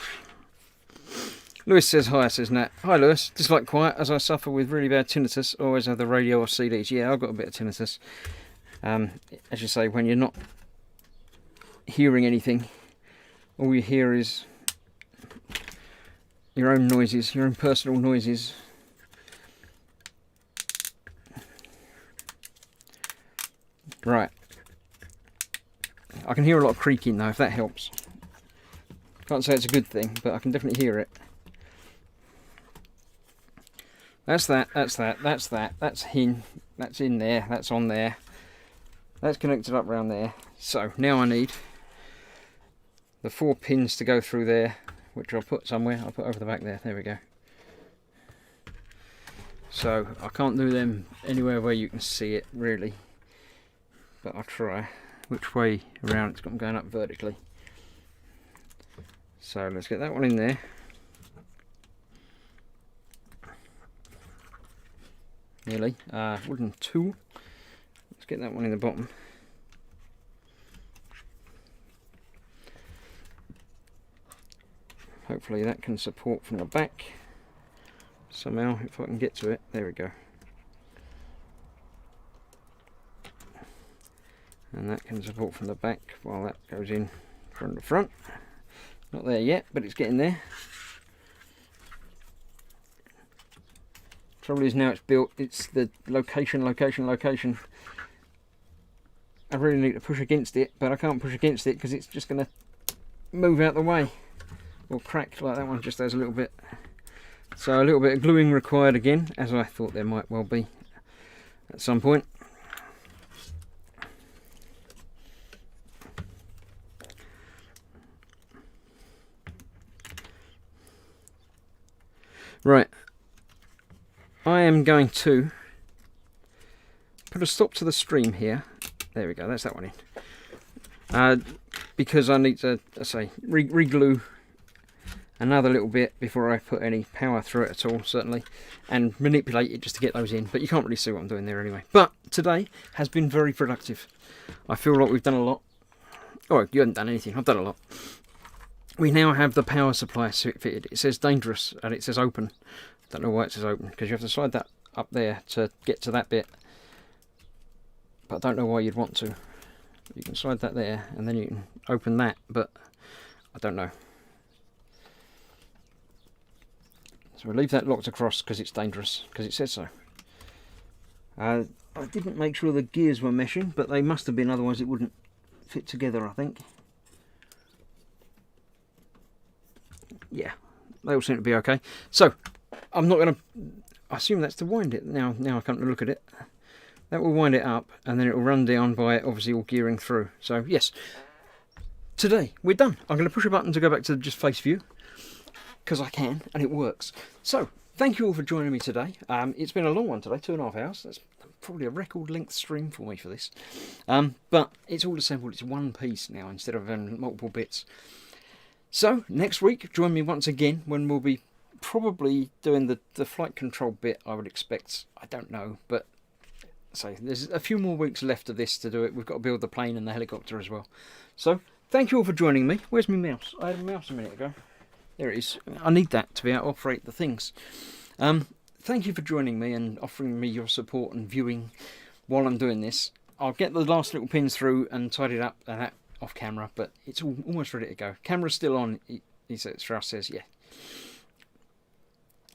Lewis says hi, says Nat. Hi Lewis, dislike quiet as I suffer with really bad tinnitus, always have the radio or CDs. Yeah, I've got a bit of tinnitus. As you say, when you're not hearing anything, all you hear is your own noises, your own personal noises. Right. I can hear a lot of creaking though, if that helps. Can't say it's a good thing, but I can definitely hear it. That's that, that's that, that's that, that's in there, that's on there. That's connected up round there. So now I need the 4 pins to go through there, which I'll put somewhere. I'll put over the back there. There we go. So I can't do them anywhere where you can see it really, but I'll try. Which way around? It's got them going up vertically. So let's get that one in there. Nearly. Wooden tool. Let's get that one in the bottom. Hopefully that can support from the back somehow, if I can get to it. There we go. And that can support from the back while that goes in from the front. Not there yet, but it's getting there. Trouble is now it's built, it's the location. I really need to push against it, but I can't push against it because it's just going to move out the way. Or crack like that one just has a little bit. So a little bit of gluing required again, as I thought there might well be at some point. Right, I am going to put a stop to the stream here. There we go, that's that one in. Because I need to, re-glue another little bit before I put any power through it at all, certainly, and manipulate it just to get those in. But you can't really see what I'm doing there anyway. But today has been very productive. I feel like we've done a lot. Oh, you haven't done anything, I've done a lot. We now have the power supply fitted. It says dangerous and it says open. Don't know why it says open, because you have to slide that up there to get to that bit. But I don't know why you'd want to. You can slide that there and then you can open that, but I don't know. So we'll leave that locked across because it's dangerous, because it says so. I didn't make sure the gears were meshing, but they must have been, otherwise it wouldn't fit together, I think. Yeah, they all seem to be okay. So I'm not going to, I assume that's to wind it. Now I can't look at it. That will wind it up and then it will run down by it, obviously all gearing through. So yes, today we're done. I'm going to push a button to go back to just face view, because I can, and it works. So thank you all for joining me today. It's been a long one today, 2.5 hours. That's probably a record length stream for me for this. But it's all assembled. It's one piece now instead of multiple bits. So next week, join me once again when we'll be probably doing the flight control bit, I would expect. I don't know, but so there's a few more weeks left of this to do it. We've got to build the plane and the helicopter as well. So thank you all for joining me. Where's my mouse? I had a mouse a minute ago. There it is. I need that to be able to operate the things. thank you for joining me and offering me your support and viewing while I'm doing this. I'll get the last little pins through and tidy it up and that off camera, but it's almost ready to go. Camera's still on, Strauss says, yeah.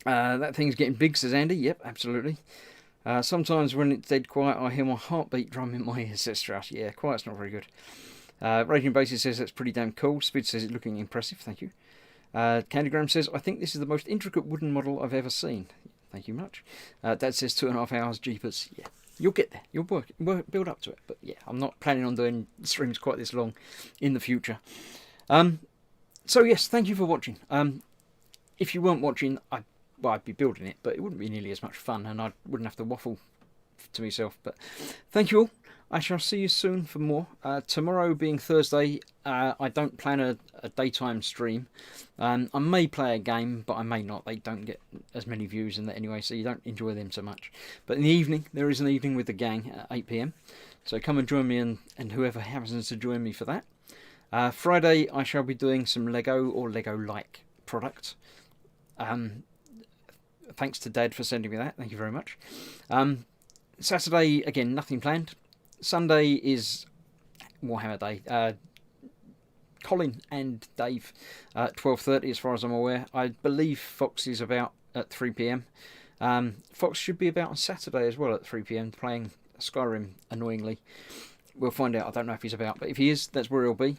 That thing's getting big, says Andy. Yep, absolutely. Sometimes when it's dead quiet, I hear my heartbeat drum in my ears, says Strauss. Yeah, quiet's not very good. Raging Basis says that's pretty damn cool. Spid says it's looking impressive, thank you. Candygram says, I think this is the most intricate wooden model I've ever seen. Thank you much. Dad says 2.5 hours, jeepers. Yeah, you'll get there. You'll build up to it. But yeah, I'm not planning on doing streams quite this long in the future. So yes, thank you for watching. If you weren't watching, I'd be building it, but it wouldn't be nearly as much fun, and I wouldn't have to waffle to myself. But thank you all. I shall see you soon for more. Tomorrow being Thursday, I don't plan a daytime stream. I may play a game, but I may not. They don't get as many views in that anyway, so you don't enjoy them so much. But in the evening, there is an evening with the gang at 8 PM. So come and join me and whoever happens to join me for that. Friday, I shall be doing some Lego or Lego-like product. Thanks to Dad for sending me that. Thank you very much. Saturday, again, nothing planned. Sunday is Warhammer Day. Colin and Dave at 12:30 as far as I'm aware. I believe Fox is about at 3 PM. Fox should be about on Saturday as well at 3 PM playing Skyrim, annoyingly. We'll find out. I don't know if he's about, but if he is, that's where he'll be.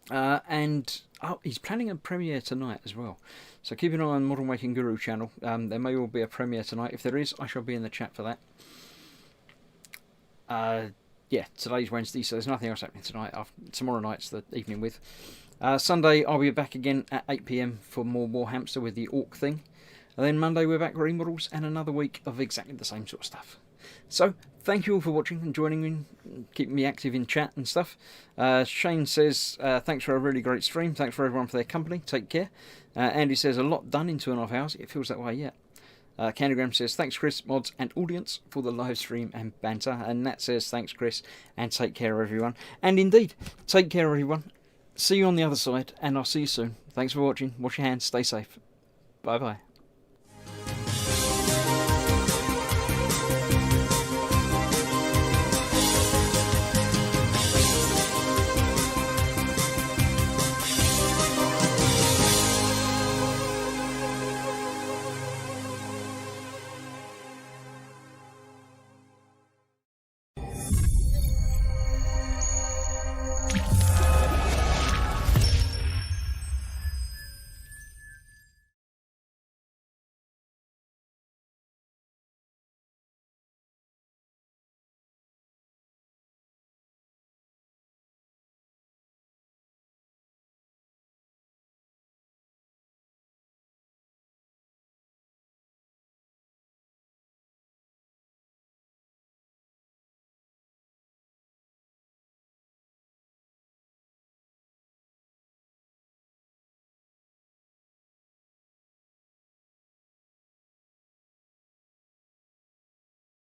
And he's planning a premiere tonight as well. So keep an eye on Model Making Guru channel. There may well be a premiere tonight. If there is, I shall be in the chat for that. Yeah, today's Wednesday, so there's nothing else happening tonight. Tomorrow night's the evening with. Sunday, I'll be back again at 8 PM for more Warhamster with the Orc thing. And then Monday, we're back with remodels and another week of exactly the same sort of stuff. So, thank you all for watching and joining me, keeping me active in chat and stuff. Shane says, thanks for a really great stream. Thanks for everyone for their company. Take care. Andy says, a lot done in 2.5 hours. It feels that way, yeah. Candygram says, thanks Chris, mods and audience for the live stream and banter. And Nat says, thanks Chris, and take care everyone. And indeed, take care everyone. See you on the other side, and I'll see you soon. Thanks for watching. Wash your hands, stay safe. Bye bye.